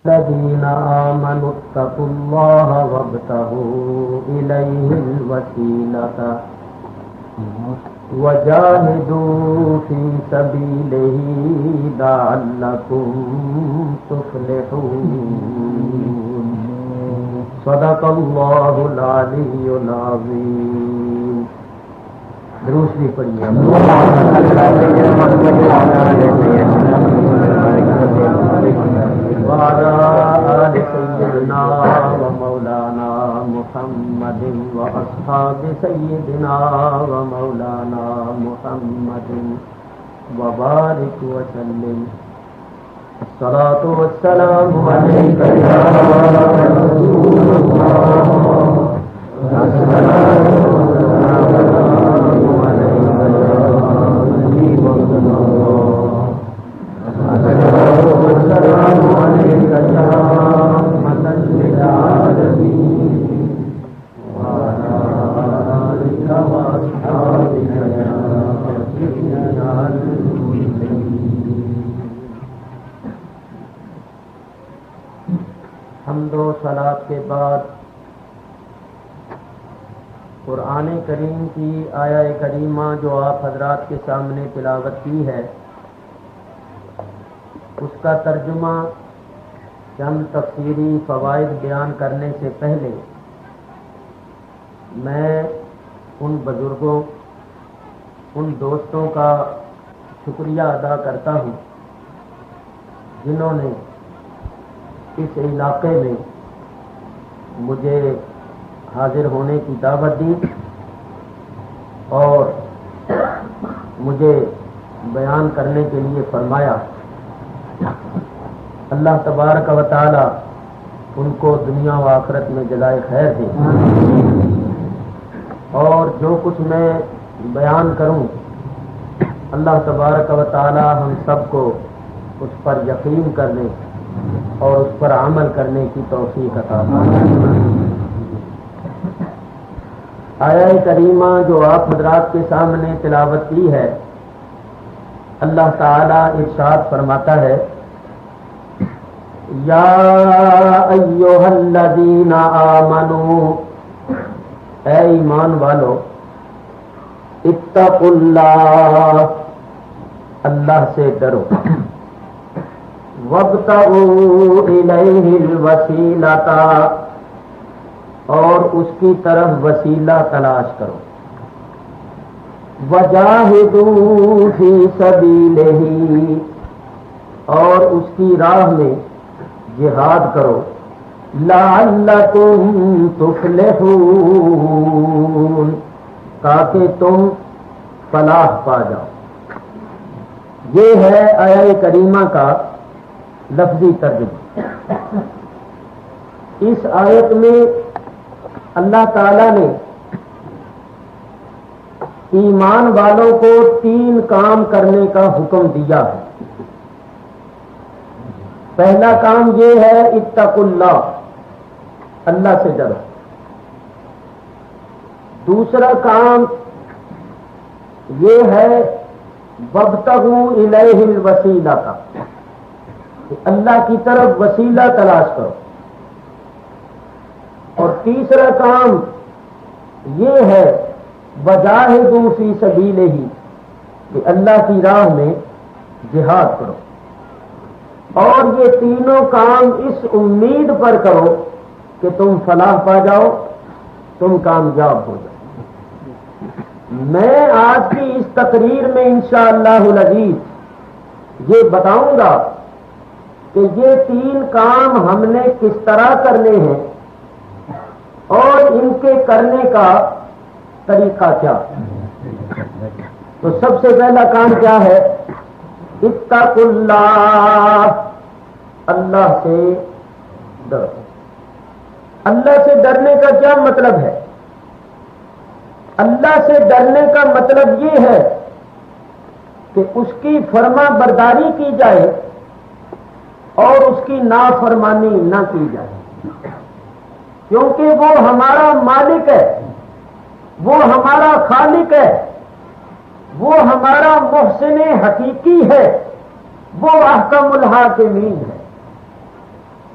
الذين آمنوا اتقوا الله وابتغوا إليه الوسيلة وجاهدوا في سبيله لعلكم تفلحون صدق الله العلي العظيم. دروس بھی پڑھیے. وعلى آل سيدنا ومولانا محمد وأصحاب سيدنا ومولانا محمد وبارك وسلم. الصلاة والسلام عليك يا رسول الله. الصلاة والسلام عليك يا حبيب الله. الصلاة والسلام عليك يا رحمة للعالمين وعلى آلك وأصحابك يا سيدنا المرسلين. حمد و صلاۃ کے بعد قرآن کریم کی آیہ کریمہ جو آپ حضرات کے سامنے تلاوت کی ہے، اس کا ترجمہ چند تفسیری فوائد بیان کرنے سے پہلے میں ان بزرگوں، ان دوستوں کا شکریہ ادا کرتا ہوں جنہوں نے اس علاقے میں مجھے حاضر ہونے کی دعوت دی اور مجھے بیان کرنے کے لیے فرمایا. اللہ تبارک و تعالی ان کو دنیا و آخرت میں جزائے خیر دے، اور جو کچھ میں بیان کروں اللہ تبارک و تعالی ہم سب کو اس پر یقین کرنے اور اس پر عمل کرنے کی توفیق عطا فرمائے. آیہ کریمہ جو آپ حضرات کے سامنے تلاوت کی ہے، اللہ تعالی ارشاد فرماتا ہے: یا ایھا الذین آمنوا، اے ایمان والو، اتقوا اللہ، اللہ سے ڈرو، وابتغوا الیہ الوسیلۃ، اور اس کی طرف وسیلہ تلاش کرو، وجاہدوا فی سبیلہ، اور اس کی راہ میں جہاد کرو، لعلکم تفلحون، تاکہ تم فلاح پا جاؤ. یہ ہے آیہ کریمہ کا لفظی ترجمہ. اس آیت میں اللہ تعالی نے ایمان والوں کو 3 کام کرنے کا حکم دیا ہے. پہلا کام یہ ہے اتقوا اللہ، اللہ سے ڈرو. دوسرا کام یہ ہے وابتغوا الیہ الوسیلۃ، اللہ کی طرف وسیلہ تلاش کرو. اور تیسرا کام یہ ہے وجاہدوا فی سبیلہ، کہ اللہ کی راہ میں جہاد کرو. اور یہ تینوں کام اس امید پر کرو کہ تم فلاح پا جاؤ، تم کامیاب ہو جاؤ. میں آج کی اس تقریر میں انشاءاللہ العزیز یہ بتاؤں گا کہ یہ 3 کام ہم نے کس طرح کرنے ہیں اور ان کے کرنے کا طریقہ کیا. تو سب سے پہلا کام کیا ہے؟ اتقوا اللہ، اللہ سے ڈرو. اللہ سے ڈرنے کا کیا مطلب ہے؟ اللہ سے ڈرنے کا مطلب یہ ہے کہ اس کی فرما برداری کی جائے اور اس کی نافرمانی نہ کی جائے، کیونکہ وہ ہمارا مالک ہے، وہ ہمارا خالق ہے، وہ ہمارا محسن حقیقی ہے، وہ احکم الحاکمین ہے.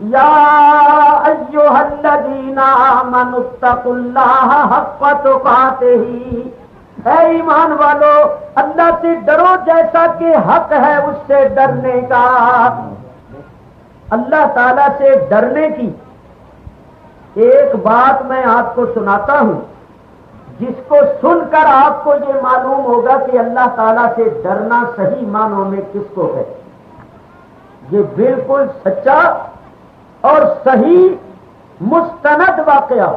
یا ایھا الذین آمنوا اتقوا اللہ حق تقاتہ، اے ایمان والو اللہ سے ڈرو جیسا کہ حق ہے اس سے ڈرنے کا۔ اللہ تعالی سے ڈرنے کی ایک بات میں آپ کو سناتا ہوں، جس کو سن کر آپ کو یہ معلوم ہوگا کہ اللہ تعالیٰ سے ڈرنا صحیح معنوں میں کس کو ہے۔ یہ بالکل سچا اور صحیح مستند واقعہ۔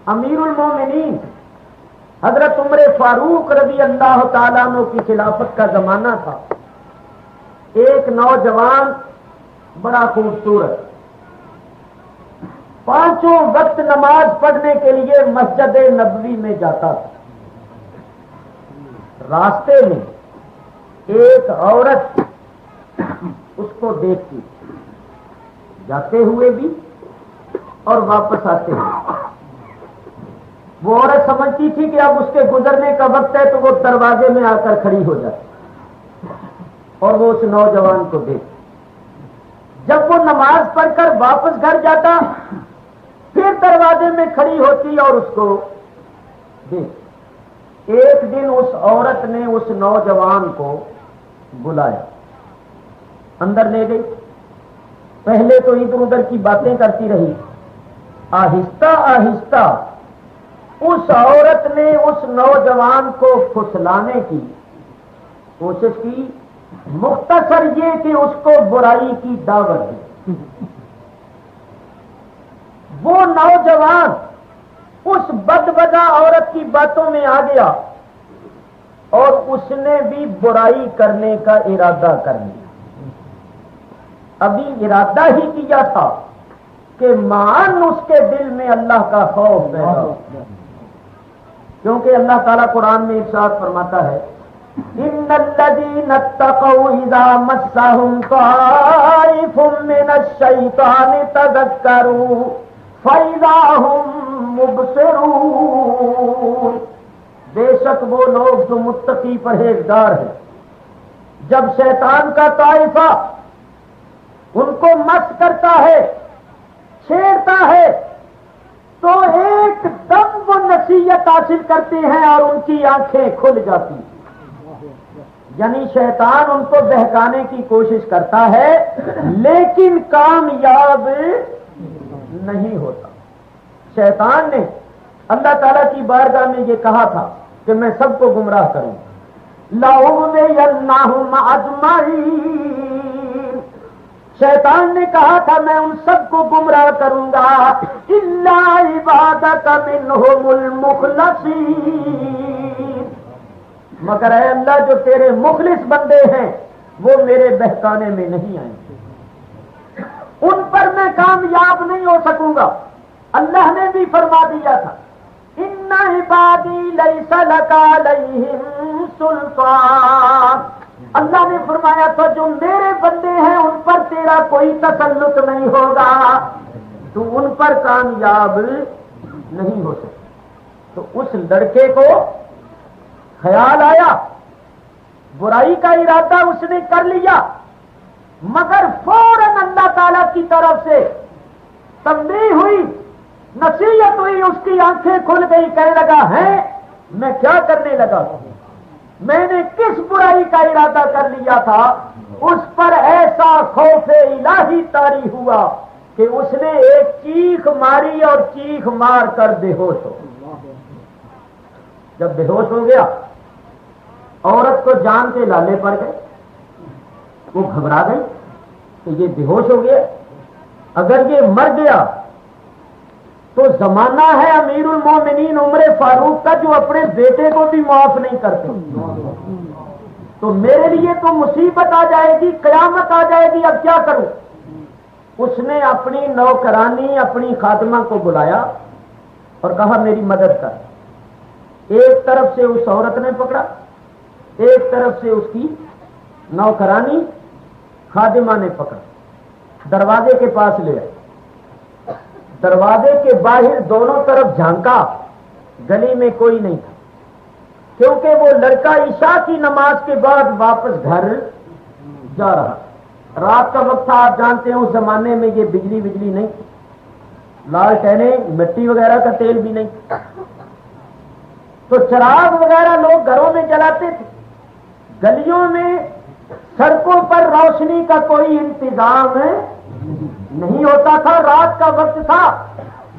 امیر المومنین حضرت عمر فاروق رضی اللہ تعالیٰ عنہ کی خلافت کا زمانہ تھا۔ ایک نوجوان بڑا خوبصورت پانچوں وقت نماز پڑھنے کے لیے مسجد نبوی میں جاتا تھا۔ راستے میں ایک عورت اس کو دیکھتی، جاتے ہوئے بھی اور واپس آتے ہوئے۔ وہ عورت سمجھتی تھی کہ اب اس کے گزرنے کا وقت ہے، تو وہ دروازے میں آ کر کھڑی ہو جاتی اور وہ اس نوجوان کو دیکھتی۔ جب وہ نماز پڑھ کر واپس گھر جاتا، پھر دروازے میں کھڑی ہوتی اور اس کو دیکھ۔ ایک دن اس عورت نے اس نوجوان کو بلایا، اندر لے گئی۔ پہلے تو ادھر ادھر کی باتیں کرتی رہی، آہستہ آہستہ اس عورت نے اس نوجوان کو پھسلانے کی کوشش کی۔ مختصر یہ کہ اس کو برائی کی دعوت دی۔ وہ نوجوان اس بدوجہ عورت کی باتوں میں آ گیا اور اس نے بھی برائی کرنے کا ارادہ کر لیا۔ ابھی ارادہ ہی کیا تھا کہ مان اس کے دل میں اللہ کا خوف پیدا ہو، کیونکہ اللہ تعالیٰ قرآن میں ارشاد فرماتا ہے ان الذین اتقوا اذا مسهم طائف من الشیطان تذکروا فَإِذَا هُمْ مُبْصِرُونَ، بے شک وہ لوگ جو متقی پرہیزگار ہیں، جب شیطان کا طائفہ ان کو مس کرتا ہے، چھیڑتا ہے، تو ایک دم وہ نصیحت حاصل کرتے ہیں اور ان کی آنکھیں کھل جاتی ہیں۔ یعنی شیطان ان کو بہکانے کی کوشش کرتا ہے لیکن کامیاب نہیں ہوتا۔ شیطان نے اللہ تعالیٰ کی بارگاہ میں یہ کہا تھا کہ میں سب کو گمراہ کروں، لَأُغْوِيَنَّهُمْ أَجْمَعِينَ، شیطان نے کہا تھا میں ان سب کو گمراہ کروں گا، إِلَّا عِبَادَكَ مِنْهُمُ الْمُخْلَصِينَ، مگر اے اللہ جو تیرے مخلص بندے ہیں وہ میرے بہکانے میں نہیں آئیں گے، ان پر میں کامیاب نہیں ہو سکوں گا۔ اللہ نے بھی فرما دیا تھا ان عبادی لیس لک علیہم سلطان، اللہ نے فرمایا تھا جو میرے بندے ہیں ان پر تیرا کوئی تسلط نہیں ہوگا، تو ان پر کامیاب نہیں ہو سکتا۔ تو اس لڑکے کو خیال آیا، برائی کا ارادہ اس نے کر لیا، مگر فوراً اللہ تعالی کی طرف سے تنبیہ ہوئی، نصیحت ہوئی، اس کی آنکھیں کھل گئی، کہنے لگا ہے میں کیا کرنے لگا، میں نے کس برائی کا ارادہ کر لیا تھا۔ اس پر ایسا خوف الہی طاری ہوا کہ اس نے ایک چیخ ماری اور چیخ مار کر بے ہوش ہو۔ جب بے ہوش ہو گیا عورت کو جان کے لالے پڑ گئے، وہ گھبرا گئی کہ یہ بے ہوش ہو گیا، اگر یہ مر گیا تو زمانہ ہے امیر المومنین عمر فاروق کا جو اپنے بیٹے کو بھی معاف نہیں کرتے، تو میرے لیے تو مصیبت آ جائے گی، قیامت آ جائے گی، اب کیا کروں۔ اس نے اپنی نوکرانی اپنی خادمہ کو بلایا اور کہا میری مدد کر۔ ایک طرف سے اس عورت نے پکڑا، ایک طرف سے اس کی نوکرانی خادمہ نے پکڑا، دروازے کے پاس لے آئے۔ دروازے کے باہر دونوں طرف جھانکا، گلی میں کوئی نہیں تھا، کیونکہ وہ لڑکا عشاء کی نماز کے بعد واپس گھر جا رہا۔ رات کا وقت تھا، آپ جانتے ہیں اس زمانے میں یہ بجلی نہیں، لالٹینیں، مٹی وغیرہ کا تیل بھی نہیں، تو چراغ وغیرہ لوگ گھروں میں جلاتے تھے، گلیوں میں سڑکوں پر روشنی کا کوئی انتظام نہیں ہوتا تھا۔ رات کا وقت تھا،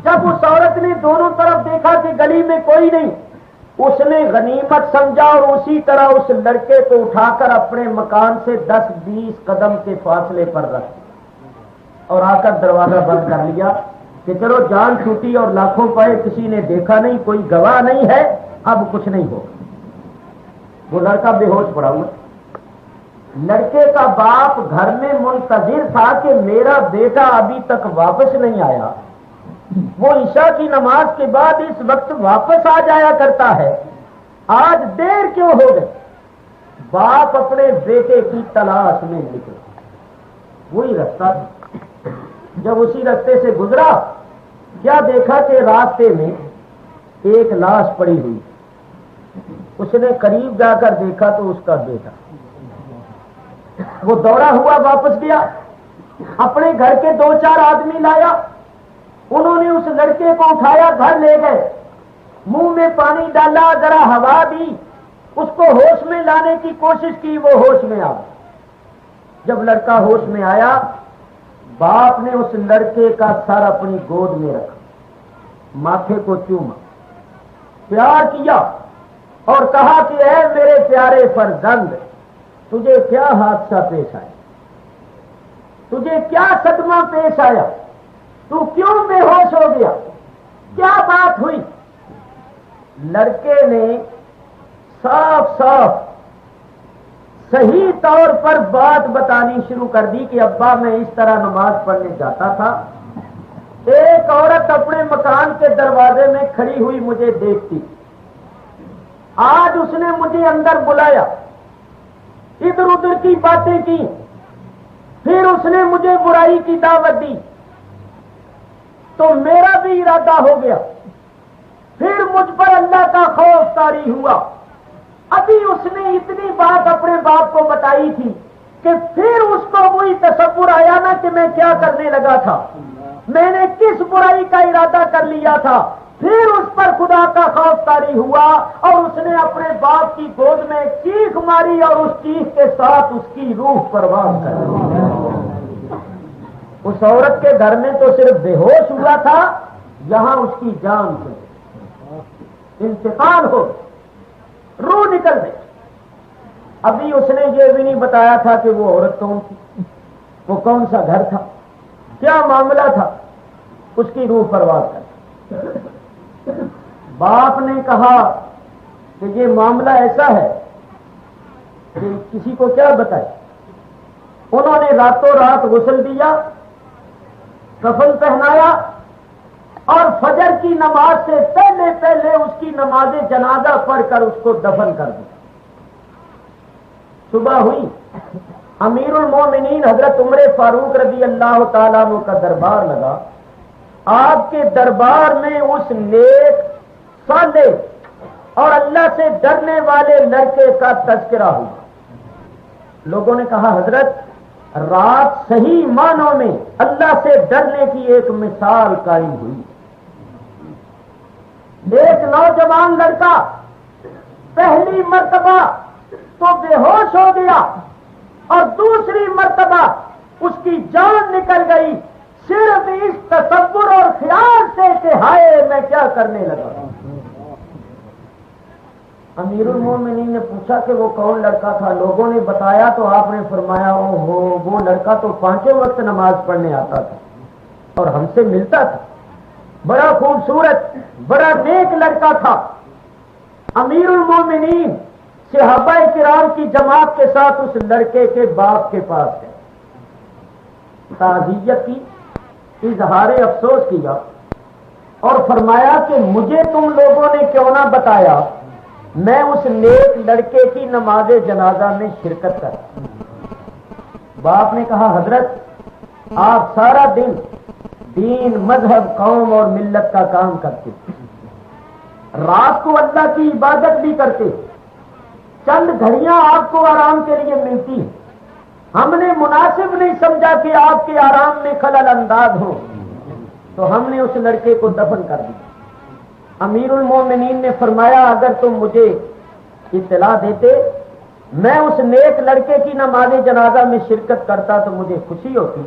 جب اس عورت نے دونوں طرف دیکھا کہ گلی میں کوئی نہیں، اس نے غنیمت سمجھا اور اسی طرح اس لڑکے کو اٹھا کر اپنے مکان سے 10-20 قدم کے فاصلے پر رکھ دیا اور آ کر دروازہ بند کر لیا کہ چلو جان چھوٹی اور لاکھوں پائے، کسی نے دیکھا نہیں، کوئی گواہ نہیں ہے، اب کچھ نہیں ہوگا۔ وہ لڑکا بے ہوش پڑا ہوا، لڑکے کا باپ گھر میں منتظر تھا کہ میرا بیٹا ابھی تک واپس نہیں آیا، وہ عشاء کی نماز کے بعد اس وقت واپس آ جایا کرتا ہے، آج دیر کیوں ہو گئی؟ باپ اپنے بیٹے کی تلاش میں نکلا، وہی رستہ تھا۔ جب اسی رستے سے گزرا، کیا دیکھا کہ راستے میں ایک لاش پڑی ہوئی، اس نے قریب جا کر دیکھا تو اس کا بیٹا، وہ دوڑا ہوا واپس گیا، اپنے گھر کے 2-4 آدمی لایا، انہوں نے اس لڑکے کو اٹھایا، گھر لے گئے، منہ میں پانی ڈالا، ذرا ہوا دی، اس کو ہوش میں لانے کی کوشش کی، وہ ہوش میں آ گیا۔ جب لڑکا ہوش میں آیا، باپ نے اس لڑکے کا سر اپنی گود میں رکھا، ماتھے کو چوما، پیار کیا اور کہا کہ اے میرے پیارے فرزند، تجھے کیا حادثہ پیش آیا، تجھے کیا صدمہ پیش آیا، تو کیوں بے ہوش ہو گیا، کیا بات ہوئی؟ لڑکے نے صاف صاف صحیح طور پر بات بتانی شروع کر دی کہ ابا میں اس طرح نماز پڑھنے جاتا تھا، ایک عورت اپنے مکان کے دروازے میں کھڑی ہوئی مجھے دیکھتی، آج اس نے مجھے اندر بلایا، ادھر ادھر کی باتیں کی، پھر اس نے مجھے برائی کی دعوت دی، تو میرا بھی ارادہ ہو گیا، پھر مجھ پر اللہ کا خوف طاری ہوا۔ ابھی اس نے اتنی بات اپنے باپ کو بتائی تھی کہ پھر اس کو وہی تصور آیا نا کہ میں کیا کرنے لگا تھا، میں نے کس برائی کا ارادہ کر لیا تھا، پھر اس پر خدا کا خوف طاری ہوا اور اس نے اپنے باپ کی گود میں چیخ ماری اور اس چیخ کے ساتھ اس کی روح پرواز کر دی۔ اس عورت کے گھر میں تو صرف بے ہوش ہوا تھا، یہاں اس کی جان سے انتقال ہو، روح نکل گئی۔ ابھی اس نے یہ بھی نہیں بتایا تھا کہ وہ عورت کون تھی، وہ کون سا گھر تھا، کیا معاملہ تھا، اس کی روح پرواز کر۔ باپ نے کہا کہ یہ معاملہ ایسا ہے کہ کسی کو کیا بتائے۔ انہوں نے راتوں رات غسل دیا، کفن پہنایا اور فجر کی نماز سے پہلے پہلے اس کی نماز جنازہ پڑھ کر اس کو دفن کر دیا۔ صبح ہوئی، امیر المومنین حضرت عمر فاروق رضی اللہ تعالیٰ عنہ کا دربار لگا، آپ کے دربار میں اس نیک صالح اور اللہ سے ڈرنے والے لڑکے کا تذکرہ ہوا۔ لوگوں نے کہا حضرت رات صحیح معنوں میں اللہ سے ڈرنے کی ایک مثال قائم ہوئی۔ ایک نوجوان لڑکا پہلی مرتبہ تو بے ہوش ہو گیا اور دوسری مرتبہ اس کی جان نکل گئی، صرف اس تصور اور خیال سے کہ ہائے میں کیا کرنے لگا۔ امیر المومنین نے پوچھا کہ وہ کون لڑکا تھا، لوگوں نے بتایا تو آپ نے فرمایا اوہو وہ لڑکا تو 5 وقت نماز پڑھنے آتا تھا اور ہم سے ملتا تھا، بڑا خوبصورت بڑا نیک لڑکا تھا۔ امیر المومنین صحابہ کرام کی جماعت کے ساتھ اس لڑکے کے باپ کے پاس گئے، تعزیت کی، اظہار افسوس کیا اور فرمایا کہ مجھے تم لوگوں نے کیوں نہ بتایا، میں اس نیک لڑکے کی نماز جنازہ میں شرکت کر۔ باپ نے کہا حضرت آپ سارا دن دین مذہب قوم اور ملت کا کام کرتے، رات کو اللہ کی عبادت بھی کرتے، چند گھڑیاں آپ کو آرام کے لیے ملتی ہیں، ہم نے مناسب نہیں سمجھا کہ آپ کے آرام میں خلل انداز ہو، تو ہم نے اس لڑکے کو دفن کر دیا۔ امیر المومنین نے فرمایا اگر تم مجھے اطلاع دیتے میں اس نیک لڑکے کی نماز جنازہ میں شرکت کرتا تو مجھے خوشی ہوتی،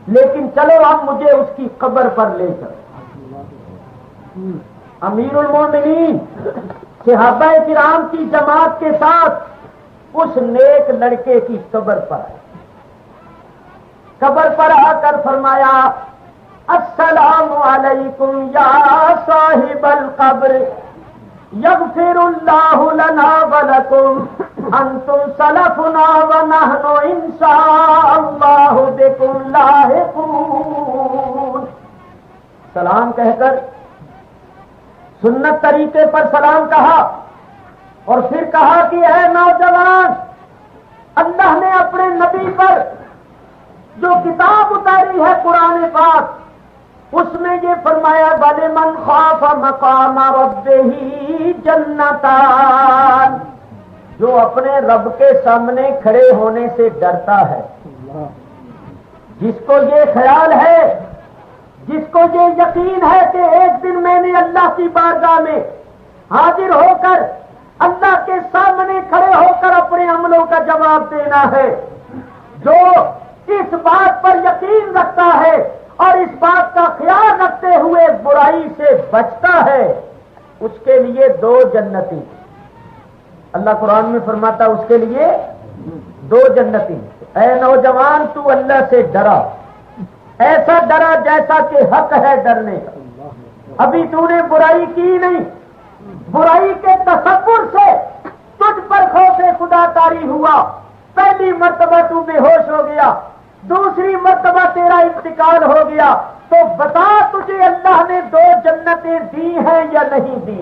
لیکن چلو اب مجھے اس کی قبر پر لے چلو۔ امیر المومنین صحابہ کرام کی جماعت کے ساتھ اس نیک لڑکے کی قبر پر آئے۔ قبر پر آ کر فرمایا السلام علیکم یا صاحب القبر یغفر اللہ لنا ولکم انتم سلفنا ونحن انشاء اللہ بکم لاحقون۔ سلام کہہ کر سنت طریقے پر سلام کہا اور پھر کہا کہ اے نوجوان، اللہ نے اپنے نبی پر جو کتاب اتاری ہے قرآن پاک، اس میں یہ فرمایا وَلِمَنْ خَافَ مَقَامَ رَبِّهِ جَنَّتَانِ، جو اپنے رب کے سامنے کھڑے ہونے سے ڈرتا ہے، جس کو یہ خیال ہے، جس کو یہ یقین ہے کہ ایک دن میں نے اللہ کی بارگاہ میں حاضر ہو کر اللہ کے سامنے کھڑے ہو کر اپنے عملوں کا جواب دینا ہے، جو اس بات پر یقین رکھتا ہے اور اس بات کا خیال رکھتے ہوئے برائی سے بچتا ہے، اس کے لیے 2 جنتیں۔ اللہ قرآن میں فرماتا اس کے لیے 2 جنتیں۔ اے نوجوان تو اللہ سے ڈرا، ایسا ڈرا جیسا کہ حق ہے ڈرنے کا۔ ابھی تو نے برائی کی نہیں، برائی کے تصور سے تجھ پر خوف خدا طاری ہوا، پہلی مرتبہ تو بے ہوش ہو گیا، دوسری مرتبہ تیرا انتقال ہو گیا، تو بتا تجھے اللہ نے 2 جنتیں دی ہیں یا نہیں دی؟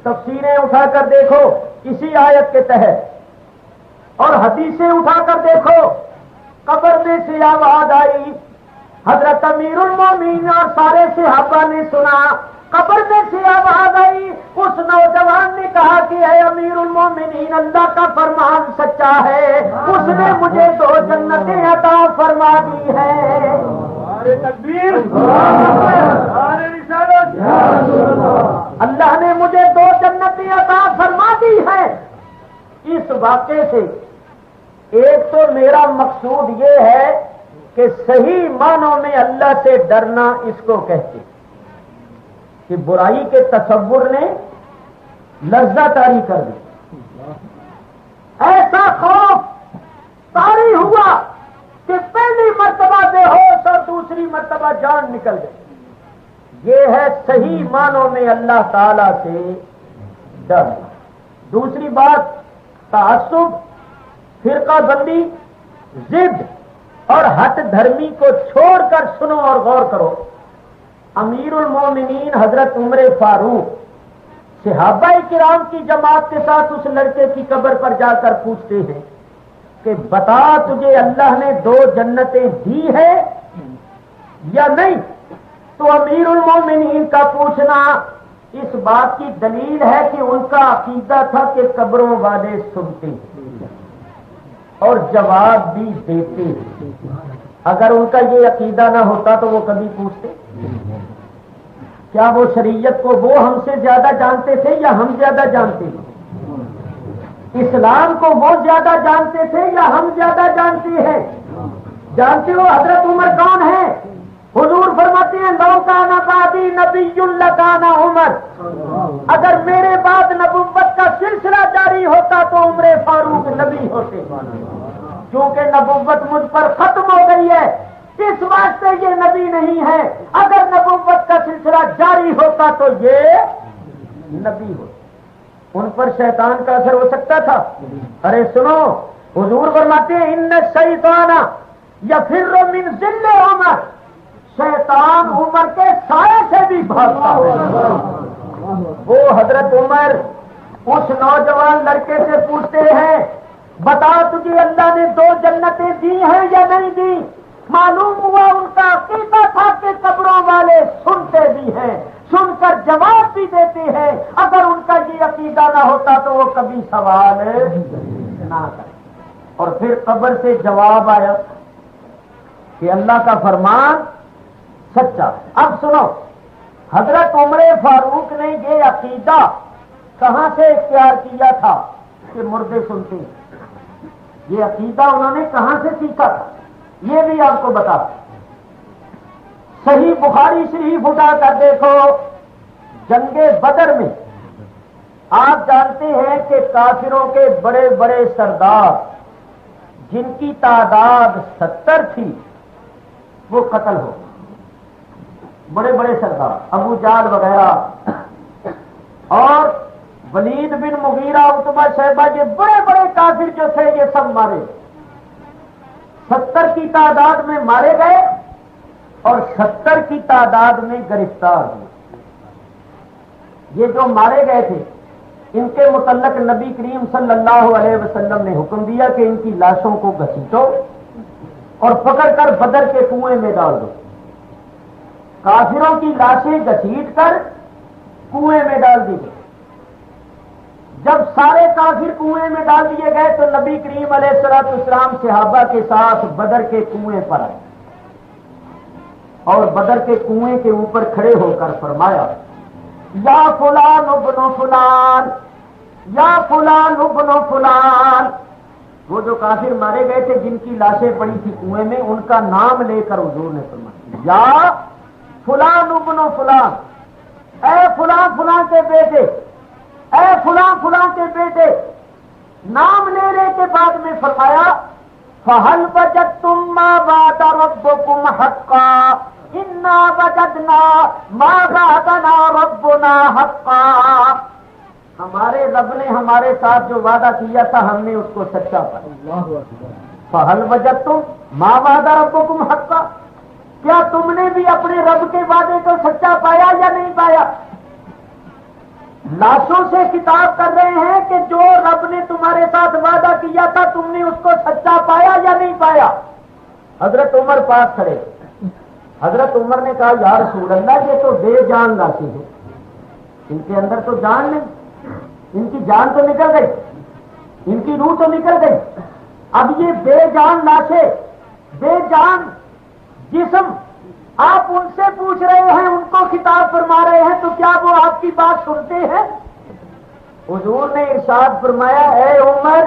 تفسیریں اٹھا کر دیکھو اسی آیت کے تحت، اور حدیثیں اٹھا کر دیکھو۔ قبر میں سے آواز آئی، حضرت امیر المومنین اور سارے صحابہ نے سنا۔ قبر میں سے آواز آئی، اس نوجوان نے کہا کہ اے امیر المومنین، اللہ کا فرمان سچا ہے، اس نے مجھے 2 جنتیں عطا فرما دی ہیں۔ اللہ نے مجھے 2 جنتیں عطا فرما دی ہیں۔ اس واقعے سے ایک تو میرا مقصود یہ ہے کہ صحیح معنوں میں اللہ سے ڈرنا اس کو کہتے کہ برائی کے تصور نے لذت طاری کر دی، ایسا خوف طاری ہوا کہ پہلی مرتبہ بے ہوش اور دوسری مرتبہ جان نکل گئی۔ یہ ہے صحیح معنوں میں اللہ تعالی سے ڈرنا۔ دوسری بات، تعصب، فرقہ بندی، ضد اور ہٹ دھرمی کو چھوڑ کر سنو اور غور کرو۔ امیر المومنین حضرت عمر فاروق صحابہ کرام کی جماعت کے ساتھ اس لڑکے کی قبر پر جا کر پوچھتے ہیں کہ بتا تجھے اللہ نے 2 جنتیں دی ہے یا نہیں؟ تو امیر المومنین کا پوچھنا اس بات کی دلیل ہے کہ ان کا عقیدہ تھا کہ قبروں والے سنتے ہیں اور جواب بھی دیتے ہیں۔ اگر ان کا یہ عقیدہ نہ ہوتا تو وہ کبھی پوچھتے؟ کیا وہ شریعت کو وہ ہم سے زیادہ جانتے تھے یا ہم زیادہ جانتے تھے؟ اسلام کو وہ زیادہ جانتے تھے یا ہم زیادہ جانتے ہیں؟ جانتے ہو حضرت عمر کون ہے؟ حضور فرماتے ہیں لو کان بعدی نبی لکان عمر، اگر میرے بعد نبوت کا سلسلہ جاری ہوتا تو عمر فاروق نبی ہوتے، کیونکہ نبوت مجھ پر ختم ہو گئی ہے، اس واسطے یہ نبی نہیں ہے۔ اگر نبوت کا سلسلہ جاری ہوتا تو یہ نبی ہوتا۔ ان پر شیطان کا اثر ہو سکتا تھا؟ ارے سنو، حضور فرماتے ہیں ان الشیطان یفر من ظل عمر، شیطان عمر کے سائے سے بھی بھاگتا ہے۔ وہ حضرت عمر اس نوجوان لڑکے سے پوچھتے ہیں بتا تجھے اللہ نے 2 جنتیں دی ہیں یا نہیں دی؟ معلوم ہوا ان کا عقیدہ تھا کہ قبروں والے سنتے بھی ہیں، سن کر جواب بھی دیتے ہیں۔ اگر ان کا یہ عقیدہ نہ ہوتا تو وہ کبھی سوال نہ کرتے۔ اور پھر قبر سے جواب آیا کہ اللہ کا فرمان سچا ہے۔ اب سنو، حضرت عمر فاروق نے یہ عقیدہ کہاں سے اختیار کیا تھا کہ مردے سنتے ہیں؟ یہ عقیدہ انہوں نے کہاں سے سیکھا تھا؟ یہ بھی آپ کو بتا دیں۔ صحیح بخاری شریف اٹھا کر دیکھو، جنگ بدر میں آپ جانتے ہیں کہ کافروں کے بڑے بڑے سردار جن کی تعداد 70 تھی وہ قتل ہو گئے۔ بڑے بڑے سردار ابو جہل وغیرہ اور ولید بن مغیرہ، عتبہ، شیبہ، یہ بڑے بڑے کافر جو تھے یہ سب مارے، 70 کی تعداد میں مارے گئے اور 70 کی تعداد میں گرفتار ہوئے۔ یہ جو مارے گئے تھے ان کے متعلق نبی کریم صلی اللہ علیہ وسلم نے حکم دیا کہ ان کی لاشوں کو گھسیٹو اور پکڑ کر بدر کے کنویں میں ڈال دو۔ کافروں کی لاشیں گھسیٹ کر کنویں میں ڈال دی گئی۔ جب سارے کافر کنویں میں ڈال دیے گئے تو نبی کریم علیہ الصلوۃ والسلام صحابہ کے ساتھ بدر کے کنویں پر آئے اور بدر کے کنویں کے اوپر کھڑے ہو کر فرمایا، یا فلان ابن فلان، یا فلان ابن فلان۔ وہ جو کافر مارے گئے تھے جن کی لاشیں پڑی تھی کنویں میں، ان کا نام لے کر حضور نے فرمایا، یا فلان ابن فلان، اے فلان فلان کے بیٹے، اے فلان فلان کے بیٹے۔ نام لینے کے بعد میں فرمایا، فَهَلْ وَجَدْتُمْ مَا وَعَدَ رَبُّكُمْ حَقًّا إِنَّا وَجَدْنَا مَا وَعَدَنَا رَبُّنَا حَقًّا۔ ہمارے رب نے ہمارے ساتھ جو وعدہ کیا تھا ہم نے اس کو سچا پایا۔ فَهَلْ وَجَدْتُمْ مَا وَعَدَ رَبُّكُمْ حَقًّا، کیا تم نے بھی اپنے رب کے وعدے کو سچا پایا یا نہیں پایا؟ لاشوں سے خطاب کر رہے ہیں کہ جو رب نے تمہارے ساتھ وعدہ کیا تھا تم نے اس کو سچا پایا یا نہیں پایا؟ حضرت عمر پاس کھڑے۔ حضرت عمر نے کہا، یا رسول اللہ یہ تو بے جان لاشیں ہیں، ان کے اندر تو جان نہیں، ان کی جان تو نکل گئی، ان کی روح تو نکل گئی، اب یہ بے جان لاشیں، بے جان جسم، آپ ان سے پوچھ رہے ہیں، ان کو خطاب فرما رہے ہیں، تو کیا وہ آپ کی بات سنتے ہیں؟ حضور نے ارشاد فرمایا، اے عمر،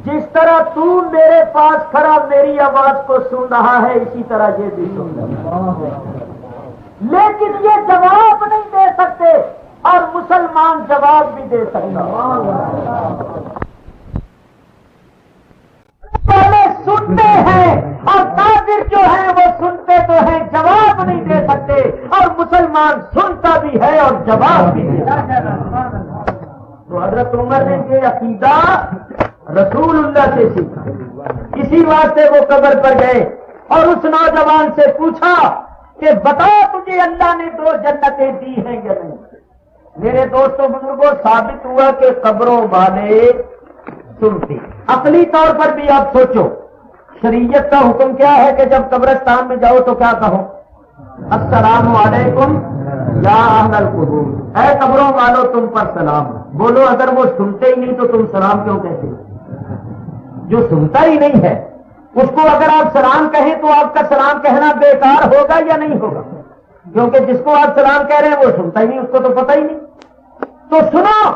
جس طرح تو میرے پاس کھڑا میری آواز کو سن رہا ہے اسی طرح یہ بھی سن رہا ہے، لیکن یہ جواب نہیں دے سکتے، اور مسلمان جواب بھی دے سکتا۔ پہلے سنتے ہیں اور کافر جو ہیں وہ سنتے تو ہیں، جواب نہیں دے سکتے، اور مسلمان سنتا بھی ہے اور جواب بھی دیتا ہے۔ تو حضرت عمر نے یہ عقیدہ رسول اللہ سے سیکھا، اسی واسطے وہ قبر پر گئے اور اس نوجوان سے پوچھا کہ بتا تجھے اللہ نے 2 جنتیں دی ہیں یا نہیں؟ میرے دوستوں بزرگوں، ثابت ہوا کہ قبروں والے سنتے۔ عقلی طور پر بھی آپ سوچو، شریعت کا حکم کیا ہے کہ جب قبرستان میں جاؤ تو کیا کہو؟ السلام علیکم یا اہل القبور، اے قبروں والو تم پر سلام۔ بولو اگر وہ سنتے ہی نہیں تو تم سلام کیوں کہتے ہو؟ جو سنتا ہی نہیں ہے اس کو اگر آپ سلام کہیں تو آپ کا سلام کہنا بیکار ہوگا یا نہیں ہوگا؟ کیونکہ جس کو آپ سلام کہہ رہے ہیں وہ سنتا ہی نہیں، اس کو تو پتہ ہی نہیں۔ تو سنو،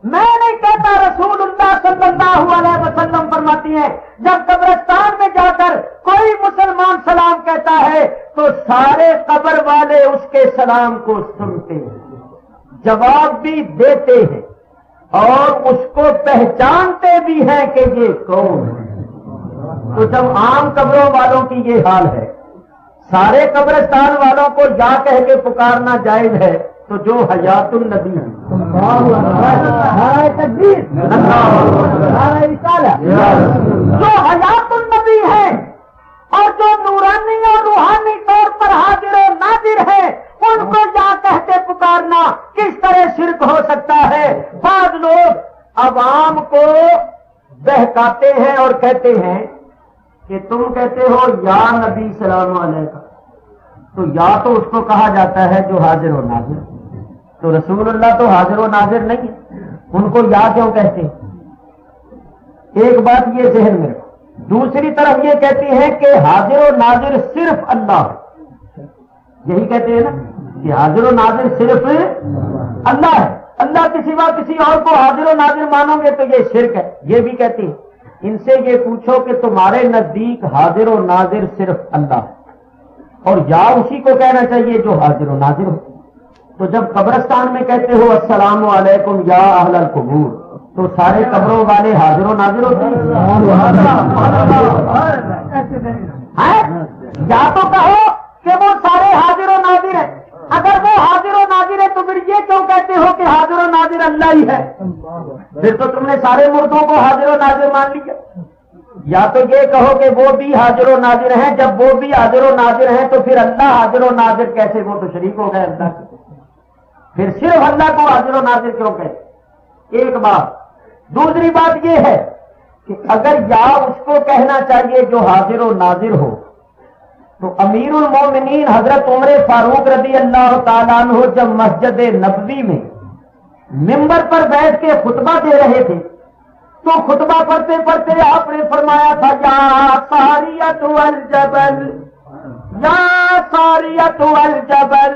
میں نہیں کہتا، رسول اللہ صلی اللہ علیہ وسلم فرماتی ہیں جب قبرستان میں جا کر کوئی مسلمان سلام کہتا ہے تو سارے قبر والے اس کے سلام کو سنتے ہیں، جواب بھی دیتے ہیں اور اس کو پہچانتے بھی ہیں کہ یہ کون ہے۔ تو جب عام قبروں والوں کی یہ حال ہے، سارے قبرستان والوں کو یا کہہ کے پکارنا جائز ہے، تو جو حیات النبی ہے، جو حیات النبی ہے اور جو نورانی اور روحانی طور پر حاضر و ناظر ہے، ان کو یا کہتے پکارنا کس طرح شرک ہو سکتا ہے؟ بعض لوگ عوام کو بہکاتے ہیں اور کہتے ہیں کہ تم کہتے ہو یا نبی سلام علیکم، تو یا تو اس کو کہا جاتا ہے جو حاضر و ناظر، تو رسول اللہ تو حاضر و ناظر نہیں ہے، ان کو یا کیوں کہتے ہیں؟ ایک بات یہ ذہن میں رکھو، دوسری طرف یہ کہتی ہیں کہ حاضر و ناظر صرف اللہ ہے، یہی کہتے ہیں نا کہ حاضر و ناظر صرف اللہ ہے، اللہ کے سوا کسی اور کو حاضر و ناظر مانو گے تو یہ شرک ہے، یہ بھی کہتی ہیں۔ ان سے یہ پوچھو کہ تمہارے نزدیک حاضر و ناظر صرف اللہ ہے، اور یا اسی کو کہنا چاہیے جو حاضر و ناظر ہو۔ تو جب قبرستان میں کہتے ہو السلام علیکم یا اہل القبور، تو سارے قبروں والے حاضر و ناظر ہوتے ہیں؟ یا تو کہو کہ وہ سارے حاضر و ناظر ہیں، اگر وہ حاضر و ناظر ہے تو پھر یہ کیوں کہتے ہو کہ حاضر و ناظر اللہ ہی ہے؟ پھر تو تم نے سارے مردوں کو حاضر و ناظر مان لیا۔ یا تو یہ کہو کہ وہ بھی حاضر و ناظر ہیں، جب وہ بھی حاضر و ناظر ہیں تو پھر اللہ حاضر و ناظر کیسے؟ وہ تو شریک ہو گئے اللہ کے، پھر صرف اللہ کو حاضر و ناظر کیوں کہتے؟ ایک بات۔ دوسری بات یہ ہے کہ اگر یا اس کو کہنا چاہیے جو حاضر و ناظر ہو، تو امیر المومنین حضرت عمر فاروق رضی اللہ تعالیٰ عنہ جب مسجد نبوی میں ممبر پر بیٹھ کے خطبہ دے رہے تھے تو خطبہ پڑھتے پڑھتے آپ نے فرمایا تھا یا ساریۃ الجبل، یا ساریۃ الجبل۔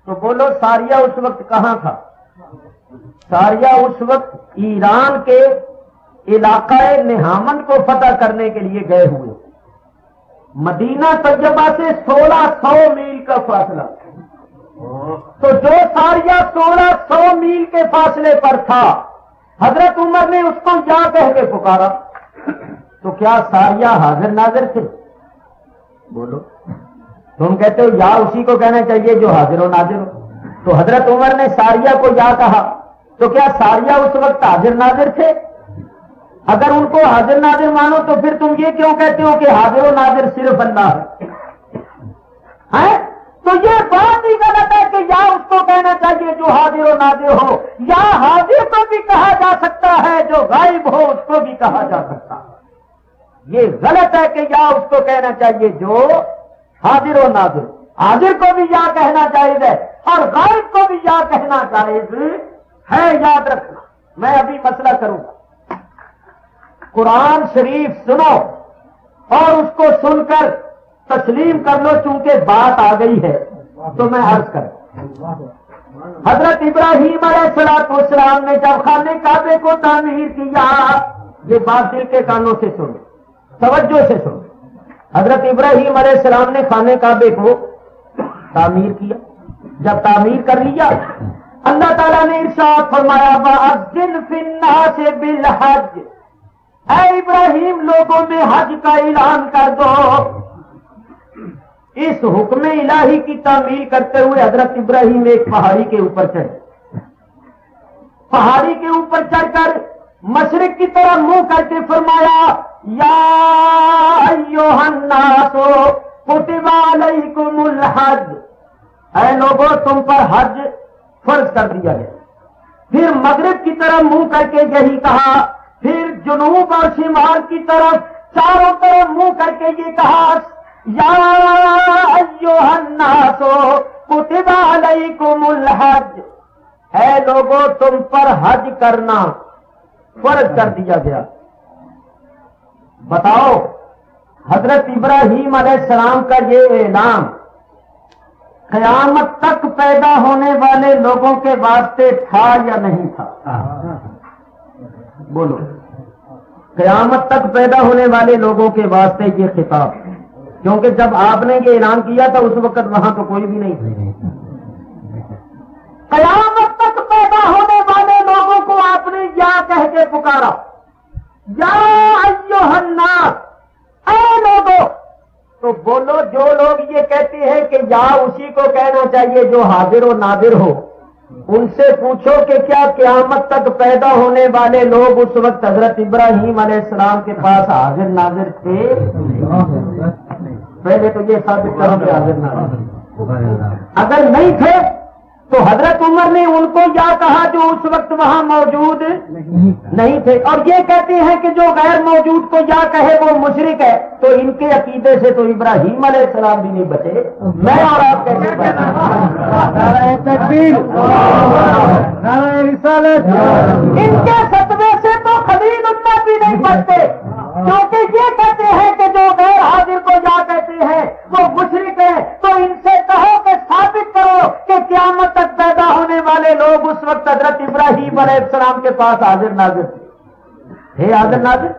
تو بولو ساریہ اس وقت کہاں تھا؟ ساریہ اس وقت ایران کے علاقہ نہامن کو فتح کرنے کے لیے گئے ہوئے، مدینہ طیبہ سے 1600 میل کا فاصلہ، تو جو ساریہ 1600 میل کے فاصلے پر تھا، حضرت عمر نے اس کو یا کہہ کے پکارا، تو کیا ساریہ حاضر ناظر تھے؟ بولو، تم کہتے ہو یا اسی کو کہنا چاہیے جو حاضر و ناظر ہو، تو حضرت عمر نے ساریہ کو یا کہا، تو کیا ساریہ اس وقت حاضر ناظر تھے؟ اگر ان کو حاضر ناظر مانو تو پھر تم یہ کیوں کہتے ہو کہ حاضر و ناظر صرف اللہ ہے؟ تو یہ بات ہی غلط ہے کہ یا اس کو کہنا چاہیے جو حاضر و ناظر ہو، یا حاضر کو بھی کہا جا سکتا ہے، جو غائب ہو اس کو بھی کہا جا سکتا ہے۔ یہ غلط ہے کہ یا اس کو کہنا چاہیے جو حاضر و ناظر، حاضر کو بھی یا کہنا جائز ہے اور غائب کو بھی یا کہنا جائز ہے، یاد رکھنا۔ میں ابھی مسئلہ کروں گا، قرآن شریف سنو اور اس کو سن کر تسلیم کر لو، چونکہ بات آ گئی ہے تو میں عرض کروں۔ حضرت ابراہیم علیہ السلام نے جب خانہ کعبے کو تعمیر کیا، یہ بات دل کے کانوں سے سنو، توجہ سے سنو۔ حضرت ابراہیم علیہ السلام نے خانہ کعبے کو تعمیر کیا، جب تعمیر کر لیا اللہ تعالیٰ نے ارشاد فرمایا وَأَذِّنْ فِي النَّاسِ بِالْحَجِّ، اے ابراہیم لوگوں میں حج کا اعلان کر دو۔ اس حکم الہی کی تعمیل کرتے ہوئے حضرت ابراہیم ایک پہاڑی کے اوپر چڑھے، پہاڑی کے اوپر چڑھ کر مشرق کی طرف منہ کر کے فرمایا یا ایھا الناس کتب علیکم الحج، اے لوگوں تم پر حج فرض کر دیا گیا۔ پھر مغرب کی طرف منہ کر کے یہی کہا، پھر جنوب اور شمال کی طرف چاروں طرف منہ کر کے یہ کہا یا ایھا الناس کتب علیکم الحج، اے لوگوں تم پر حج کرنا فرض کر دیا گیا۔ بتاؤ حضرت ابراہیم علیہ السلام کا یہ اعلان قیامت تک پیدا ہونے والے لوگوں کے واسطے تھا یا نہیں تھا؟ بولو، قیامت تک پیدا ہونے والے لوگوں کے واسطے یہ خطاب، کیونکہ جب آپ نے یہ اعلان کیا تھا اس وقت وہاں تو کوئی بھی نہیں تھا۔ قیامت تک پیدا ہونے والے لوگوں کو آپ نے یا کہہ کے پکارا، یا ایھا الناس، اے لوگوں۔ تو بولو جو لوگ یہ کہتے ہیں کہ یا اسی کو کہنا چاہیے جو حاضر و ناظر ہو، ان سے پوچھو کہ کیا قیامت تک پیدا ہونے والے لوگ اس وقت حضرت ابراہیم علیہ السلام کے پاس حاضر ناظر تھے؟ پہلے تو یہ ثابت کرو کہ حاضر ناظر، اگر نہیں تھے تو حضرت عمر نے ان کو یا کہا جو اس وقت وہاں موجود نہیں تھے، اور یہ کہتے ہیں کہ جو غیر موجود کو یا کہے وہ مشرک ہے، تو ان کے عقیدے سے تو ابراہیم علیہ السلام بھی نہیں بچے، میں اور آپ کیسے بچے؟ نعرہ تکبیر، نعرہ رسالت، ان کے فتوے سے تو خلیل اللہ بھی نہیں بچتے، کیونکہ یہ اس وقت حضرت ابراہیم علیہ السلام کے پاس حاضر ناظر تھے حاضر ناظر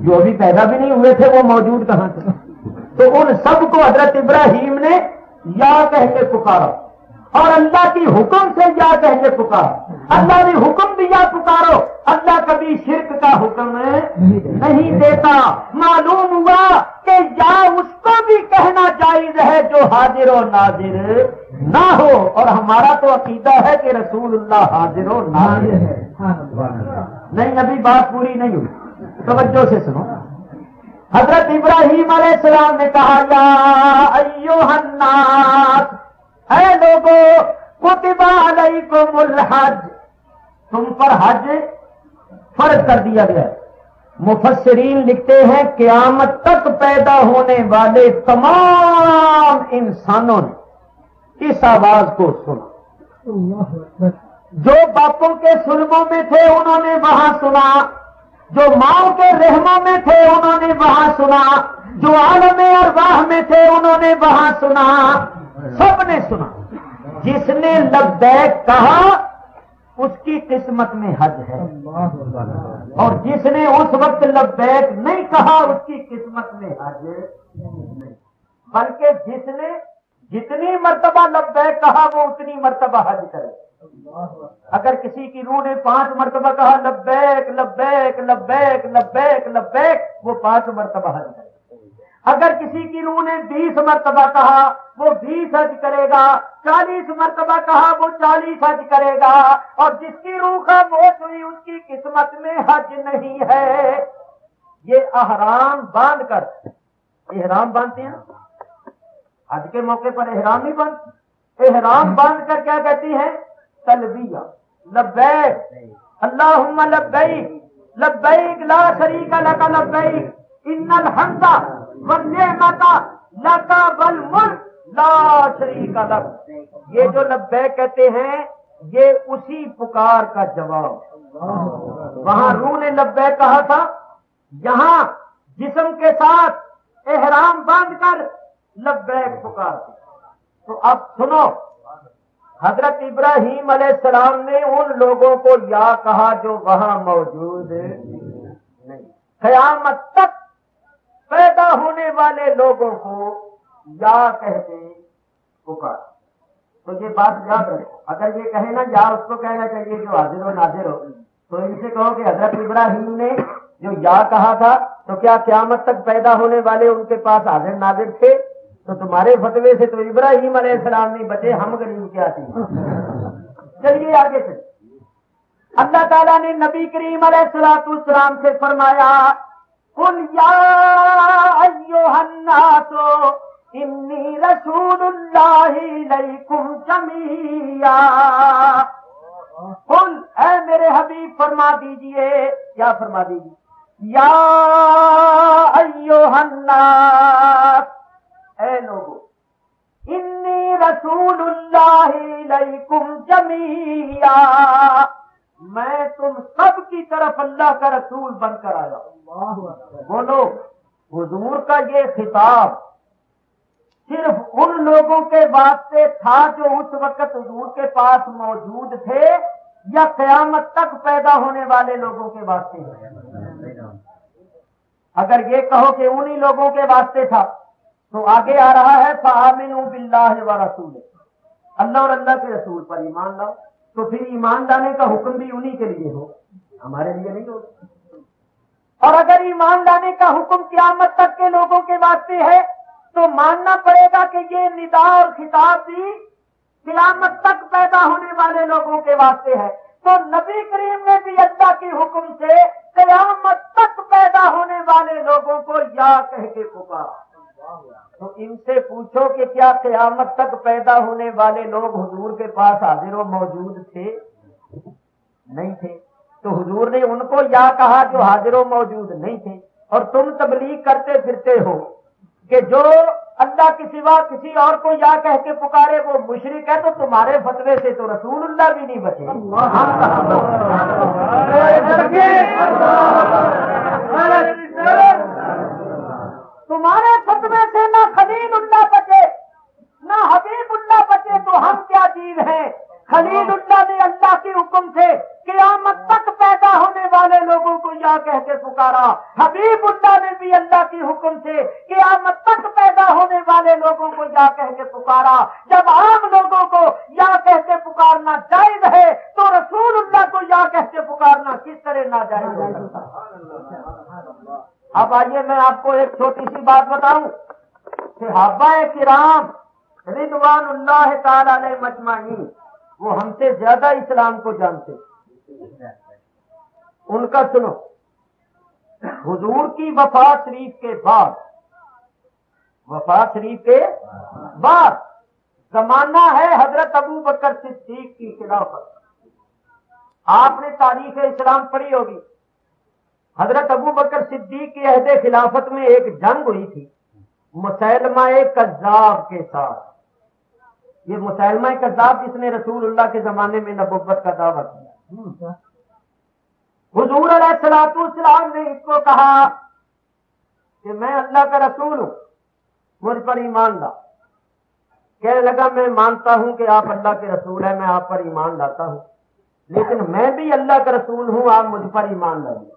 جو ابھی پیدا بھی نہیں ہوئے تھے وہ موجود کہاں تھے؟ تو ان سب کو حضرت ابراہیم نے یا کہہ کے پکارا اور اللہ کی حکم سے یا کہہ کے پکارا. اللہ نے حکم دیا پکارو. اللہ کبھی شرک کا حکم نہیں دیتا. معلوم ہوا کہ یا اس کو بھی کہنا جائز ہے جو حاضر و ناظر نہ ہو, اور ہمارا تو عقیدہ ہے کہ رسول اللہ حاضر و ناظر ہے. نہیں ابھی بات پوری نہیں ہوئی, توجہ سے سنو. حضرت ابراہیم علیہ السلام نے کہا یا ایھا الناس, اے لوگو, کتب علیکم الحج, تم پر حج فرض کر دیا گیا. مفسرین لکھتے ہیں قیامت تک پیدا ہونے والے تمام انسانوں نے اس آواز کو سنا. جو باپوں کے سلبوں میں تھے انہوں نے وہاں سنا, جو ماؤں کے رحموں میں تھے انہوں نے وہاں سنا, جو عالم ارواح میں تھے انہوں نے وہاں سنا, سب نے سنا. جس نے لبیک کہا اس کی قسمت میں حج ہے, اور جس نے اس وقت لبیک نہیں کہا اس کی قسمت میں حج نہیں. بلکہ جس نے جتنی مرتبہ لبیک کہا وہ اتنی مرتبہ حج کرے. اگر کسی کی روح نے 5 مرتبہ کہا لبیک لبیک لبیک لبیک لبیک, وہ 5 مرتبہ حج کرے. اگر کسی کی روح نے 20 مرتبہ کہا وہ 20 حج کرے گا, 40 مرتبہ کہا وہ 40 حج کرے گا, اور جس کی روح خاموش ہوئی اس کی قسمت میں حج نہیں ہے. یہ احرام باندھ کر, احرام باندھتے ہیں حج کے موقع پر, احرام نہیں باندھتے, احرام باندھ کر کیا کہتی ہیں؟ تلبیہ, لبیک اللہم لبیک لبیک لا شریک لک لبیک ان الحمد والنعمت لک والملک لا شریک لک. یہ جو لبیک کہتے ہیں یہ اسی پکار کا جواب. وہاں روح نے لبیک کہا تھا, یہاں جسم کے ساتھ احرام باندھ کر لبیک پکارتے. تو اب سنو, حضرت ابراہیم علیہ السلام نے ان لوگوں کو یا کہا جو وہاں موجود نہیں. قیامت تک پیدا ہونے والے لوگوں کو یا کہتے پکار. تو یہ بات یاد رکھو. اگر یہ کہے نا یا, اس کو کہنا چاہیے جو حاضر و ناظر ہو. تو ان سے کہو کہ حضرت ابراہیم نے جو یا کہا تھا تو کیا قیامت تک پیدا ہونے والے ان کے پاس حاضر ناظر تھے؟ تو تمہارے فتوے سے تو ابراہیم علیہ السلام نہیں بچے, ہم غریب کیا تھی. چلیے آگے سے. اللہ تعالیٰ نے نبی کریم علیہ السلام سے فرمایا قل یا ایھا الناس انی رسول اللہ الیکم جمیعا. قل, اے میرے حبیب فرما دیجئے, کیا فرما دیجئے؟ یا ایھا الناس, اے لوگو, انی رسول اللہ الیکم جمیعا, میں تم سب کی طرف اللہ کا رسول بن کر آیا. بولو, حضور کا یہ خطاب صرف ان لوگوں کے واسطے تھا جو اس وقت حضور کے پاس موجود تھے, یا قیامت تک پیدا ہونے والے لوگوں کے واسطے ہے؟ اگر یہ کہو کہ انہی لوگوں کے واسطے تھا تو آگے آ رہا ہے فآمنوا باللہ ورسولہ, اللہ اور اللہ کے رسول پر ایمان لاؤ. تو پھر ایمان لانے کا حکم بھی انہی کے لیے ہو, ہمارے لیے نہیں ہو. اور اگر ایمان لانے کا حکم قیامت تک کے لوگوں کے واسطے ہے تو ماننا پڑے گا کہ یہ ندا اور خطاب بھی قیامت تک پیدا ہونے والے لوگوں کے واسطے ہے. تو نبی کریم نے بھی اللہ کے حکم سے قیامت تک پیدا ہونے والے لوگوں کو یا کہہ کے پکارا. تو ان سے پوچھو کہ کیا قیامت تک پیدا ہونے والے لوگ حضور کے پاس حاضر و موجود تھے؟ نہیں تھے. تو حضور نے ان کو یا کہا جو حاضر و موجود نہیں تھے. اور تم تبلیغ کرتے پھرتے ہو کہ جو اللہ کے سوا کسی اور کو یا کہہ کے پکارے وہ مشرک ہے. تو تمہارے فتوے سے تو رسول اللہ بھی نہیں بچے. تمہارے فتوے سے نہ خلیل اللہ بچے نہ حبیب اللہ بچے, تو ہم کیا چیز ہیں؟ خلیل اللہ نے اللہ کے حکم یا کہہ کے پکارا، حبیب اللہ نے بھی اللہ کی حکم سے قیامت تک پیدا ہونے والے لوگوں کو یا کہہ کے پکارا۔ جب عام لوگوں کو یا کہہ کے پکارنا جائز ہے تو رسول اللہ کو یا کہہ کے پکارنا کس طرح ناجائز ہے؟ اب آئیے میں آپ کو ایک چھوٹی سی بات بتاؤں۔ صحابہ کرام رضوان اللہ تعالی علیہ مجمعین وہ ہم سے زیادہ اسلام کو جانتے، ان کا سنو۔ حضور کی وفات شریف کے بعد زمانہ ہے حضرت ابو بکر صدیق کی خلافت۔ آپ نے تاریخ اسلام پڑھی ہوگی۔ حضرت ابو بکر صدیق کی عہد خلافت میں ایک جنگ ہوئی تھی مسیلمہ کذاب کے ساتھ۔ یہ مسیلمہ کذاب جس نے رسول اللہ کے زمانے میں نبوت کا دعویٰ کیا، حضور علیہ الصلوۃ والسلام نے اس کو کہا کہ میں اللہ کا رسول ہوں، مجھ پر ایمان لا۔ کہنے لگا میں مانتا ہوں کہ آپ اللہ کے رسول ہیں، میں آپ پر ایمان لاتا ہوں، لیکن میں بھی اللہ کا رسول ہوں، آپ مجھ پر ایمان لائیے۔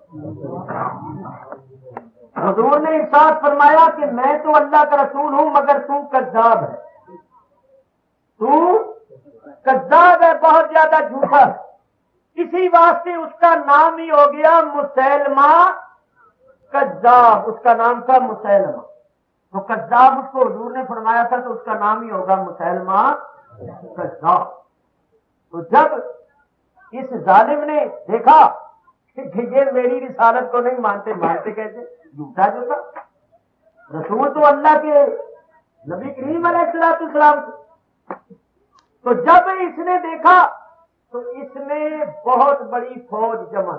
حضور نے ارشاد فرمایا کہ میں تو اللہ کا رسول ہوں مگر تو کذاب ہے، تو کذاب ہے، بہت زیادہ جھوٹا ہے۔ اسی واسطے اس کا نام ہی ہو گیا مسیلمہ کذاب، اس کا نام تھا مسیلمہ۔ تو کذاب اس کو حضور نے فرمایا تھا تو اس کا نام ہی ہوگا مسیلمہ کذاب۔ تو جب اس ظالم نے دیکھا کہ یہ میری رسالت کو نہیں مانتے کیسے، جھوٹا جو تھا، رسول تو اللہ کے نبی کریم علیہ السلام تھے۔ تو جب اس نے دیکھا تو اس نے بہت بڑی فوج جمع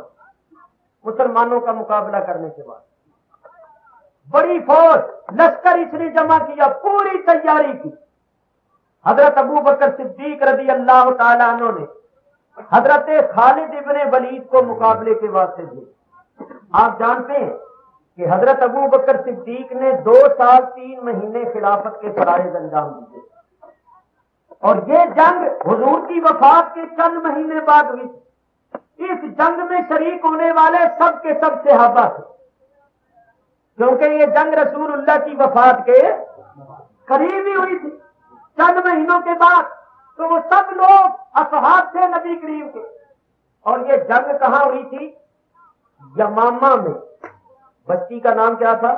مسلمانوں کا مقابلہ کرنے کے بعد بڑی فوج لشکر اس نے جمع کیا، پوری تیاری کی۔ حضرت ابو بکر صدیق رضی اللہ تعالی عنہ نے حضرت خالد ابن ولید کو مقابلے کے واسطے دی۔ آپ جانتے ہیں کہ حضرت ابو بکر صدیق نے 2 سال 3 مہینے خلافت کے فرائض انجام دیے، اور یہ جنگ حضور کی وفات کے چند مہینے بعد ہوئی تھی۔ اس جنگ میں شریک ہونے والے سب کے سب صحابہ تھے، کیونکہ یہ جنگ رسول اللہ کی وفات کے قریب ہی ہوئی تھی، چند مہینوں کے بعد۔ تو وہ سب لوگ اصحاب تھے نبی کریم کے، اور یہ جنگ کہاں ہوئی تھی؟ یمامہ میں۔ بستی کا نام کیا تھا؟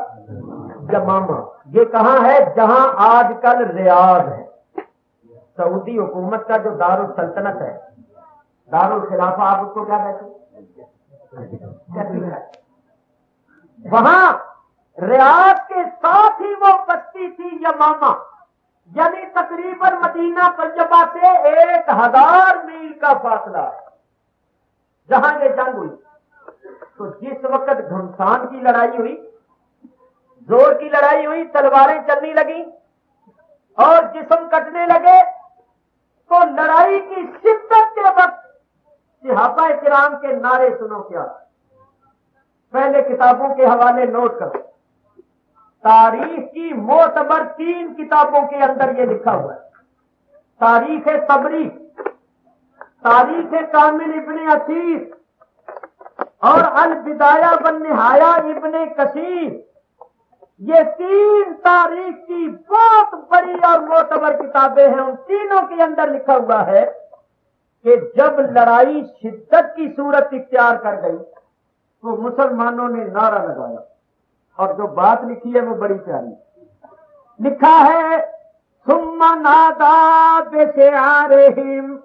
یمامہ۔ یہ کہاں ہے؟ جہاں آج کل ریاض ہے، سعودی حکومت کا جو دارالسلطنت ہے، دارالخلافہ آپ اس کو کیا کہتے ہیں؟ وہاں ریاض کے ساتھ ہی وہ بستی تھی یمامہ، یعنی تقریباً مدینہ طیبہ سے 1000 میل کا فاصلہ ہے جہاں یہ جنگ ہوئی۔ تو جس وقت گھمسان کی لڑائی ہوئی، زور کی لڑائی ہوئی، تلواریں چلنے لگیں اور جسم کٹنے لگے، تو لڑائی کی شدت کے وقت صحابہ کرام کے نعرے سنو کیا۔ پہلے کتابوں کے حوالے نوٹ کرو۔ تاریخ کی معتبر 3 کتابوں کے اندر یہ لکھا ہوا ہے، تاریخ طبری، تاریخ کامل ابن اسیر اور البدایہ والنہایہ ابن کثیر۔ یہ 3 تاریخ کی بہت بڑی اور معتبر کتابیں ہیں، ان تینوں کے اندر لکھا ہوا ہے کہ جب لڑائی شدت کی صورت اختیار کر گئی تو مسلمانوں نے نعرہ لگایا، اور جو بات لکھی ہے وہ بڑی پیاری لکھا ہے، ثم نادا بشعارہم،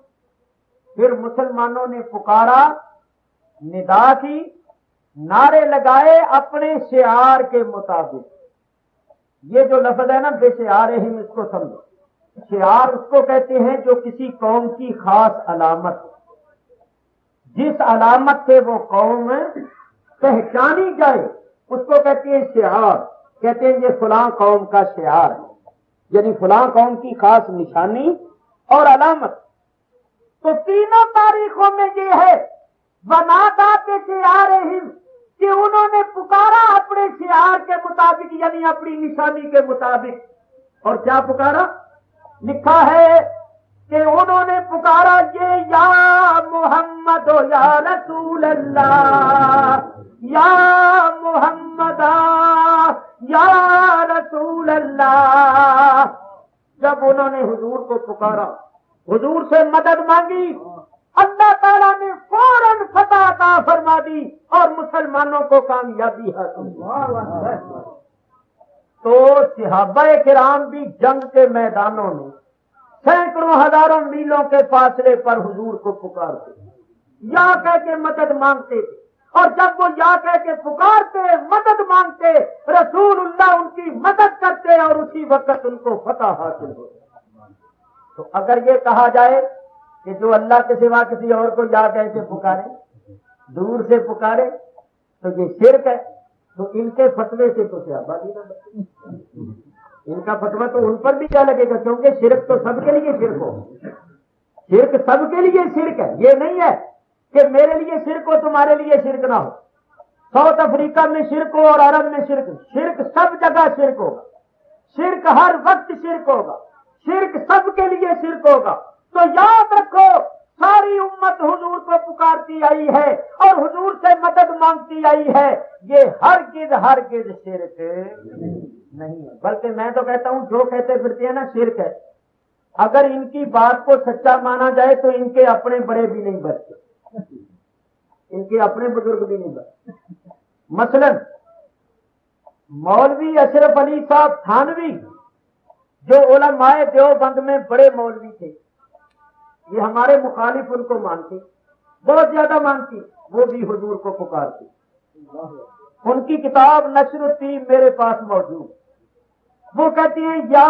پھر مسلمانوں نے پکارا، ندا کی، نعرے لگائے اپنے شعار کے مطابق۔ یہ جو لفظ ہے نا بشعارہم، اس کو سمجھو۔ شعار اس کو کہتے ہیں جو کسی قوم کی خاص علامت، جس علامت سے وہ قوم پہچانی جائے اس کو کہتے ہیں شعار، کہتے ہیں یہ فلاں قوم کا شعار ہے، یعنی فلاں قوم کی خاص نشانی اور علامت۔ تو تینوں تاریخوں میں یہ ہے وَنَادَا بِشِعَارِهِمْ کہ انہوں نے پکارا اپنے شعار کے مطابق، یعنی اپنی نشانی کے مطابق۔ اور کیا پکارا؟ لکھا ہے کہ انہوں نے پکارا یہ یا محمد یا رسول اللہ، یا محمد یا رسول اللہ. جب انہوں نے حضور کو پکارا، حضور سے مدد مانگی، اللہ تعالیٰ نے فوراً فتح عطا فرما دی اور مسلمانوں کو کامیابی حاصل. تو صحابہ کرام بھی جنگ کے میدانوں میں سینکڑوں ہزاروں میلوں کے فاصلے پر حضور کو پکارتے، یا کہہ کے مدد مانگتے تھے، اور جب وہ یا کہہ کے پکارتے، مدد مانگتے، رسول اللہ ان کی مدد کرتے اور اسی وقت ان کو فتح حاصل ہوتی. تو اگر یہ کہا جائے کہ جو اللہ کے سوا کسی اور کو یا کہہ کے پکارے، دور سے پکارے، تو یہ شرک ہے. تو ان کے فتوے سے تو صحابہ بھی نہ بچے. ان کا فتویٰ تو ان پر بھی کیا لگے گا، کیونکہ شرک تو سب کے لیے شرک ہو. شرک سب کے لیے شرک ہے. یہ نہیں ہے کہ میرے لیے شرک ہو تمہارے لیے شرک نہ ہو. ساؤتھ افریقہ میں شرک ہو اور عرب میں شرک، شرک سب جگہ شرک ہوگا. شرک ہر وقت شرک ہوگا. شرک سب کے لیے شرک ہوگا. تو یاد رکھو، ساری امت حضور کو پکارتی آئی ہے اور حضور سے مدد مانگتی آئی ہے. یہ ہرگز ہرگز شرک نہیں ہے. بلکہ میں تو کہتا ہوں جو کہتے پھرتے ہیں نا شرک ہے، اگر ان کی بات کو سچا مانا جائے تو ان کے اپنے بڑے بھی نہیں بچتے، ان کے اپنے بزرگ بھی نہیں بچتے. مثلا مولوی اشرف علی صاحب تھانوی، جو علماء دیوبند میں بڑے مولوی تھے، یہ ہمارے مخالف ان کو مانتے، بہت زیادہ مانتی، وہ بھی حضور کو پکارتی. ان کی کتاب نشر الدین میرے پاس موجود. وہ کہتی ہیں یا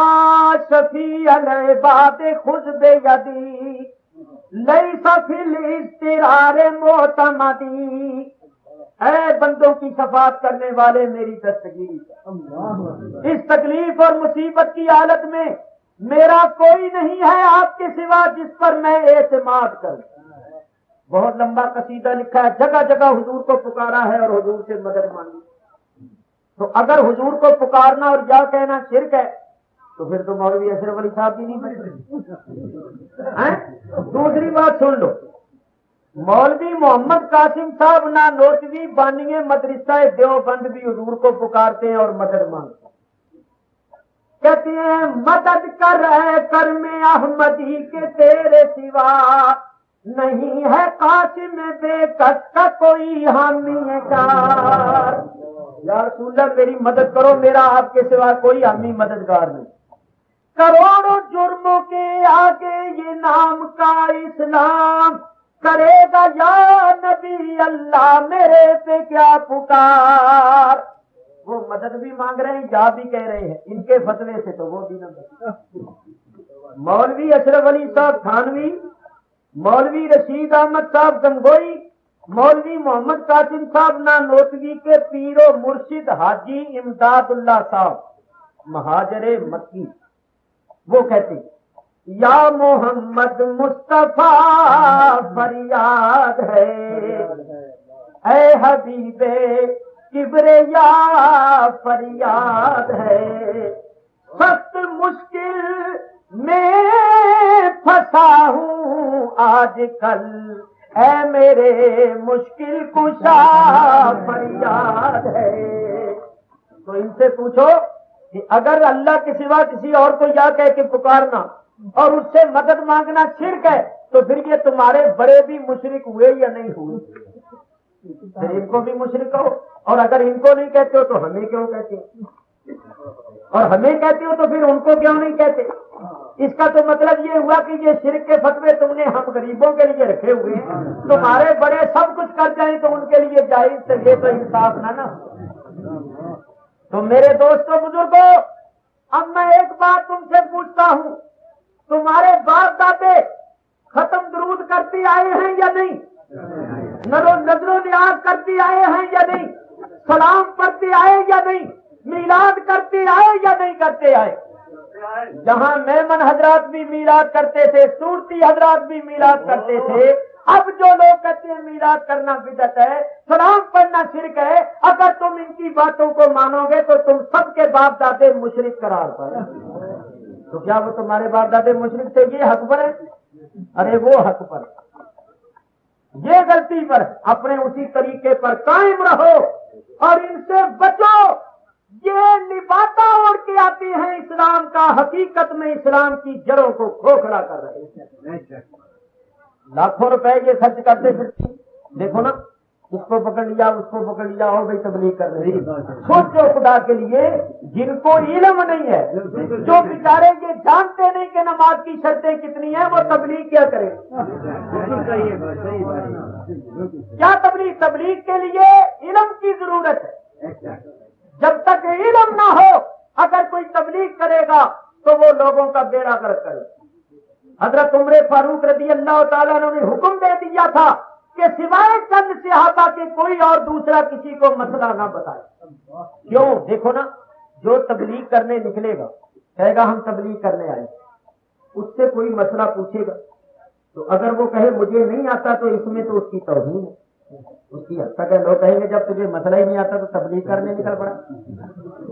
شفیع العباد خذ بیدی لیس فی الاضطرار معتمدی. اے بندوں کی شفاعت کرنے والے میری دستگیری، اس تکلیف اور مصیبت کی حالت میں میرا کوئی نہیں ہے آپ کے سوا جس پر میں اعتماد کروں. بہت لمبا قصیدہ لکھا ہے، جگہ جگہ حضور کو پکارا ہے اور حضور سے مدد مانگی. تو اگر حضور کو پکارنا اور یا کہنا شرک ہے تو پھر تو مولوی اشرف علی صاحب بھی نہیں بنے. دوسری بات سن لو، مولوی محمد قاسم صاحب نانوتوی بانی مدرسہ دیوبند بھی حضور کو پکارتے ہیں اور مدد مانگتے ہیں. کہتے ہیں مدد کر رہے کرم احمدی کے تیرے سوا نہیں ہے قاسم بے کس کا کوئی حامی کار. یا رسول اللہ میری مدد کرو، میرا آپ کے سوا کوئی حامی مددگار نہیں. کروڑوں جرموں کے آگے یہ نام کا اسلام کرے گا یا نبی اللہ میرے پہ کیا پکار. وہ مدد بھی مانگ رہے ہیں، یا بھی کہہ رہے ہیں. ان کے فتوے سے تو وہ بھی نہ. مولوی اشرف علی صاحب تھانوی، مولوی رشید احمد صاحب گنگوئی، مولوی محمد قاسم صاحب نانوتوی کے پیر و مرشد حاجی امداد اللہ صاحب مہاجر مکی، وہ کہتے ہیں یا محمد مصطفیٰ فریاد ہے، اے حبیب کبریا فریاد ہے، سخت مشکل میں پھنسا ہوں آج کل، اے میرے مشکل کشا فریاد ہے. تو ان سے پوچھو کہ اگر اللہ کے سوا کسی اور کو یا کہہ کے پکارنا اور اس سے مدد مانگنا شرک ہے تو پھر یہ تمہارے بڑے بھی مشرک ہوئے یا نہیں ہوئے؟ پھر ان کو بھی مشرک ہو، اور اگر ان کو نہیں کہتے ہو تو ہمیں کیوں کہتے ہو؟ اور ہمیں کہتے ہو تو پھر ان کو کیوں نہیں کہتے؟ اس کا تو مطلب یہ ہوا کہ یہ شرک کے فتوے تم نے ہم غریبوں کے لیے رکھے ہوئے ہیں. تمہارے بڑے سب کچھ کر جائیں تو ان کے لیے جائز، تو یہ تو انصاف نہ. تو میرے دوستوں بزرگوں، اب میں ایک بات تم سے پوچھتا ہوں، تمہارے باپ دادے ختم درود کرتی آئے ہیں یا نہیں؟ نظر و نیاز کرتی آئے ہیں یا نہیں؟ سلام پڑھتی آئے یا نہیں؟ میلاد کرتی آئے یا نہیں کرتے آئے؟ جہاں میمن حضرات بھی میلاد کرتے تھے، صورتی حضرات بھی میلاد کرتے تھے، اب جو لوگ کہتے ہیں میلاد کرنا بدعت ہے، سلام پڑھنا شرک ہے، اگر تم ان کی باتوں کو مانو گے تو تم سب کے باپ دادے مشرک قرار پائے. تو کیا وہ تمہارے باپ دادے مشرک تھے؟ یہ حق پر ہے؟ ارے وہ حق پر، یہ غلطی غلطی پر اپنے اسی طریقے پر قائم رہو اور ان سے بچو. یہ لبادہ اوڑھ کے آتی ہیں اسلام کا، حقیقت میں اسلام کی جڑوں کو کھوکھلا کر رہے ہیں. لاکھوں روپے یہ خرچ کرتے پھرتی، دیکھو نا اس کو پکڑ لیا اس کو پکڑ لیا اور بھائی تبلیغ کر رہی. سوچو خدا کے لیے جن کو علم نہیں ہے، جو بیچارے یہ جانتے نہیں کہ نماز کی شرطیں کتنی ہیں، وہ تبلیغ کیا کریں؟ کیا تبلیغ کے لیے علم کی ضرورت ہے. جب تک علم نہ ہو اگر کوئی تبلیغ کرے گا تو وہ لوگوں کا بیڑا غرق کرے. حضرت عمر فاروق رضی اللہ تعالیٰ عنہ نے حکم دے دیا تھا کہ سوائے چند صحابہ کے کوئی اور دوسرا کسی کو مسئلہ نہ بتائے. کیوں؟ دیکھو نا، جو تبلیغ کرنے نکلے گا کہے گا ہم تبلیغ کرنے آئے، اس سے کوئی مسئلہ پوچھے گا تو اگر وہ کہے مجھے نہیں آتا تو اس میں تو اس کی توہین ہے، اس کی حد تک ہے. لوگ کہیں گے جب تجھے مسئلہ ہی نہیں آتا تو تبلیغ کرنے نکل پڑا.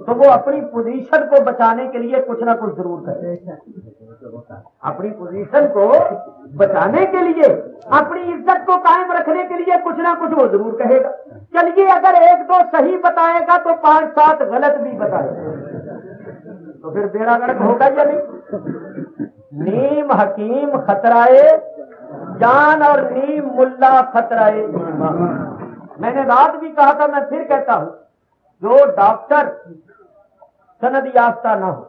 تو وہ اپنی پوزیشن کو بچانے کے لیے کچھ نہ کچھ ضرور کرے. اپنی پوزیشن کو بچانے کے لیے، اپنی عزت کو قائم رکھنے کے لیے کچھ نہ کچھ وہ ضرور کہے گا. چلیے اگر ایک دو صحیح بتائے گا تو 5-7 غلط بھی بتائے گا تو پھر بیڑا غرق ہوگا یا نہیں؟ نیم حکیم خطرائے جان اور نیم ملا خطرائے ایمان. میں نے رات بھی کہا تھا، میں پھر کہتا ہوں، جو ڈاکٹر سند یافتہ نہ ہو،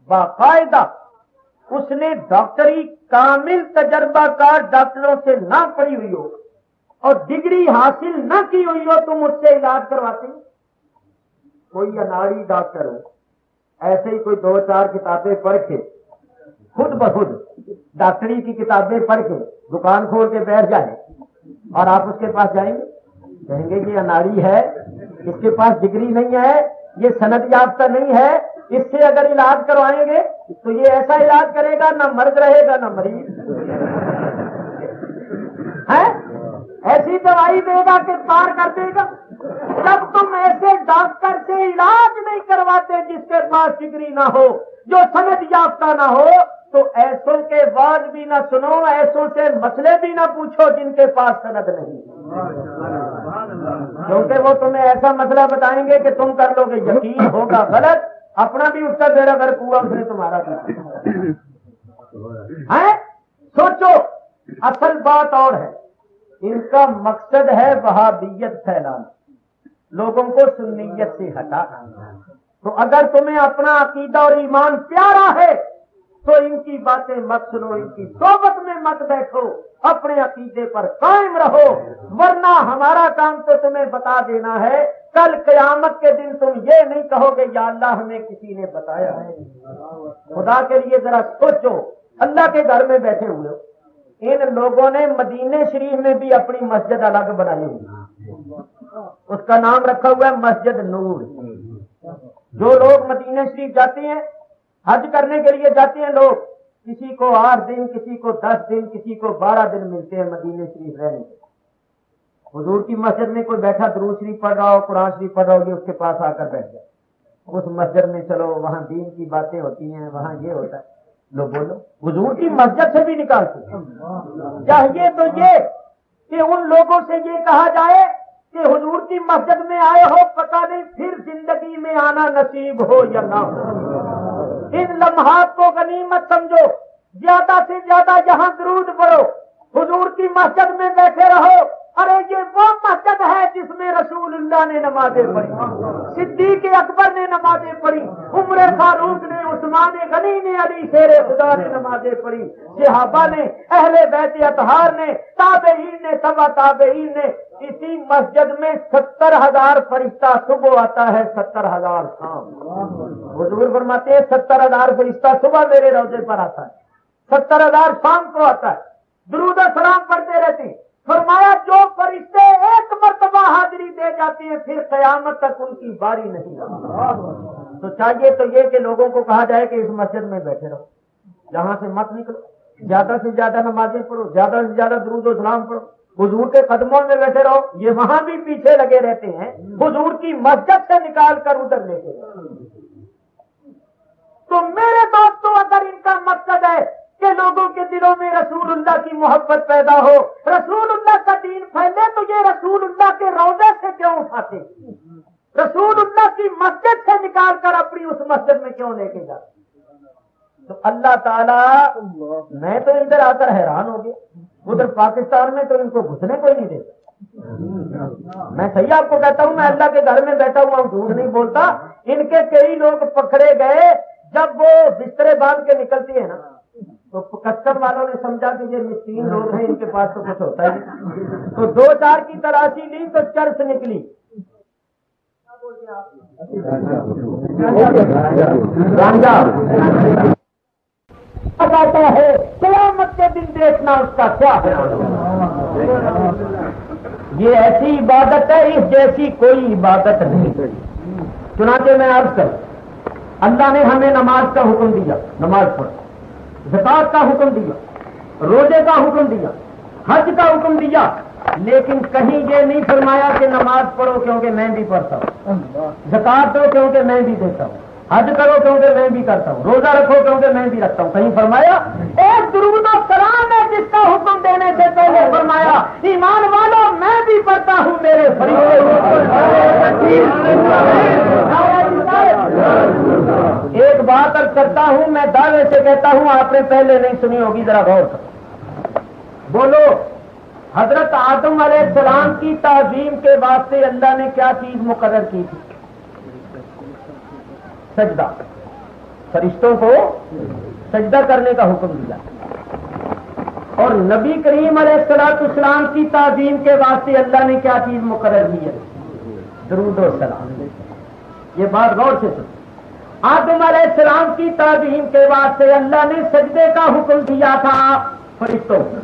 باقاعدہ اس نے ڈاکٹری کامل تجربہ کار ڈاکٹروں سے نہ پڑھی ہوئی ہو اور ڈگری حاصل نہ کی ہوئی ہو، تم اس سے علاج کرواتے ہیں. کوئی اناڑی ڈاکٹر ہو، ایسے ہی کوئی 2-4 کتابیں پڑھ کے خود بخود ڈاکٹری کی کتابیں پڑھ کے دکان کھول کے بیٹھ جائے اور آپ اس کے پاس جائیں گے، کہیں گے یہ اناڑی ہے، اس کے پاس ڈگری نہیں ہے، یہ سند یافتہ نہیں ہے، اس سے اگر علاج کروائیں گے تو یہ ایسا علاج کرے گا نہ مرد رہے گا نہ مریض ہے، ایسی دوائی دے گا کہ پار کر دے گا. جب تم ایسے ڈاکٹر سے علاج نہیں کرواتے جس کے پاس ڈگری نہ ہو، جو سند یافتہ نہ ہو، تو ایسوں کے بعد بھی نہ سنو، ایسوں سے مسئلے بھی نہ پوچھو جن کے پاس سند نہیں، کیونکہ وہ تمہیں ایسا مسئلہ بتائیں گے کہ تم کر لو گے، یقین ہوگا غلط، اپنا بھی اس کا بیڑا غرق ہوا، اس نے تمہارا بھی. سوچو، اصل بات اور ہے، ان کا مقصد ہے وہابیت پھیلانا، لوگوں کو سنیت سے ہٹانا. تو اگر تمہیں اپنا عقیدہ اور ایمان پیارا ہے تو ان کی باتیں مت سنو، ان کی صحبت میں مت بیٹھو، اپنے عقیدے پر قائم رہو. ورنہ ہمارا کام تو تمہیں بتا دینا ہے، کل قیامت کے دن تم یہ نہیں کہو گے یا اللہ ہمیں کسی نے بتایا ہے. خدا کے لیے ذرا سوچو، اللہ کے گھر میں بیٹھے ہوئے ہو، ان لوگوں نے مدینے شریف میں بھی اپنی مسجد الگ بنائی ہوئی، اس کا نام رکھا ہوا ہے مسجد نور. جو لوگ مدینے شریف جاتے ہیں، حج کرنے کے لیے جاتے ہیں لوگ، کسی کو 8 دن، کسی کو 10 دن، کسی کو 12 دن ملتے ہیں مدینے شریف رہنے کے. حضور کی مسجد میں کوئی بیٹھا درود شریف پڑھ رہا ہو، قرآن شریف پڑھ رہا ہو، یہ اس کے پاس آ کر بیٹھ جائے. اس مسجد میں چلو، وہاں دین کی باتیں ہوتی ہیں، وہاں یہ ہوتا ہے، لو بولو حضور کی مسجد سے بھی نکالتے. چاہیے تو یہ کہ ان لوگوں سے یہ کہا جائے کہ حضور کی مسجد میں آئے ہو، پتہ نہیں پھر زندگی میں آنا نصیب ہو یا نہ ہو. ان لمحات کو غنیمت سمجھو، زیادہ سے زیادہ یہاں درود پڑھو، حضور کی مسجد میں بیٹھے رہو. ارے یہ وہ مسجد ہے جس میں رسول اللہ نے نمازیں پڑھی، صدیق اکبر نے نمازیں پڑھی، عمر فاروق نے، عثمان غنی نے، علی شیر خدا نے نمازیں پڑھی، صحابہ نے، اہل بیت اطہار نے، تابعین نے، تبع تابعین نے. اسی مسجد میں 70,000 فرشتہ صبح آتا ہے، 70,000 شام. حضور فرماتے ہیں 70,000 فرشتہ صبح میرے روضے پر آتا ہے، 70,000 شام کو آتا ہے، درود و سلام پڑھتے رہتے ہیں. فرمایا جو فرشتے ایک مرتبہ حاضری دے جاتے ہیں پھر قیامت تک ان کی باری نہیں آتی. تو چاہیے تو یہ کہ لوگوں کو کہا جائے کہ اس مسجد میں بیٹھے رہو، یہاں سے مت نکلو، زیادہ سے زیادہ نمازیں پڑھو، زیادہ سے زیادہ درود و سلام پڑھو، حضور کے قدموں میں بیٹھے رہو. یہ وہاں بھی پیچھے لگے رہتے ہیں، حضور کی مسجد سے نکال کر ادھر لے کے. تو میرے دوستوں، اگر ان کا مقصد ہے کہ لوگوں کے دلوں میں رسول اللہ کی محبت پیدا ہو، رسول اللہ کا دین پھیلے، تو یہ رسول اللہ کے روضے سے کیوں اٹھاتے؟ رسول اللہ کی مسجد سے نکال کر اپنی اس مسجد میں کیوں لے کے جاتے؟ تو اللہ تعالیٰ، میں تو ادھر آ کر حیران ہو گیا، ادھر پاکستان میں تو ان کو گھسنے کوئی نہیں دیتا۔ میں صحیح آپ کو کہتا ہوں، میں اللہ کے گھر میں بیٹھا ہوا ہوں، جھوٹ نہیں بولتا۔ ان کے کئی لوگ پکڑے گئے، جب وہ بسترے باندھ کے نکلتی ہے نا تو کسٹم والوں نے سمجھا کہ یہ مسکین لوگ ہیں، ان کے پاس تو کچھ ہوتا ہے، تو 2-4 کی تلاشی لی تو چرس نکلی۔ کہتا ہے قیامت کے دن دیکھنا اس کا کیا ہے۔ یہ ایسی عبادت ہے، اس جیسی کوئی عبادت نہیں۔ چنانچہ میں عرض کروں، اللہ نے ہمیں نماز کا حکم دیا، نماز پڑھو، زکات کا حکم دیا، روزے کا حکم دیا، حج کا حکم دیا، لیکن کہیں یہ نہیں فرمایا کہ نماز پڑھو کیونکہ میں بھی پڑھتا ہوں، زکات دو کیونکہ میں بھی دیتا ہوں، حج کرو کیونکہ میں بھی کرتا ہوں، روزہ رکھو کیونکہ میں بھی رکھتا ہوں۔ کہیں فرمایا؟ ایک درود و سلام ہے جس کا حکم دینے سے پہلے فرمایا ایمان والوں میں بھی پڑھتا ہوں، میرے ایک بات ارد کرتا ہوں، میں دعوے سے کہتا ہوں، آپ نے پہلے نہیں سنی ہوگی، ذرا غور کرو، بولو۔ حضرت آدم علیہ السلام کی تعظیم کے واسطے اللہ نے کیا چیز مقرر کی تھی؟ سجدہ، فرشتوں کو سجدہ کرنے کا حکم دیا۔ اور نبی کریم علیہ السلام کی تعظیم کے واسطے اللہ نے کیا چیز مقرر کی ہے؟ درود و سلام۔ یہ بات غور سے سنو۔ آدم علیہ السلام کی تعظیم کے واسطے اللہ نے سجدے کا حکم دیا تھا فرشتوں کو،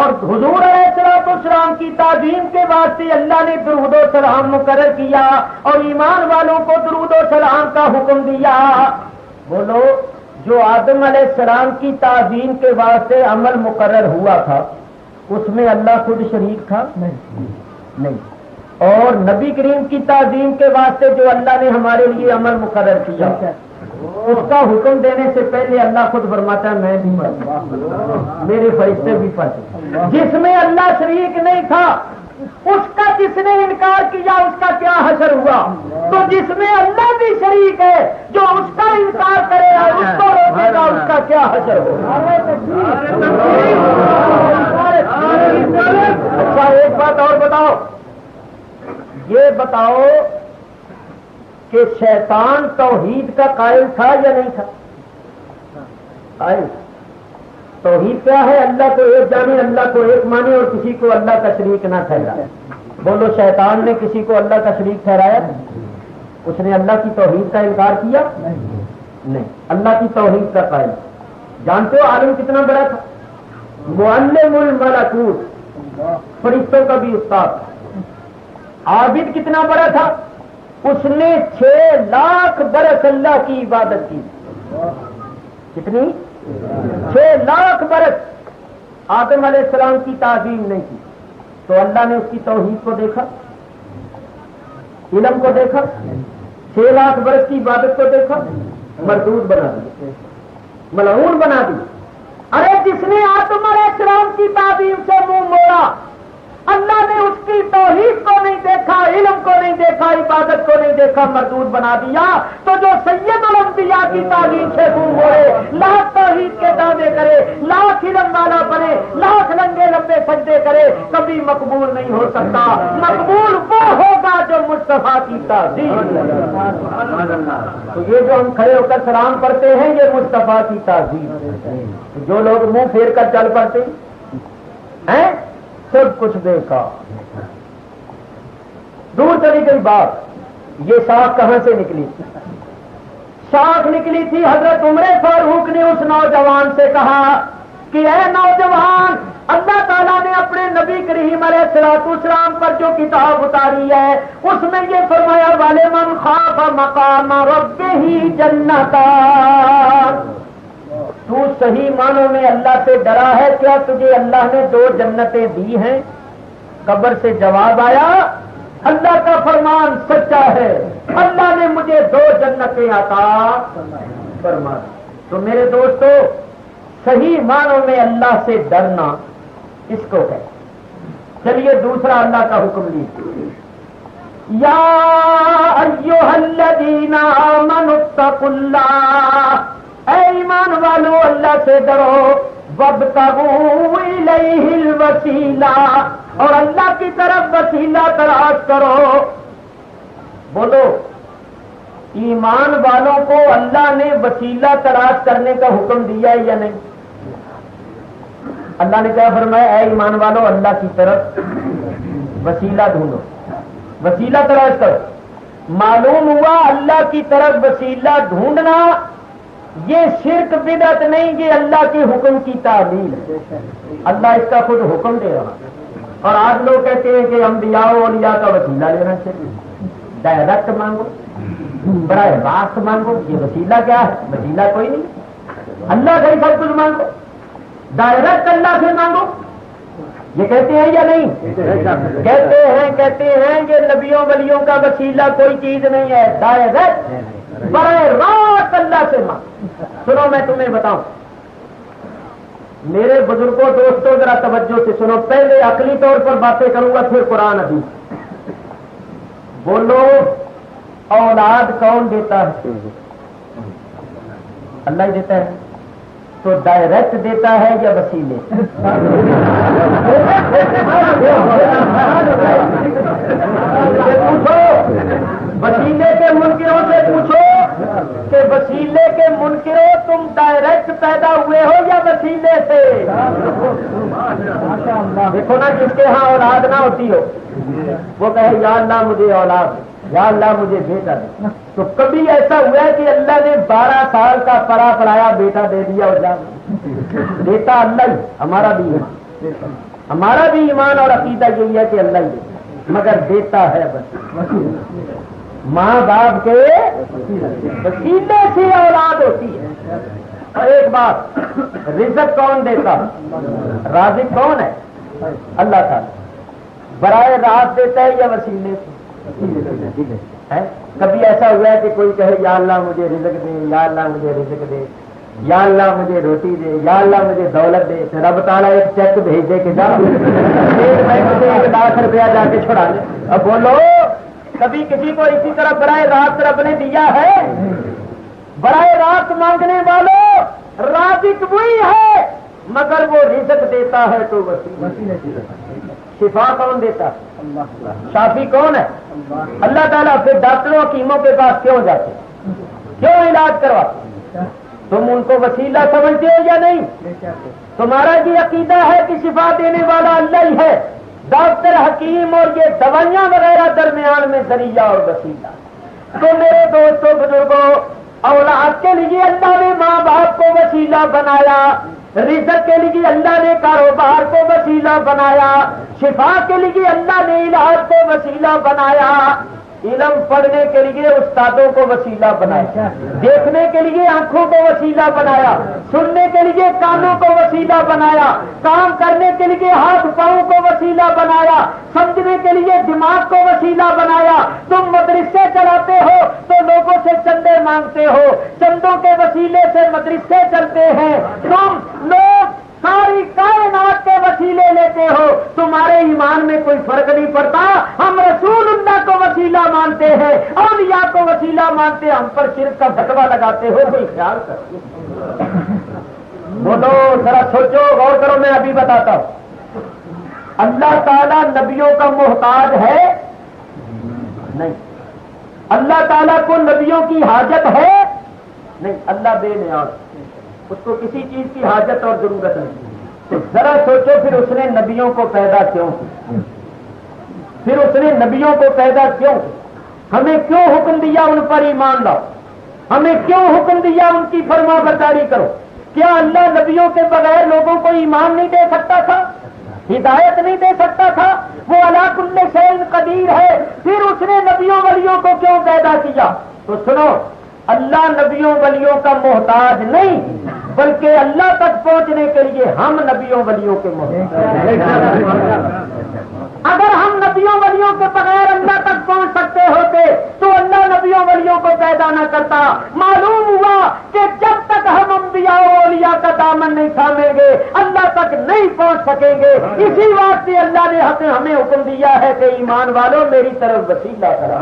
اور حضور علیہ السلام کی تعظیم کے واسطے اللہ نے درود و سلام مقرر کیا اور ایمان والوں کو درود و سلام کا حکم دیا۔ بولو، جو آدم علیہ السلام کی تعظیم کے واسطے عمل مقرر ہوا تھا اس میں اللہ خود شریک تھا؟ نہیں۔ اور نبی کریم کی تعظیم کے واسطے جو اللہ نے ہمارے لیے عمل مقرر کیا اس کا حکم دینے سے پہلے اللہ خود فرماتا ہے میں بھی پڑھتا ہوں، میرے فرشتے بھی پڑھتے۔ جس میں اللہ شریک نہیں تھا اس کا جس نے انکار کیا اس کا کیا حشر ہوا؟ تو جس میں اللہ بھی شریک ہے جو اس کا انکار کرے گا اس کو روکے گا اس کا کیا حشر ہوگا؟ اچھا ایک بات اور بتاؤ، یہ بتاؤ کہ شیطان توحید کا قائل تھا یا نہیں تھا؟ قائل۔ توحید کیا ہے؟ اللہ کو ایک جانے، اللہ کو ایک مانے اور کسی کو اللہ کا شریک نہ ٹھہرائے۔ بولو، شیطان نے کسی کو اللہ کا شریک ٹھہرایا؟ اس نے اللہ کی توحید کا انکار کیا؟ نہیں، اللہ کی توحید کا قائل۔ جانتے ہو عالم کتنا بڑا تھا؟ معلم الملکوت، فرشتوں کا بھی استاد تھا۔ عابد کتنا بڑا تھا؟ اس نے 6 لاکھ برس اللہ کی عبادت کی۔ کتنی؟ 6 لاکھ برس آدم علیہ السلام کی تعظیم نہیں کی، تو اللہ نے اس کی توحید کو دیکھا، علم کو دیکھا، 6 لاکھ برس کی عبادت کو دیکھا، مردود بنا دی، ملعون بنا دی۔ ارے جس نے آدم علیہ السلام کی تعظیم سے منہ موڑا اللہ نے اس کی توحید کو نہیں دیکھا، علم کو نہیں دیکھا، عبادت کو نہیں دیکھا، مردود بنا دیا۔ تو جو سید الانبیاء کی تعلیم سے منہ موڑے، لاکھ توحید کے دعوے کرے، لاکھ علم والا بنے، لاکھ لمبے لمبے سجدے کرے، کبھی مقبول نہیں ہو سکتا۔ مقبول وہ ہوگا جو مصطفیٰ کی تعظیم۔ تو یہ جو ہم کھڑے ہو کر سلام پڑھتے ہیں یہ مصطفیٰ کی تعظیم۔ جو لوگ منہ پھیر کر چل پڑتے ہیں سب کچھ بیکار۔ دور چلی گئی بات، یہ شاخ کہاں سے نکلی تھی؟ شاخ نکلی تھی حضرت عمر فاروق نے اس نوجوان سے کہا کہ اے نوجوان، اللہ تعالیٰ نے اپنے نبی کریم علیہ السلام پر جو کتاب اتاری ہے اس میں یہ فرمایا وَلِمَنْ خَافَ مَقَامَ رَبِّهِ جَنَّتَانِ۔ تو صحیح معنوں میں اللہ سے ڈرا ہے کیا؟ تجھے اللہ نے 2 جنتیں دی ہیں؟ قبر سے جواب آیا اللہ کا فرمان سچا ہے، اللہ نے مجھے 2 جنتیں عطا فرما۔ تو میرے دوستو، صحیح معنوں میں اللہ سے ڈرنا اس کو ہے۔ چلیے دوسرا اللہ کا حکم لیجیے، یا ایھا الذین آمنوا اتقوا اللہ، اے ایمان والو اللہ سے ڈرو، وابتغوا الیہ الوسیلہ، اور اللہ کی طرف وسیلہ تلاش کرو۔ بولو، ایمان والوں کو اللہ نے وسیلہ تلاش کرنے کا حکم دیا ہے یا نہیں؟ اللہ نے کیا فرمایا؟ اے ایمان والو اللہ کی طرف وسیلہ ڈھونڈو، وسیلہ تلاش کرو۔ معلوم ہوا اللہ کی طرف وسیلہ ڈھونڈنا یہ شرک بدعت نہیں، یہ اللہ کے حکم کی تعمیل ہے، اللہ اس کا خود حکم دے رہا ہے۔ اور آج لوگ کہتے ہیں کہ انبیاء و اولیاء کا وسیلہ لینا چاہیے، ڈائریکٹ مانگو، براہ راست مانگو۔ یہ وسیلہ کیا ہے؟ وسیلہ کوئی نہیں، اللہ کا ہی سب کچھ مانگو، ڈائریکٹ اللہ سے مانگو۔ یہ کہتے ہیں یا نہیں؟ کہتے ہیں کہ نبیوں ولیوں کا وسیلہ کوئی چیز نہیں ہے، ڈائریکٹ براہ راست اللہ سے مانگو۔ سنو میں تمہیں بتاؤں، میرے بزرگوں دوستوں ذرا توجہ سے سنو، پہلے عقلی طور پر باتیں کروں گا پھر قرآن حدیث۔ بولو، اولاد کون دیتا ہے؟ اللہ ہی دیتا ہے، تو ڈائریکٹ دیتا ہے یا وسیلے؟ پوچھو وسیلے کے منکروں سے، پوچھو کہ وسیلے کے منکروں تم ڈائریکٹ پیدا ہوئے ہو یا وسیلے سے؟ دیکھو نا، جس کے ہاں اولاد نہ ہوتی ہو وہ کہے یا اللہ مجھے اولاد، یا اللہ مجھے بیٹا دے۔ تو کبھی ایسا ہوا ہے کہ اللہ نے 12 سال کا پڑھا پڑھایا بیٹا دے دیا اور جا دیتا اللہ ہی؟ ہمارا بھی ایمان، ہمارا بھی ایمان اور عقیدہ یہی ہے کہ اللہ ہی دیتا، مگر دیتا ہے بس ماں باپ کے وسیلے سے اولاد ہوتی ہے۔ اور ایک بات، رزق کون دیتا؟ رازق کون ہے؟ اللہ تعالیٰ۔ براہ راست دیتا ہے یا وسیلے سے؟ کبھی ایسا ہوا ہے کہ کوئی کہے یا اللہ مجھے رزق دے، یا اللہ مجھے رزق دے، یا اللہ مجھے روٹی دے، یا اللہ مجھے دولت دے، رب تعالیٰ ایک چیک بھیج دے کہ جا اسٹیٹ بینک سے 1 لاکھ روپیہ جا کے چھڑا لے؟ اب بولو، کبھی کسی کو اسی طرح براہ راست رب نے دیا ہے؟ براہ راست مانگنے والوں رازق وہی ہے، مگر وہ رزق دیتا ہے تو وسیلے۔ شفا کون دیتا؟ شافی کون ہے؟ اللہ تعالیٰ۔ پھر ڈاکٹروں حکیموں کے پاس کیوں جاتے؟ کیوں علاج کرواتے؟ تم ان کو وسیلہ سمجھتے ہو یا نہیں؟ تمہارا یہ عقیدہ ہے کہ شفا دینے والا اللہ ہی ہے، ڈاکٹر حکیم اور یہ دوائیاں وغیرہ درمیان میں ذریعہ اور وسیلہ۔ تو میرے دوستوں بزرگوں، اولاد کے لیے اللہ نے ماں باپ کو وسیلہ بنایا، رزق کے لیے اللہ نے کاروبار کو وسیلہ بنایا، شفا کے لیے اللہ نے علاج کو وسیلہ بنایا، علم پڑھنے کے لیے استادوں کو وسیلہ بنایا، دیکھنے کے لیے آنکھوں کو وسیلہ بنایا، سننے کے لیے کانوں کو وسیلہ بنایا، کام کرنے کے لیے ہاتھ پاؤں کو وسیلہ بنایا، سمجھنے کے لیے دماغ کو وسیلہ بنایا۔ تم مدرسے چلاتے ہو تو لوگوں سے چندے مانگتے ہو، چندوں کے وسیلے سے مدرسے چلتے ہیں، تم لوگ ساری کائنات کے وسیلے لیتے ہو، تمہارے ایمان میں کوئی فرق نہیں پڑتا۔ ہم رسول اللہ کو وسیلہ مانتے ہیں، اولیاء کو وسیلہ مانتے ہیں، ہم پر شرک کا فتویٰ لگاتے ہو، کوئی خیال کرو؟ بولو، ذرا سوچو، غور کرو، میں ابھی بتاتا ہوں۔ اللہ تعالیٰ نبیوں کا محتاج ہے؟ نہیں۔ اللہ تعالیٰ کو نبیوں کی حاجت ہے؟ نہیں۔ اللہ بے نیاز، اس کو کسی چیز کی حاجت اور ضرورت نہیں۔ تو ذرا سوچو، پھر اس نے نبیوں کو پیدا کیوں کیا؟ پھر اس نے نبیوں کو پیدا کیوں کیا؟ ہمیں کیوں حکم دیا ان پر ایمان لاؤ؟ ہمیں کیوں حکم دیا ان کی فرما برداری کرو؟ کیا اللہ نبیوں کے بغیر لوگوں کو ایمان نہیں دے سکتا تھا؟ ہدایت نہیں دے سکتا تھا؟ وہ علی کل شیء قدیر ہے، پھر اس نے نبیوں ولیوں کو کیوں پیدا کیا؟ تو سنو، اللہ نبیوں ولیوں کا محتاج نہیں، بلکہ اللہ تک پہنچنے کے لیے ہم نبیوں ولیوں کے محتاج۔ اگر ہم نبیوں ولیوں کے بغیر اللہ تک پہنچ سکتے ہوتے تو اللہ نبیوں ولیوں کو پیدا نہ کرتا۔ معلوم ہوا کہ جب تک ہم انبیاء اور اولیاء کا دامن نہیں تھامیں گے اللہ تک نہیں پہنچ سکیں گے. اسی واسطے اللہ نے ہمیں حکم دیا ہے کہ ایمان والوں میری طرف وسیلہ کرو.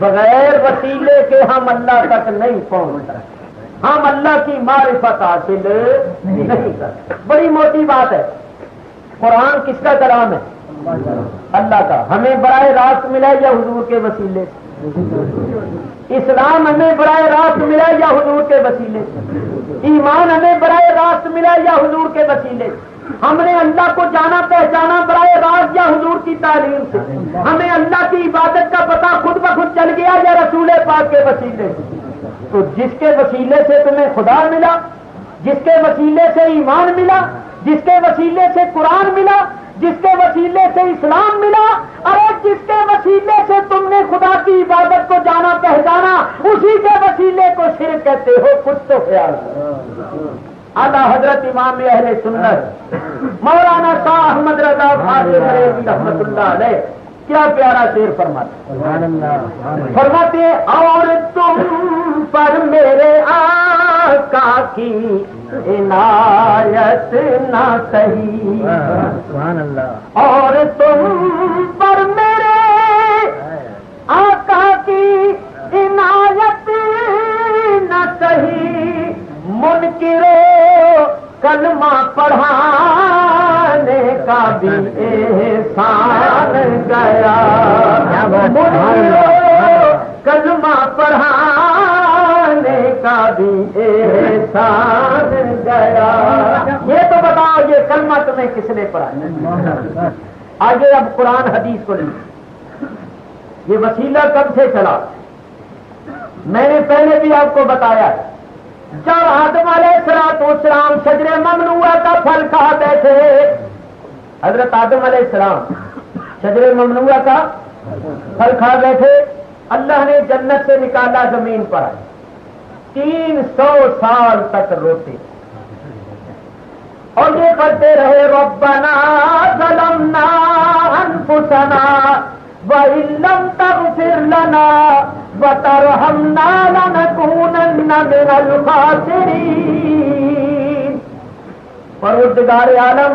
بغیر وسیلے کے ہم اللہ تک نہیں پہنچ سکتے, ہم اللہ کی معرفت حاصل نہیں کرتے. بڑی موٹی بات ہے. قرآن کس کا کلام ہے؟ اللہ کا. ہمیں براہ راست ملا یا حضور کے وسیلے سے؟ اسلام ہمیں براہ راست ملا یا حضور کے وسیلے سے؟ ایمان ہمیں براہ راست ملا یا حضور کے وسیلے سے؟ ہم نے اللہ کو جانا پہچانا براہ راست یا حضور کی تعلیم سے؟ ہمیں اللہ کی عبادت کا پتہ خود بخود چل گیا یا رسول پاک کے وسیلے سے؟ تو جس کے وسیلے سے تمہیں خدا ملا, جس کے وسیلے سے ایمان ملا, جس کے وسیلے سے قرآن ملا, جس کے وسیلے سے اسلام ملا, ارے جس کے وسیلے سے تم نے خدا کی عبادت کو جانا پہچانا, اسی کے وسیلے کو شرک کہتے ہو. کچھ تو خیال کرو. اعلیٰ حضرت امام اہل سنت مولانا شاہ احمد رضا فاضل بریلوی رحمۃ اللہ علیہ کیا پیارا شعر فرماتے ہیں, اور تم پر میرے آقا کی عنایت نہ سہی, اور تم پر میرے آقا کی عنایت نہ سہی, منکرو کلمہ پڑھانے کا بھی احسان گیا, منکرو کلمہ پڑھانے کا بھی احسان گیا. یہ تو بتاؤ یہ کلمہ تمہیں کس نے پڑھا؟ آگے اب قرآن حدیث کو لیجیے. یہ وسیلہ کب سے چلا؟ میں نے پہلے بھی آپ کو بتایا, جب آدم علیہ السلام شجر ممنوعہ کا پھل کھا بیٹھے, حضرت آدم علیہ السلام شجر ممنوعہ کا پھل کھا بیٹھے, اللہ نے جنت سے نکالا زمین پر, 300 سال تک روتے اور یہ پڑھتے رہے ربنا ظلمنا انفسنا وَإِن لَّمْ تَغْفِرْ لَنَا وَتَرْحَمْنَا لَنَكُونَنَّ مِنَ الْخَاسِرِينَ. پروردگار عالم,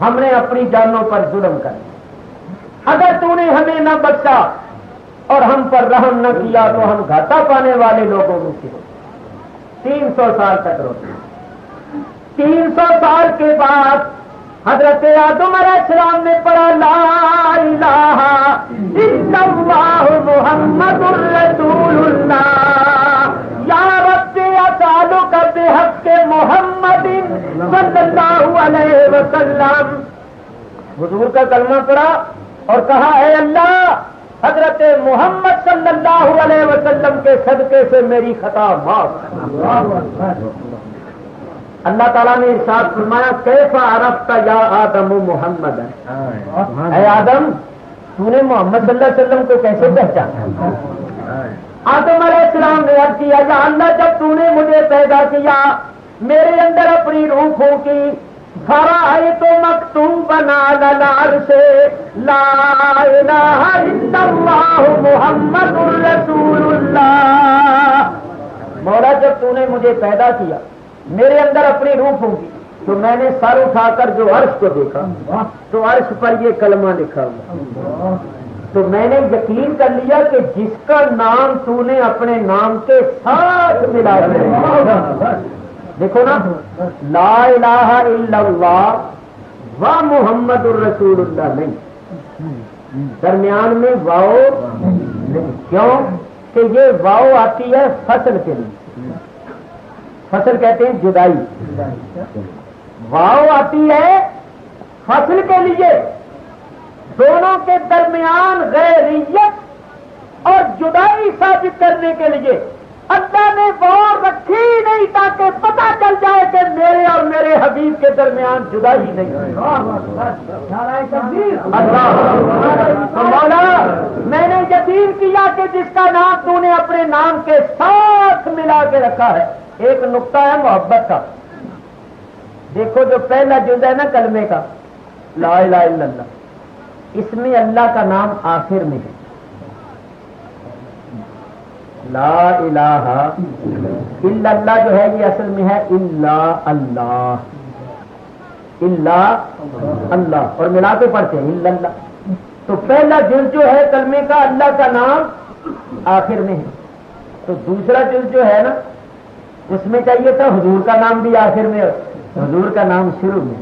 ہم نے اپنی جانوں پر ظلم کر, اگر تو نے ہمیں نہ بخشا اور ہم پر رحم نہ کیا تو ہم گھاٹا پانے والے لوگوں میں سے. 300 سال تک روتے. 300 سال کے بعد حضرت آدم علیہ السلام نے پڑھا لا الہ الا اللہ محمد الرسول اللہ, یا رب اسالک بحق محمد صلی اللہ علیہ وسلم. حضور کا کلمہ پڑھا اور کہا اے اللہ حضرت محمد صلی اللہ علیہ وسلم کے صدقے سے میری خطا معاف. اللہ تعالیٰ نے ارشاد فرمایا کیف عرفت یا آدم محمد, اے آدم تو نے محمد صلی اللہ علیہ وسلم کو کیسے پہچانا؟ آدم علیہ السلام نے عرض کیا یا اللہ جب تو نے مجھے پیدا کیا میرے اندر اپنی روح پھونکی, فرأیت مکتوبا علی العرش لا الہ الا اللہ محمد رسول اللہ. مولا جب تو نے مجھے پیدا کیا میرے اندر اپنی روح پھونکی تو میں نے سر اٹھا کر جو عرش کو دیکھا تو عرش پر یہ کلمہ لکھا ہوا, تو میں نے یقین کر لیا کہ جس کا نام تو نے اپنے نام کے ساتھ ملا دیا. دیکھو نا, لا الہ الا اللہ و محمد الرسول اللہ نہیں, درمیان میں واؤ نہیں. کیوں کہ یہ واؤ آتی ہے فصل کے لیے, فصل کہتے ہیں جدائی, واؤ آتی ہے فصل کے لیے. دونوں کے درمیان غیریت اور جدائی ثابت کرنے کے لیے اللہ نے واؤ رکھی نہیں تاکہ پتہ چل جائے کہ میرے اور میرے حبیب کے درمیان جدائی نہیں. مولا میں نے یقین کیا کہ جس کا نام تو نے اپنے نام کے ساتھ ملا کے رکھا ہے. ایک نقطہ ہے محبت کا. دیکھو جو پہلا جز ہے نا کلمے کا لا الہ الا اللہ, اس میں اللہ کا نام آخر میں ہے. لا الہ الا اللہ جو ہے یہ اصل میں ہے الا اللہ، الا اللہ، اور ملا کے پڑھتے ہیں الا اللہ. تو پہلا جز جو ہے کلمے کا اللہ کا نام آخر میں ہے، تو دوسرا جز جو ہے نا اس میں چاہیے تھا حضور کا نام بھی آخر میں، حضور کا نام شروع میں.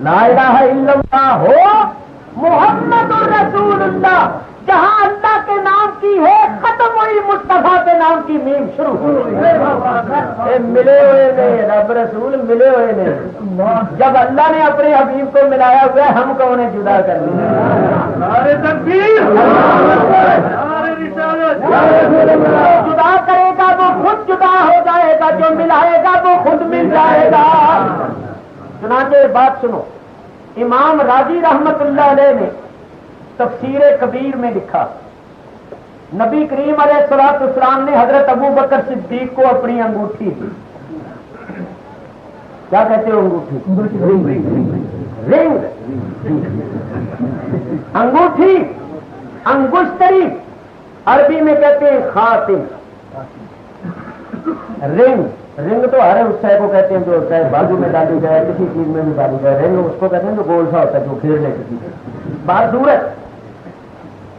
لا الہ الا اللہ ہو محمد الرسول اللہ، جہاں اللہ کے نام کی ہے ختم ہوئی، مصطفیٰ کے نام کی میم شروع ہوئی. ملے ہوئے نے رب رسول ملے ہوئے نے. جب اللہ نے اپنے حبیب کو ملایا ہوا ہے ہم کون ہے جدا کر لیں؟ جدا کرے گا وہ خود جدا ہو جائے گا، جو ملائے گا وہ خود مل جائے گا. چنانچہ بات سنو، امام راضی رحمت اللہ علیہ نے تفسیر کبیر میں لکھا، نبی کریم علیہ الصلوۃ والسلام نے حضرت ابو بکر صدیق کو اپنی انگوٹھی دی. کیا کہتے ہو انگوٹھی؟ رنگ. انگوٹھی انگشتری عربی میں کہتے ہیں خاتم. رنگ، رنگ تو ہر اس شے کو کہتے ہیں جو ہوتا ہے بازو میں ڈالی جائے، کسی چیز میں بھی ڈالی جائے. رنگ اس کو کہتے ہیں جو گول سا ہوتا ہے جو گھیرنے کی چیز. بات دور ہے.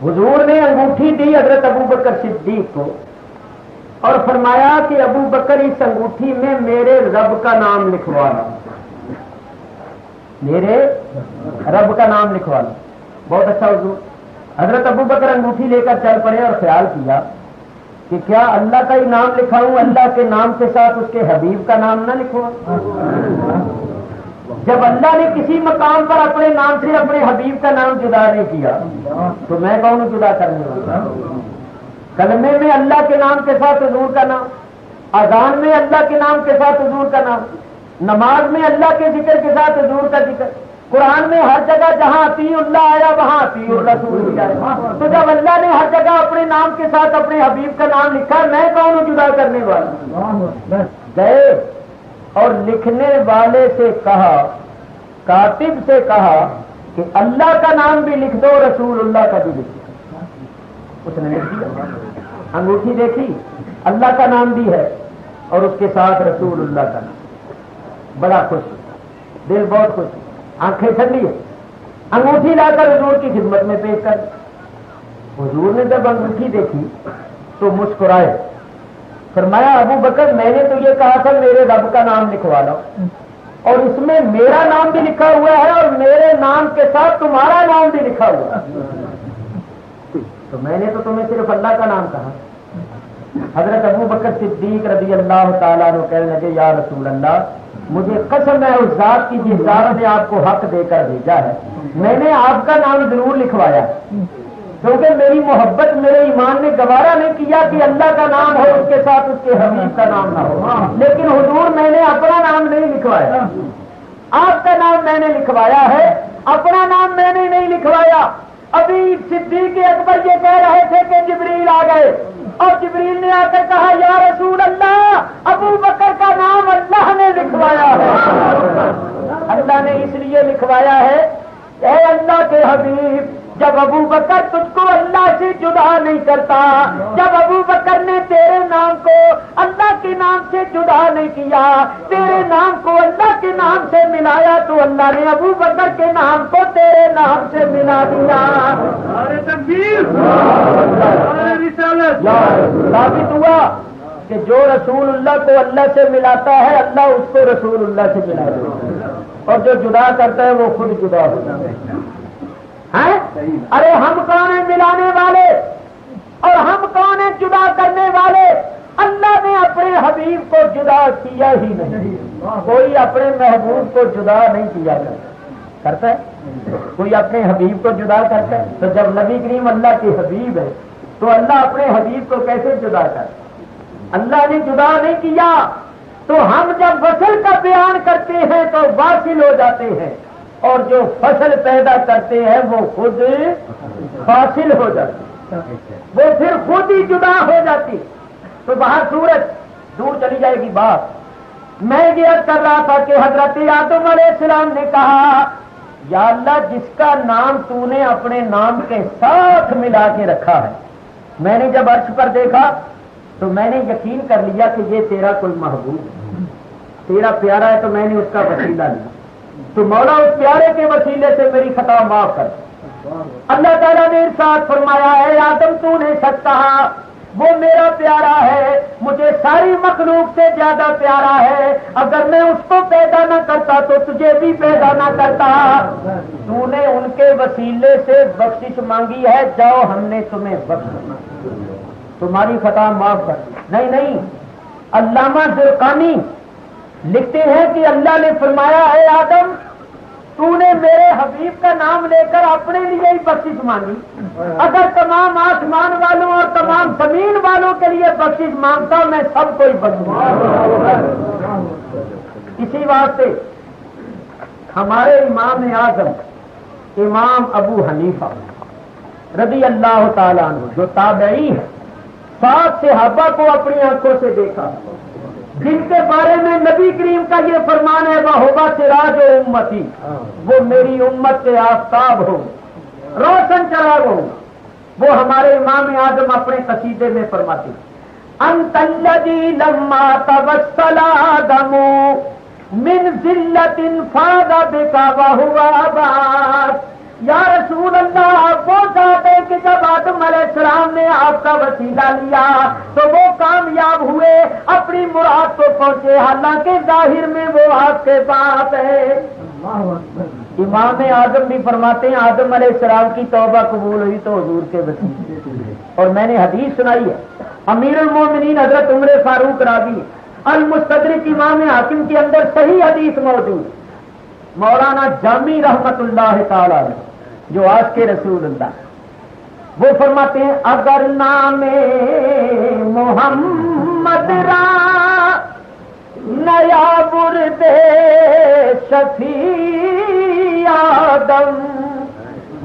حضور نے انگوٹھی دی حضرت ابو بکر صدیق کو اور فرمایا کہ ابو بکر اس انگوٹھی میں میرے رب کا نام لکھوا لو، میرے رب کا نام لکھوا لو. بہت اچھا حضور. حضرت ابو بکر انگوٹھی لے کر چل پڑے اور خیال کیا کہ کیا اللہ کا ہی نام لکھاؤں، اللہ کے نام کے ساتھ اس کے حبیب کا نام نہ لکھواؤں. جب اللہ نے کسی مقام پر اپنے نام سے اپنے حبیب کا نام جدا نہیں کیا تو میں کون جدا کرنے والا؟ کلمے میں اللہ کے نام کے ساتھ حضور کا نام، اذان میں اللہ کے نام کے ساتھ حضور کا نام، نماز میں اللہ کے ذکر کے ساتھ حضور کا ذکر، قرآن میں ہر جگہ جہاں اطیع اللہ آیا وہاں اطیع الرسول بھی آیا. تو جب اللہ نے ہر جگہ اپنے نام کے ساتھ اپنے حبیب کا نام لکھا میں کون جدا کرنے والا؟ گئے اور لکھنے والے سے کہا، کاتب سے کہا کہ اللہ کا نام بھی لکھ دو، رسول اللہ کا بھی لکھ دو. اس نے لکھ دیا. انگوٹھی دیکھی اللہ کا نام بھی ہے اور اس کے ساتھ رسول اللہ کا نام. بڑا خوش، دل بہت خوش، آنکھیں ٹھنڈی ہے. انگوٹھی لا کر حضور کی خدمت میں پیش کر. حضور نے جب انگوٹھی دیکھی تو مسکرائے. فرمایا ابو بکر میں نے تو یہ کہا تھا میرے رب کا نام لکھوا لو، اور اس میں میرا نام بھی لکھا ہوا ہے اور میرے نام کے ساتھ تمہارا نام بھی لکھا ہوا ہے. تو میں نے تو تمہیں صرف اللہ کا نام کہا. حضرت ابو بکر صدیق رضی اللہ تعالیٰ عنہ کہنے لگے یا رسول اللہ مجھے قسم ہے اس ذات کی جس ذات نے آپ کو حق دے کر بھیجا ہے، میں نے آپ کا نام ضرور لکھوایا کیونکہ میری محبت میرے ایمان نے گوارا نہیں کیا کہ اللہ کا نام ہو اس کے ساتھ اس کے حبیب کا نام نہ ہو. لیکن حضور میں نے اپنا نام نہیں لکھوایا، آپ کا نام میں نے لکھوایا ہے، اپنا نام میں نے نہیں لکھوایا. ابھی صدیق اکبر یہ کہہ رہے تھے کہ جبریل آ گئے اور جبریل نے آ کر کہا یا رسول اللہ ابو بکر کا نام اللہ نے لکھوایا ہے. اللہ نے اس لیے لکھوایا ہے اے اللہ کے حبیب جب ابو بکر تجھ کو اللہ سے جدا نہیں کرتا، جب ابو بکر نے تیرے نام کو اللہ کے نام سے جدا نہیں کیا، تیرے نام کو اللہ کے نام سے ملایا تو اللہ نے ابو بکر کے نام کو تیرے نام سے ملا دیا. ثابت ہوا کہ جو رسول اللہ کو اللہ سے ملاتا ہے اللہ اس کو رسول اللہ سے ملا دیتا ہے، اور جو جدا کرتا ہے وہ خود جدا ہوتا ہے. ارے ہم کون ہیں ملانے والے اور ہم کون ہیں جدا کرنے والے؟ اللہ نے اپنے حبیب کو جدا کیا ہی نہیں. کوئی اپنے محبوب کو جدا نہیں کیا کرتا ہے، کوئی اپنے حبیب کو جدا کرتا ہے؟ تو جب نبی کریم اللہ کے حبیب ہے تو اللہ اپنے حبیب کو کیسے جدا کرتا؟ اللہ نے جدا نہیں کیا. تو ہم جب وصل کا بیان کرتے ہیں تو واصل ہو جاتے ہیں، اور جو فصل پیدا کرتے ہیں وہ خود فاصل ہو جاتی، وہ پھر خود ہی جدا ہو جاتی. تو باہر صورت دور چلی جائے گی بات. میں یہ کر رہا تھا کہ حضرت آدم علیہ السلام نے کہا یا اللہ جس کا نام تو نے اپنے نام کے ساتھ ملا کے رکھا ہے میں نے جب عرش پر دیکھا تو میں نے یقین کر لیا کہ یہ تیرا کوئی محبوب ہے، تیرا پیارا ہے، تو میں نے اس کا وسیلہ لیا، تو مولا اس پیارے کے وسیلے سے میری خطا معاف کر۔ اللہ تعالیٰ نے ارشاد فرمایا ہے آدم تو نے سچ کہا، وہ میرا پیارا ہے، مجھے ساری مخلوق سے زیادہ پیارا ہے، اگر میں اس کو پیدا نہ کرتا تو تجھے بھی پیدا نہ کرتا، تو نے ان کے وسیلے سے بخشش مانگی ہے، جاؤ ہم نے تمہیں بخش تمہاری خطا معاف کر دی۔ نہیں، علامہ زرقانی لکھتے ہیں کہ اللہ نے فرمایا ہے آدم تو نے میرے حبیب کا نام لے کر اپنے لیے ہی بخشش مانگی، اگر تمام آسمان والوں اور تمام زمین والوں کے لیے بخشش مانگتا میں سب کو ہی بخشوں۔ اسی واسطے ہمارے امام اعظم امام ابو حنیفہ رضی اللہ تعالیٰ عنہ جو تابعی ہے، 7 صحابہ کو اپنی آنکھوں سے دیکھا جن کے بارے میں نبی کریم کا یہ فرمان ہے وَهُوَ سِرَاجُ أُمَّتِي، وہ میری امت کے آفتاب ہوں، روشن چراغ ہوں۔ وہ ہمارے امام اعظم اپنے قصیدے میں فرماتے ہیں أَنْتَ الَّذِي لَمَّا تَوَسَّلَ آدَمُ مِنْ ذِلَّةٍ فَاضَ بِكَ وَهُوَ عَبَادٌ۔ یا رسول اللہ آپ وہ چاہتے ہیں کہ جب آدم علیہ السلام نے آپ کا وسیلہ لیا تو وہ کامیاب ہوئے، اپنی مراد کو پہنچے، حالانکہ ظاہر میں وہ آپ کے پاس ہے۔ امام اعظم بھی فرماتے ہیں آدم علیہ السلام کی توبہ قبول ہوئی تو حضور کے وسیلے، اور میں نے حدیث سنائی ہے امیر المومنین حضرت عمر فاروق راضی المستدرک امام حاکم کے اندر صحیح حدیث موجود ہے، مولانا جامی رحمت اللہ تعالی جو آج کے رسول اللہ، وہ فرماتے ہیں اگر نام محمد را نیا برد شفیع آدم،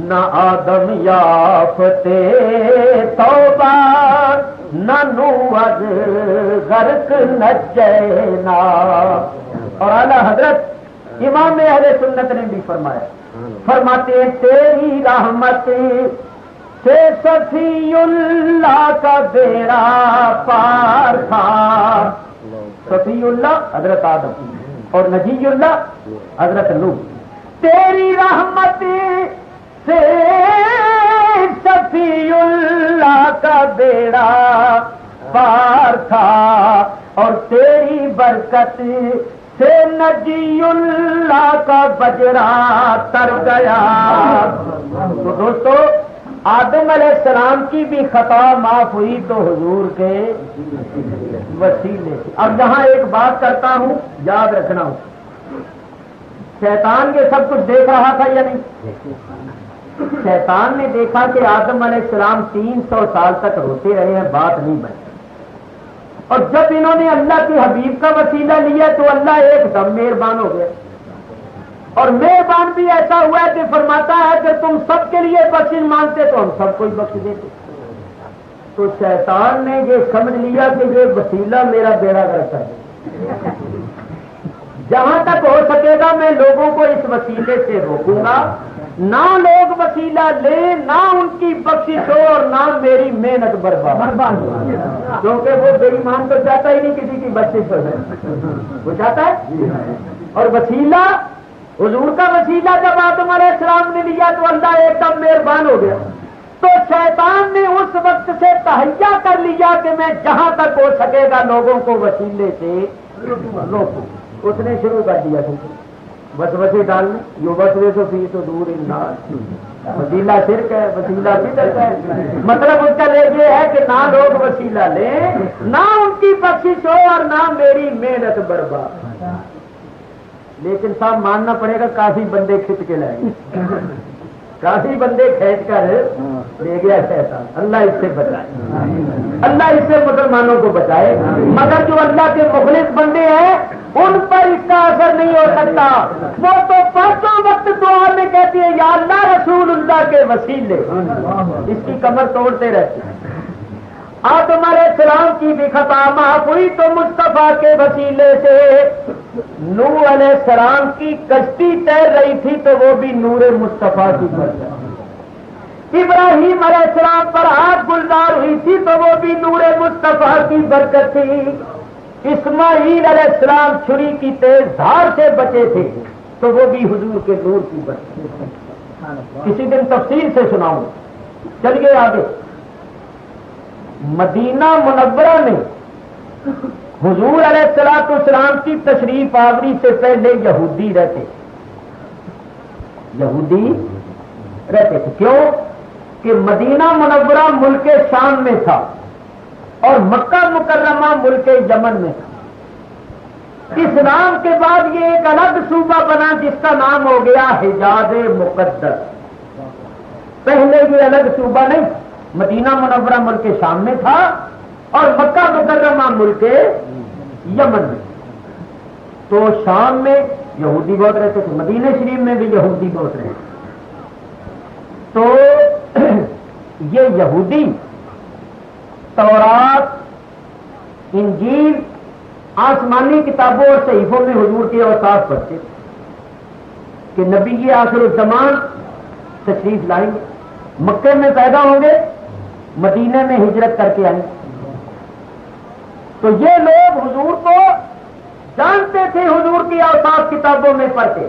نہ آدم یافتے توبہ نہ نوح از غرق نجینا۔ اور اعلیٰ حضرت امام اہل سنت نے بھی فرمایا، فرماتے ہیں تیری رحمت سے صفی اللہ کا بیڑا پار تھا۔ صفی اللہ حضرت آدم اور نجی اللہ حضرت نوح، تیری رحمت سے صفی اللہ کا بیڑا پار تھا، اور تیری برکت سے نجی اللہ کا بجرا تر گیا۔ تو دوستو آدم علیہ السلام کی بھی خطا معاف ہوئی تو حضور کے وسیلے سے۔ اب یہاں ایک بات کرتا ہوں، یاد رکھنا ہوں، شیطان یہ سب کچھ دیکھ رہا تھا یا نہیں؟ شیطان نے دیکھا کہ آدم علیہ السلام 300 سال تک روتے رہے ہیں، بات نہیں بنی، اور جب انہوں نے اللہ کے حبیب کا وسیلہ لیا تو اللہ ایک دم مہربان ہو گیا، اور مہربان بھی ایسا ہوا ہے کہ فرماتا ہے کہ تم سب کے لیے بخشش مانگتے تو ہم سب کو ہی بخش دیتے۔ تو شیطان نے یہ سمجھ لیا کہ یہ وسیلہ میرا بیڑا غرق ہے، جہاں تک ہو سکے گا میں لوگوں کو اس وسیلے سے روکوں گا، نہ لوگ وسیلہ لیں، نہ ان کی بخشش ہو اور نہ میری محنت برباد ہو، کیونکہ وہ بے ایمان تو چاہتا ہی نہیں کسی کی بخشش ہو جائے، وہ چاہتا ہے۔ اور وسیلہ حضور کا وسیلہ جب آدم علیہ السلام نے لیا تو اللہ ایک دم مہربان ہو گیا، تو شیطان نے اس وقت سے تہیا کر لیا کہ میں جہاں تک ہو سکے گا لوگوں کو وسیلے سے روکوں۔ اس نے شروع کر دیا وسوسے ڈالنے، جو وسوسے فی صدور الناس، وسیلہ شرک ہے، وسیلہ بدعت ہے، مطلب اس کا یہ ہے کہ نہ لوگ وسیلہ لیں، نہ ان کی بخشش ہو اور نہ میری محنت برباد۔ لیکن صاحب ماننا پڑے گا کافی بندے کھینچ کے لائے، کافی بندے کھینچ کر لے گیا شیطان۔ اللہ اس سے بچائے، اللہ اس سے مسلمانوں کو بچائے، مگر جو اللہ کے مخلص بندے ہیں ان پر اس کا اثر نہیں ہو سکتا، وہ تو پانچوں وقت دعا میں کہتی ہے یا اللہ رسول اللہ کے وسیلے، اس کی کمر توڑتے رہتے ہیں۔ آدم علیہ السلام کی بھی خطا معاف ہوئی تو مصطفیٰ کے وسیلے سے۔ نوح علیہ السلام کی کشتی تیر رہی تھی تو وہ بھی نور مصطفیٰ کی برکت، ابراہیم علیہ السلام پر آگ گلزار ہوئی تھی تو وہ بھی نور مصطفیٰ کی برکت تھی. اسماعیل علیہ السلام چھری کی تیز دھار سے بچے تھے تو وہ بھی حضور کے نور کی برکت تھی. کسی دن تفصیل سے سناؤں. چلیے آگے. مدینہ منورہ میں حضور علیہ السلام کی تشریف آوری سے پہلے یہودی رہتے تھے. کیوں کہ مدینہ منورہ ملک شام میں تھا اور مکہ مکرمہ ملک یمن میں تھا. اسلام کے بعد یہ ایک الگ صوبہ بنا جس کا نام ہو گیا حجاز مقدس. پہلے یہ الگ صوبہ نہیں، مدینہ منورہ ملک شام میں تھا اور مکہ مکرمہ ملک یمن میں. تو شام میں یہودی بہت رہتے تھے، مدینہ شریف میں بھی یہودی بہت رہتے تھے. تو یہ یہودی تورات، انجیل، آسمانی کتابوں اور صحیفوں میں حضور کے اوصاف پڑھتے کہ نبی یہ آخر الزمان تشریف لائیں گے، مکے میں پیدا ہوں گے، مدینے میں ہجرت کر کے آئیں گے. تو یہ لوگ حضور کو جانتے تھے، حضور کی اوصاف کتابوں میں پڑھتے.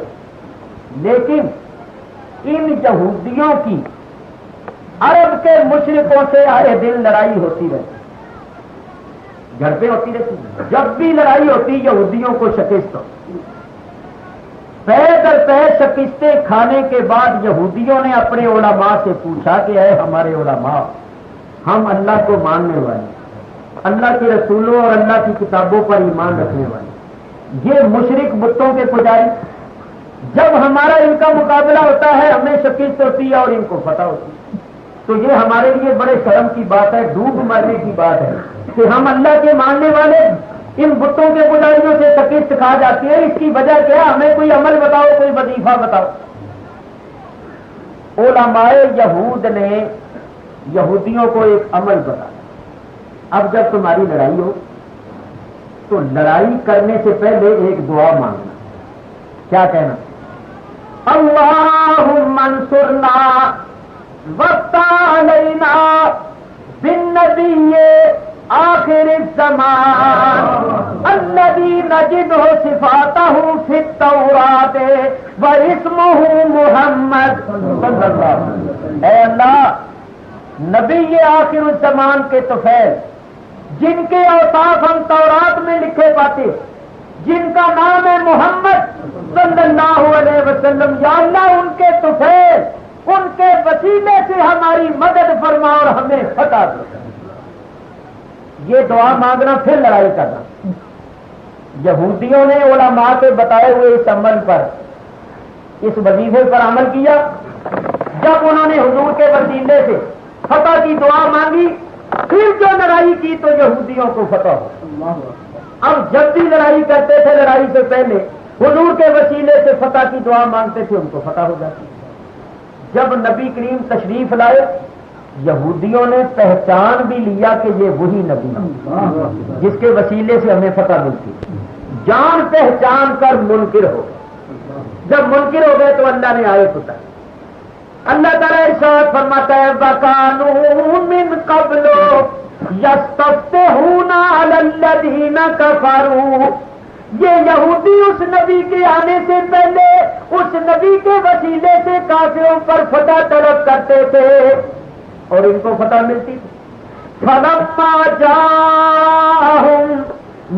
لیکن ان یہودیوں کی عرب کے مشرکوں سے آئے دن لڑائی ہوتی رہتی، جھڑپیں ہوتی رہتی. جب بھی لڑائی ہوتی یہودیوں کو شکست ہوتی. پے در پے شکستیں کھانے کے بعد یہودیوں نے اپنے علماء سے پوچھا کہ اے ہمارے علماء، ہم اللہ کو ماننے والے، اللہ کے رسولوں اور اللہ کی کتابوں پر ایمان رکھنے والے، یہ مشرک بتوں کے پجاری، جب ہمارا ان کا مقابلہ ہوتا ہے ہمیں شکست ہوتی ہے اور ان کو فتح ہوتی ہے. تو یہ ہمارے لیے بڑے شرم کی بات ہے، ڈوب مرنے کی بات ہے کہ ہم اللہ کے ماننے والے ان بتوں کے پجاریوں سے شکست کھا جاتی ہے. اس کی وجہ کیا؟ ہمیں کوئی عمل بتاؤ، کوئی وظیفہ بتاؤ. علماء یہود نے یہودیوں کو ایک عمل بتایا. اب جب تمہاری لڑائی ہو تو لڑائی کرنے سے پہلے ایک دعا مانگنا. کیا کہنا؟ اللہم انصرنا وَعَلَيْنَا بِالنَّبِيِّ آخِرِ الزَّمَانِ الَّذِي نَجِدُهُ صِفَاتَهُ فِي التَّوْرَاةِ وَاسْمُهُ مُحَمَّد صلی اللہ علیہ وسلم. اے اللہ، نبی آخر الزمان کے طفیل جن کے اوصاف ہم تورات میں لکھے پاتے، جن کا نام ہے محمد صلی اللہ علیہ وسلم، یا اللہ ان کے طفیل، ان کے وسیلے سے ہماری مدد فرما اور ہمیں فتح دے. یہ دعا مانگنا، پھر لڑائی کرنا. یہودیوں نے علماء کے بتائے ہوئے اس عمل پر، اس وظیفے پر عمل کیا. جب انہوں نے حضور کے وسیلے سے فتح کی دعا مانگی، پھر جو لڑائی کی تو یہودیوں کو فتح ہو. اب جب بھی لڑائی کرتے تھے، لڑائی سے پہلے حضور کے وسیلے سے فتح کی دعا مانگتے تھے، ان کو فتح ہو جاتی. جب نبی کریم تشریف لائے، یہودیوں نے پہچان بھی لیا کہ یہ وہی نبی جس کے وسیلے سے ہمیں فتح ملتی. جان پہچان کر منکر ہو گئے. جب منکر ہو گئے تو اللہ نے آیت اتاری. اللہ تعالیٰ ارشاد فرماتا ہے وَكَانُوا مِن قَبْلُ يَسْتَفْتِحُونَ عَلَى الَّذِينَ كَفَرُوا. یہ یہودی اس نبی کے آنے سے پہلے اس نبی کے وسیلے سے کافروں پر فتح طلب کرتے تھے اور ان کو فتح ملتی تھی. فَلَمَّا جَاءَهُم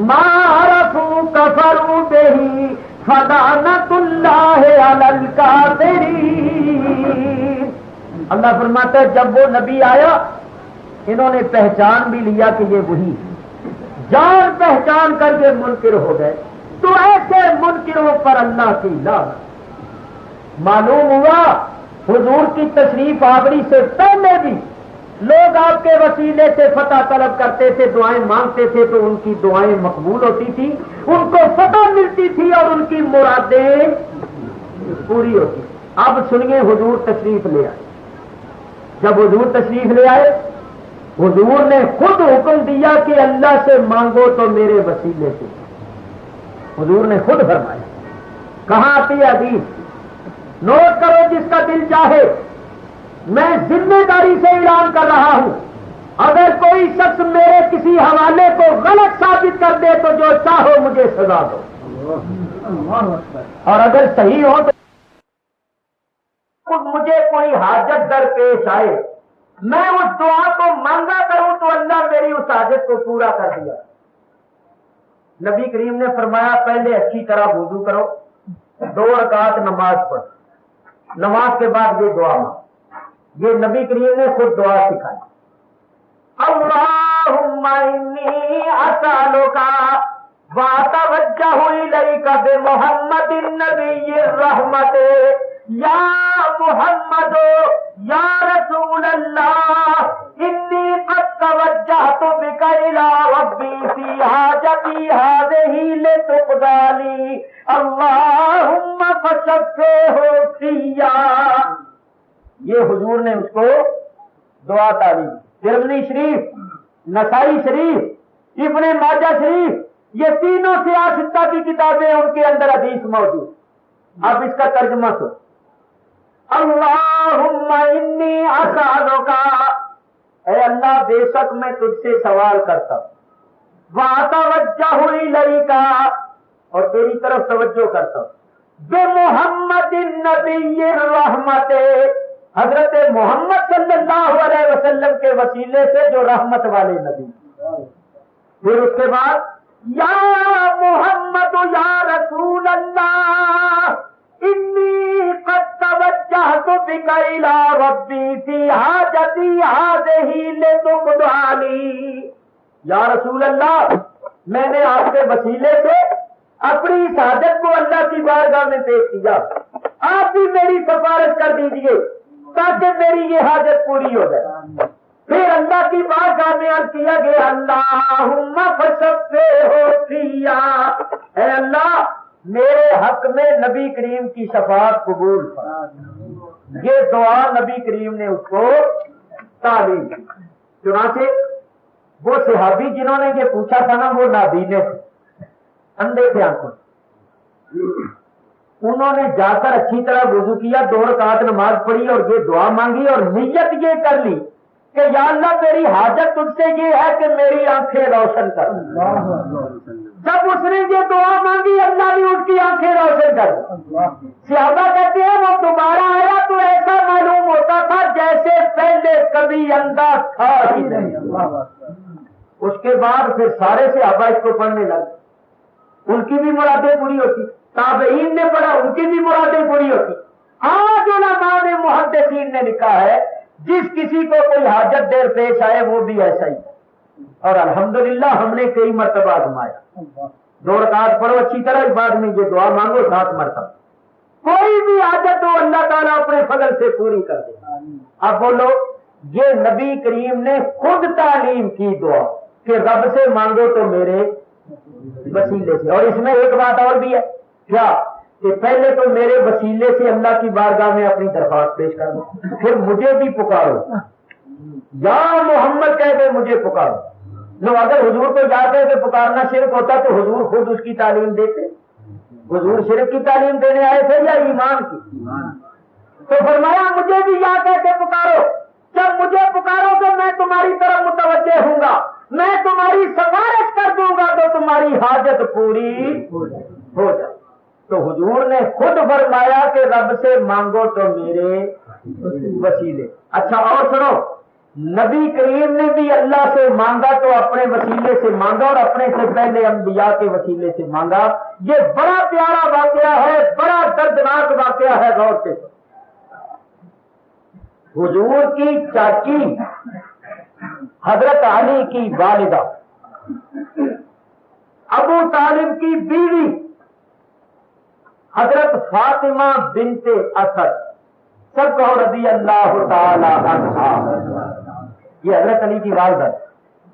مَا عَرَفُوا كَفَرُوا بِهِ فَلَعْنَةُ اللَّهِ عَلَى الْكَافِرِينَ. اللہ فرماتا ہے جب وہ نبی آیا انہوں نے پہچان بھی لیا کہ یہ وہی، جان پہچان کر کے منکر ہو گئے تو ایسے منکروں پر اللہ کی لعنت. معلوم ہوا حضور کی تشریف آوری سے پہلے بھی لوگ آپ کے وسیلے سے فتح طلب کرتے تھے، دعائیں مانگتے تھے تو ان کی دعائیں مقبول ہوتی تھی، ان کو فتح ملتی تھی اور ان کی مرادیں پوری ہوتی. اب سنیے حضور تشریف لے آئے. جب حضور تشریف لے آئے، حضور نے خود حکم دیا کہ اللہ سے مانگو تو میرے وسیلے سے. حضور نے خود فرمایا. کہاں آتی ہے حدیث؟ نوٹ کرو جس کا دل چاہے. میں ذمہ داری سے اعلان کر رہا ہوں، اگر کوئی شخص میرے کسی حوالے کو غلط ثابت کر دے تو جو چاہو مجھے سزا دو، اور اگر صحیح ہو تو مجھے کوئی حاجت درپیش آئے، میں اس دعا کو مانگا کروں تو اللہ میری اس حاجت کو پورا کر دیا۔ نبی کریم نے فرمایا پہلے اچھی طرح وضو کرو، 2 رکعت نماز پڑھ، نماز کے بعد یہ دعا مانگو۔ یہ نبی کریم نے خود دعا سکھائی، اللہم انی اسألک واتوجہ الیک بمحمد النبی الرحمت یا محمد یا رسول اللہ انی قد توجہت بک الی ربی فی حاجتی ہذہ لتقضی لی اللہم فشفعہ فیہ۔ یہ حضور نے اس کو دعا تعلیم۔ ترمذی شریف، نسائی شریف، ابن ماجہ شریف، یہ تینوں سیاہ ستہ کی کتابیں ان کے اندر حدیث موجود۔ اب اس کا ترجمہ سن، اللہم انی اسألک، اے اللہ بے شک میں تجھ سے سوال کرتا ہوں، واتوجہ الیک، اور تیری طرف توجہ کرتا ہوں، بمحمد النبی الرحمت، حضرت محمد صلی اللہ علیہ وسلم کے وسیلے سے جو رحمت والے نبی۔ پھر اس کے بعد یا محمد یا رسول اللہ انی قد توجہت بک الی ربی فی حاجتی ہذہ لتقضی لی، یا رسول اللہ میں نے آپ کے وسیلے سے اپنی اس حاجت کو اللہ کی بارگاہ میں پیش کیا، آپ بھی میری سفارش کر دیجئے تاکہ میری یہ حاجت پوری ہو جائے۔ پھر اللہ کی بارگاہ میں عرض کیا گیا اللہم فشفعہ فیہ، اے اللہ میرے حق میں نبی کریم کی شفاعت قبول فرما۔ یہ دعا نبی کریم نے اس کو تعلیم دی۔ چنانچہ وہ صحابی جنہوں نے یہ پوچھا تھا نا، وہ نابینے تھے، اندھے تھے آنکھوں، انہوں نے جا کر اچھی طرح وضو کیا، 2 رکعت نماز پڑھی اور یہ دعا مانگی اور نیت یہ کر لی کہ یا اللہ میری حاجت تجھ سے یہ ہے کہ میری آنکھیں روشن کر۔ جب اس نے یہ دعا مانگی اللہ نے اس کی آنکھیں روشن کر دی۔ صحابہ کہتے ہیں وہ دوبارہ آیا تو ایسا معلوم ہوتا تھا جیسے پہلے کبھی اندھا تھا ہی نہیں۔ اس کے بعد پھر سارے صحابہ اس کو پڑھنے لگے، ان کی بھی مرادیں پوری ہوتی، تابعین نے پڑھا ان کی بھی مرادیں پوری ہوتی۔ آج علماء نے محدثین نے لکھا ہے جس کسی کو کوئی حاجت دیر پیش آئے وہ بھی ایسا ہی، اور الحمدللہ ہم نے کئی مرتبہ آزمایا۔ 2 رکعت پڑھو اچھی طرح، بعد میں یہ دعا مانگو 7 مرتبہ، کوئی بھی حاجت ہو اللہ تعالیٰ اپنے فضل سے پوری کر دے۔ اب بولو، یہ نبی کریم نے خود تعلیم کی دعا کہ رب سے مانگو تو میرے وسیلے سے، اور اس میں ایک بات اور بھی ہے، کیا کہ پہلے تو میرے وسیلے سے اللہ کی بارگاہ میں اپنی درخواست پیش کر دو، پھر مجھے بھی پکارو، یا محمد کہہ کے مجھے پکارو۔ نو اگر حضور کو جا کر کے پکارنا شرک ہوتا تو حضور خود اس کی تعلیم دیتے؟ حضور شرک کی تعلیم دینے آئے تھے یا ایمان کی؟ تو فرمایا مجھے بھی یا کہہ کے پکارو، جب مجھے پکارو تو میں تمہاری طرف متوجہ ہوں گا، میں تمہاری سفارش کر دوں گا تو تمہاری حاجت پوری ہو جائے۔ تو حضور نے خود فرمایا کہ رب سے مانگو تو میرے وسیلے۔ اچھا اور سنو، نبی کریم نے بھی اللہ سے مانگا تو اپنے وسیلے سے مانگا اور اپنے سے پہلے انبیاء کے وسیلے سے مانگا۔ یہ بڑا پیارا واقعہ ہے، بڑا دردناک واقعہ ہے، غور سے۔ حضور کی چاچی حضرت علی کی والدہ، ابو طالب کی بیوی حضرت فاطمہ بنت اسد، سب کہو رضی اللہ تعالی عنہا، یہ حضرت علی کی والدہ،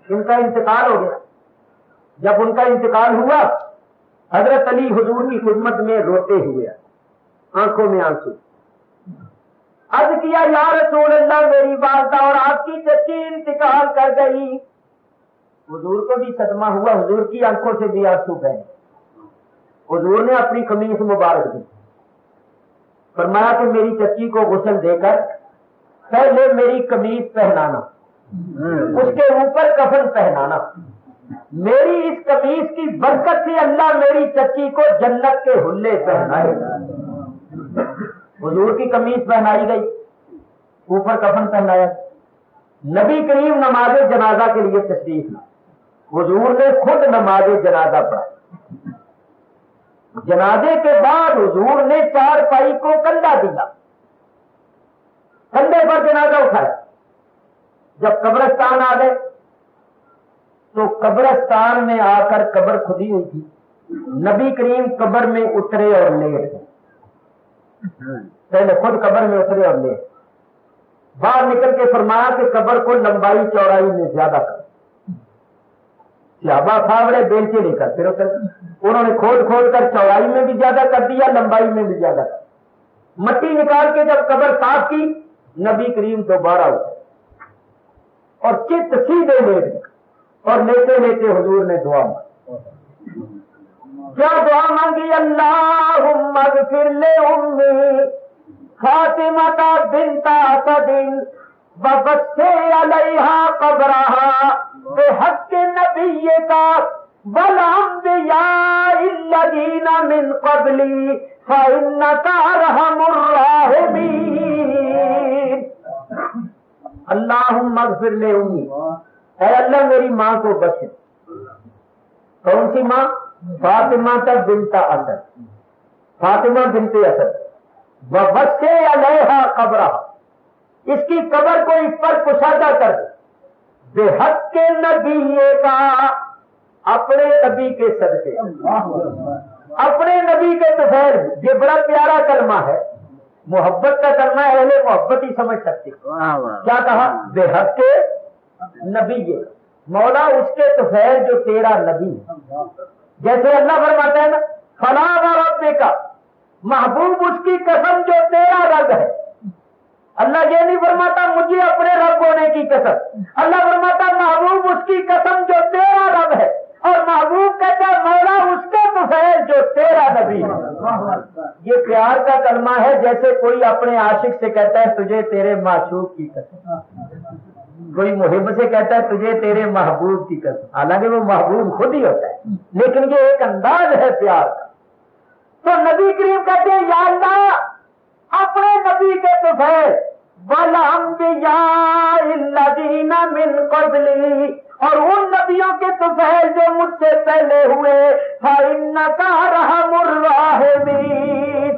ان کا انتقال ہو گیا۔ جب ان کا انتقال ہوا، حضرت علی حضور کی خدمت میں روتے ہوئے، آنکھوں میں آنسو، عرض کیا یا رسول اللہ میری والدہ اور آپ کی چچی انتقال کر گئی۔ حضور کو بھی صدمہ ہوا، حضور کی آنکھوں سے بھی آنسو بہے۔ حضور نے اپنی قمیص مبارک دی، فرمایا کہ میری چچی کو غسل دے کر پہلے میری قمیص پہنانا، اس کے اوپر کفن پہنانا، میری اس قمیص کی برکت سے اللہ میری چچی کو جنت کے حلے پہنائے گا۔ حضور کی قمیص پہنائی گئی، اوپر کفن پہنایا، نبی کریم نماز جنازہ کے لیے تشریف لا، حضور نے خود نماز جنازہ پڑھائی، جنازے کے بعد حضور نے چارپائی کو کندھا دیا، کندھے پر جنازہ اٹھایا۔ جب قبرستان آ گئے تو قبرستان میں آ کر قبر کھدی ہوئی تھی، نبی کریم قبر میں اترے اور لیٹ گئے، پہلے خود قبر میں اترے اور لیٹ، باہر نکل کے فرمایا کہ قبر کو لمبائی چوڑائی میں زیادہ کر۔ صحابہ تھاوڑے بیلچے لے کر پھر انہوں نے کھود کھود کر چوڑائی میں بھی زیادہ کر دیا، لمبائی میں بھی زیادہ کر، مٹی نکال کے جب قبر صاف کی، نبی کریم دوبارہ اٹھے اور چت سیدھے لیٹ گئے، اور لیتے لیتے حضور نے دعا مانگی۔ کیا دعا مانگی؟ اللہم اغفر لأمی فاطمہ بنت اسد ووسع علیہا قبرہا بحق نبیک والانبیاء الذین من قبلی فإنک ارحم الراحمین۔ اللہم اغفر لأمی، اے اللہ میری ماں کو بخش۔ کون سی ماں؟ فاطمہ بنت اسد، فاطمہ بنت اسد، ووسع علیہا قبرہا، اس کی قبر کو اس پر کشادہ کر دے، بحق نبی کا، اپنے نبی کے صدقے، اپنے نبی کے طفیل۔ یہ بڑا پیارا کلمہ ہے، محبت کا کلمہ ہے، اہل محبت ہی سمجھ سکتے۔ کیا کہا؟ بحق نبی، مولا اس کے طفیل جو تیرا نبی ہے۔ جیسے اللہ فرماتا ہے نا فلا وربک، محبوب اس کی قسم جو تیرا رب ہے۔ اللہ یہ نہیں فرماتا مجھے اپنے رب ہونے کی قسم، اللہ فرماتا محبوب اس کی قسم جو تیرا رب ہے، اور محبوب کہتا ہے مولا اس کے طفیل جو تیرا نبی ہے۔ یہ پیار کا کلمہ ہے، جیسے کوئی اپنے عاشق سے کہتا ہے تجھے تیرے معشوق کی قسم، کوئی محب سے کہتا ہے تجھے تیرے محبوب کی قسم، حالانکہ وہ محبوب خود ہی ہوتا ہے، لیکن یہ ایک انداز ہے پیار کا۔ تو نبی کریم کہتے ہیں یا اللہ اپنے نبی کے طفیل والانبیاء الذین من قبلی، اور ان نبیوں کے طفیل جو مجھ سے پہلے ہوئے، فإنک ارحم الراحمین،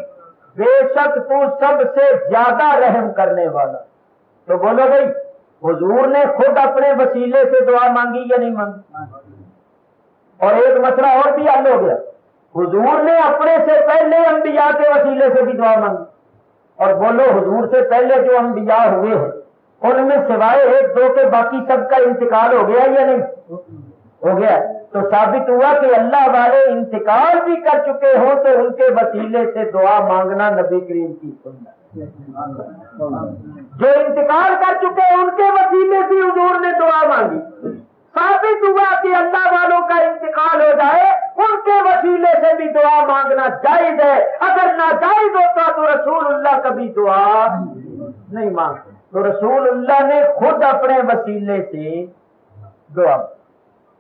بے شک تو سب سے زیادہ رحم کرنے والا۔ تو بولو بھائی حضور نے خود اپنے وسیلے سے دعا مانگی یا نہیں مانگی؟ اور ایک مسئلہ اور بھی حل ہو گیا، حضور نے اپنے سے پہلے انبیاء کے وسیلے سے بھی دعا مانگی۔ اور بولو حضور سے پہلے جو انبیاء ہوئے ہیں ان میں سوائے ایک دو کے باقی سب کا انتقال ہو گیا یا نہیں ہو گیا؟ تو ثابت ہوا کہ اللہ والے انتقال بھی کر چکے ہوں تو ان کے وسیلے سے دعا مانگنا نبی کریم کی سنت۔ جو انتقال کر چکے ہیں ان کے وسیلے سے حضور نے دعا مانگی۔ ثابت ہوا کہ اللہ والوں کا انتقال ہو جائے ان کے وسیلے سے بھی دعا مانگنا جائز ہے، اگر ناجائز ہوتا تو رسول اللہ کبھی دعا نہیں مانگتے۔ تو رسول اللہ نے خود اپنے وسیلے سے دعا۔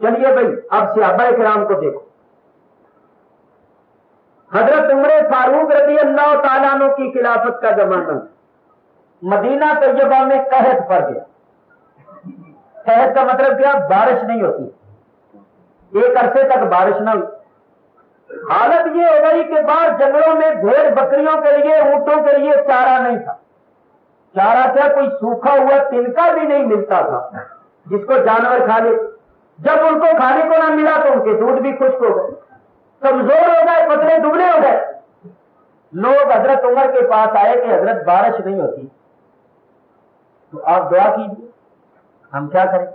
چلیے بھائی اب صحابہ کرام کو دیکھو، حضرت عمر فاروق رضی اللہ تعالیٰ عنہ کی خلافت کا زمانہ، مدینہ طیبہ میں قحط پڑ گیا۔ قحط کا مطلب کیا؟ بارش نہیں ہوتی، ایک عرصے تک بارش نہ ہوئی۔ حالت یہ ہو گئی کہ باہر جنگلوں میں بھیڑ بکریوں کے لیے اونٹوں کے لیے چارہ نہیں تھا، چارہ کیا کوئی سوکھا ہوا تنکا بھی نہیں ملتا تھا جس کو جانور کھا لے۔ جب ان کو کھانے کو نہ ملا تو ان کے دودھ بھی خشک ہو گئے، کمزور ہو گئے، پتلے دبلے ہو گئے۔ لوگ حضرت عمر کے پاس آئے کہ حضرت بارش نہیں ہوتی تو آپ دعا کیجیے، ہم کیا کریں؟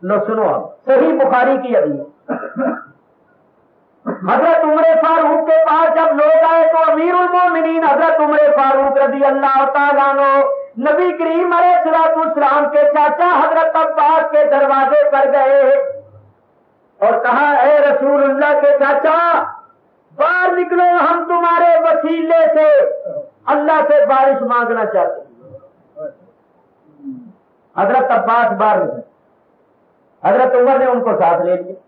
لو سنو، آپ صحیح بخاری کی حدیث، حضرت عمر فاروق کے پاس جب لوگ آئے تو امیر المومنین حضرت عمر فاروق رضی اللہ تعالیٰ عنہ نبی کریم علیہ الصلوۃ والسلام کے چاچا حضرت عباس کے دروازے پر گئے اور کہا اے رسول اللہ کے چاچا باہر نکلو، ہم تمہارے وسیلے سے اللہ سے بارش مانگنا چاہتے ہیں۔ حضرت عباس باہر نکلے، حضرت عمر نے ان کو ساتھ لے لیا۔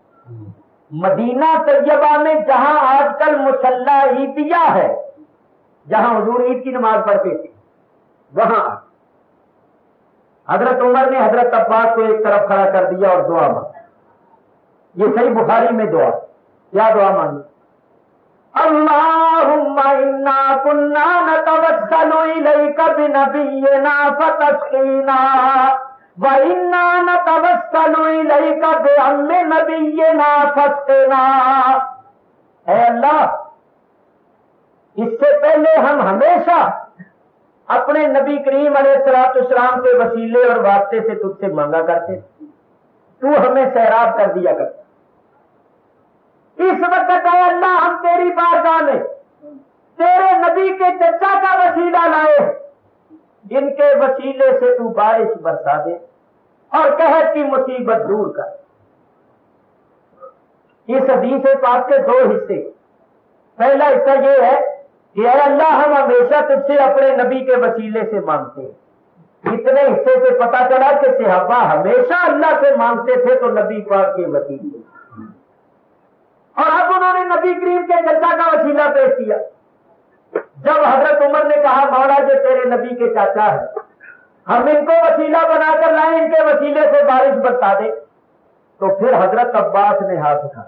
مدینہ طیبہ میں جہاں آج کل مصلی عیدیہ ہے، جہاں حضور عید کی نماز پڑھتے تھے، وہاں حضرت عمر نے حضرت عباس کو ایک طرف کھڑا کر دیا اور دعا مانگی۔ یہ صحیح بخاری میں دعا، کیا دعا مانگی؟ اللہم انا کنا نتوسل الیک بنبینا فتسقینا وَإِنَّا نَتَوَسَّلُ إِلَيْكَ بِعَمِّ نَبِيِّنَا فَاسْقِنَا۔ اے اللہ، اس سے پہلے ہم ہمیشہ اپنے نبی کریم علیہ الصلوۃ والسلام کے وسیلے اور واسطے سے تجھ سے مانگا کرتے، تو ہمیں سیراب کر دیا کرتا۔ اس وقت اے اللہ ہم تیری بارگاہ میں تیرے نبی کے چچا کا وسیلہ لائے، جن کے وسیلے سے تو بارش برسا دے اور قحط کی مصیبت دور کر۔ اس حدیث پاک کے دو حصے، پہلا حصہ یہ ہے کہ اے اللہ ہم ہمیشہ تجھ سے اپنے نبی کے وسیلے سے مانگتے ہیں۔ اتنے حصے سے پتا چلا کہ صحابہ ہمیشہ اللہ سے مانگتے تھے تو نبی پاک کے وسیلے، اور اب انہوں نے نبی کریم کے چچا کا وسیلہ پیش کیا۔ جب حضرت عمر نے کہا مولا جو تیرے نبی کے چاچا ہے، ہم ان کو وسیلہ بنا کر لائیں، ان کے وسیلے سے بارش برسا دے، تو پھر حضرت عباس نے ہاتھ اٹھا،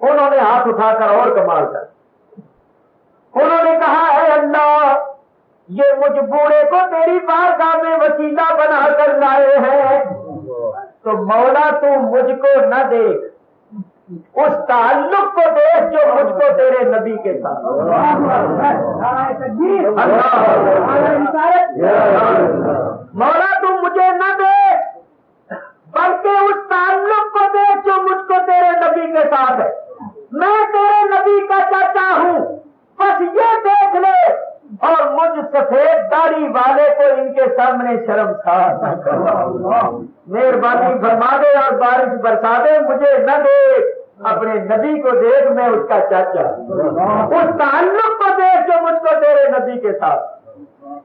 انہوں نے ہاتھ اٹھا کر اور کمال کر، انہوں نے کہا اے اللہ یہ مجھ بوڑھے کو تیری بارگاہ میں وسیلہ بنا کر لائے ہیں، تو مولا تو مجھ کو نہ دیکھ، اس تعلق کو دیکھ جو مجھ کو تیرے نبی کے ساتھ۔ مولا تم مجھے نہ دیکھ بلکہ اس تعلق کو دیکھ جو مجھ کو تیرے نبی کے ساتھ ہے۔ میں تیرے نبی کا چاچا ہوں، بس یہ دیکھ لے، اور مجھ سفید داڑھی والے کو ان کے سامنے شرمسار نہ کرو، مہربانی فرما دے اور بارش برسا دے، مجھے نہ دیکھ، اپنے نبی کو دیکھ، میں اس کا چاچا، اس تعلق کو دیکھ جو مجھ کو تیرے نبی کے ساتھ۔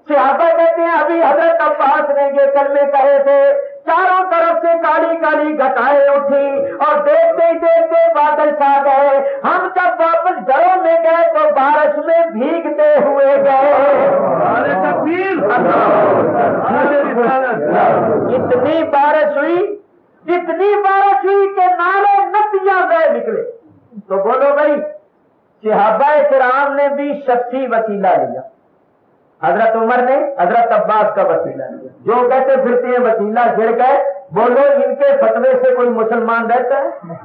صحابہ کہتے ہیں ابھی حضرت عباس نے یہ کلمے کہے تھے، چاروں طرف سے کالی کالی گھٹائیں اٹھی اور دیکھتے ہی دیکھتے بادل چھا گئے۔ ہم جب واپس گھروں میں گئے تو بارش میں بھیگتے ہوئے گئے۔ اتنی بارش ہوئی، اتنی بارش ہوئی کہ نالے ندیاں بہہ نکلے۔ تو بولو بھائی، صحابہ کرام نے بھی شخصی وسیلہ لیا، حضرت عمر نے حضرت عباس کا وسیلہ لیا۔ جو کہتے پھرتے ہیں وسیلہ گر گئے، بولو ان کے فتوے سے کوئی مسلمان رہتا ہے؟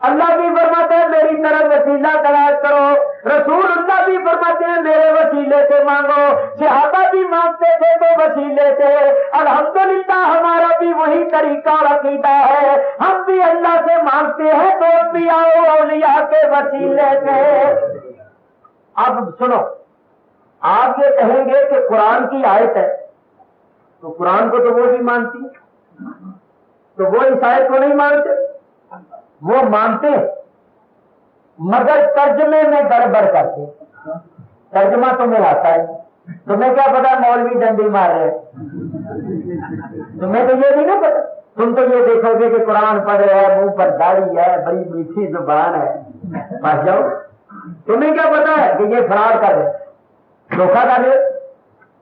اللہ بھی فرماتے ہیں میری طرف وسیلہ تلاش کرو، رسول اللہ بھی فرماتے ہیں میرے وسیلے سے مانگو، صحابہ بھی مانگتے تھے تو وسیلے سے۔ الحمدللہ ہمارا بھی وہی طریقہ اور عقیدہ ہے، ہم بھی اللہ سے مانگتے ہیں تو انبیاء و اولیاء کے وسیلے سے۔ اب سنو، آپ یہ کہیں گے کہ قرآن کی آیت ہے تو قرآن کو تو وہ بھی مانتی، تو وہ اس آیت کو نہیں مانتے؟ وہ مانتے مگر ترجمے میں گڑبڑ کرتے۔ ترجمہ تمہیں آتا ہے، تمہیں کیا پتا مولوی ڈنڈی مار رہے ہیں؟ تمہیں تو یہ بھی نہیں پتا، تم تو یہ دیکھو گے کہ قرآن پڑھ رہے ہیں، منہ پر داڑھی ہے، بڑی میٹھی زبان ہے، پڑھ جاؤ۔ تمہیں کیا پتا ہے کہ یہ فراڈ کر رہے، دھوکہ کر رہے؟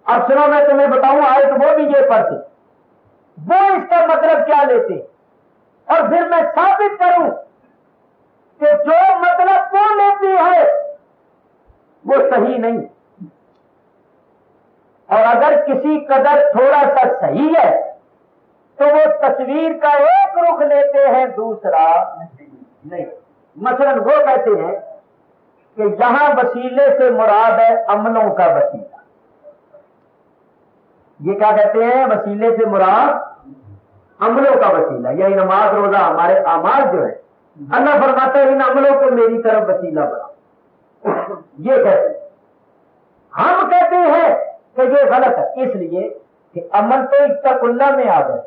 اب سنو میں تمہیں بتاؤں آیت وہ بھی یہ پڑھتے، وہ اس کا مطلب کیا لیتے، اور پھر میں ثابت کروں کہ جو مطلب وہ لیتی ہے وہ صحیح نہیں، اور اگر کسی قدر تھوڑا سا صحیح ہے تو وہ تصویر کا ایک رخ لیتے ہیں دوسرا نہیں۔ مثلا وہ کہتے ہیں کہ یہاں وسیلے سے مراد ہے عملوں کا وسیلہ۔ یہ کیا کہتے ہیں؟ وسیلے سے مراد عملوں کا وسیلہ، یعنی نماز روزہ ہمارے اعمال جو ہے، اللہ فرماتا ہے ان عملوں کو میری طرف وسیلہ بنا۔ یہ کہتے ہیں، ہم کہتے ہیں کہ یہ غلط ہے، اس لیے کہ عمل تو اتق اللہ میں آ گئے،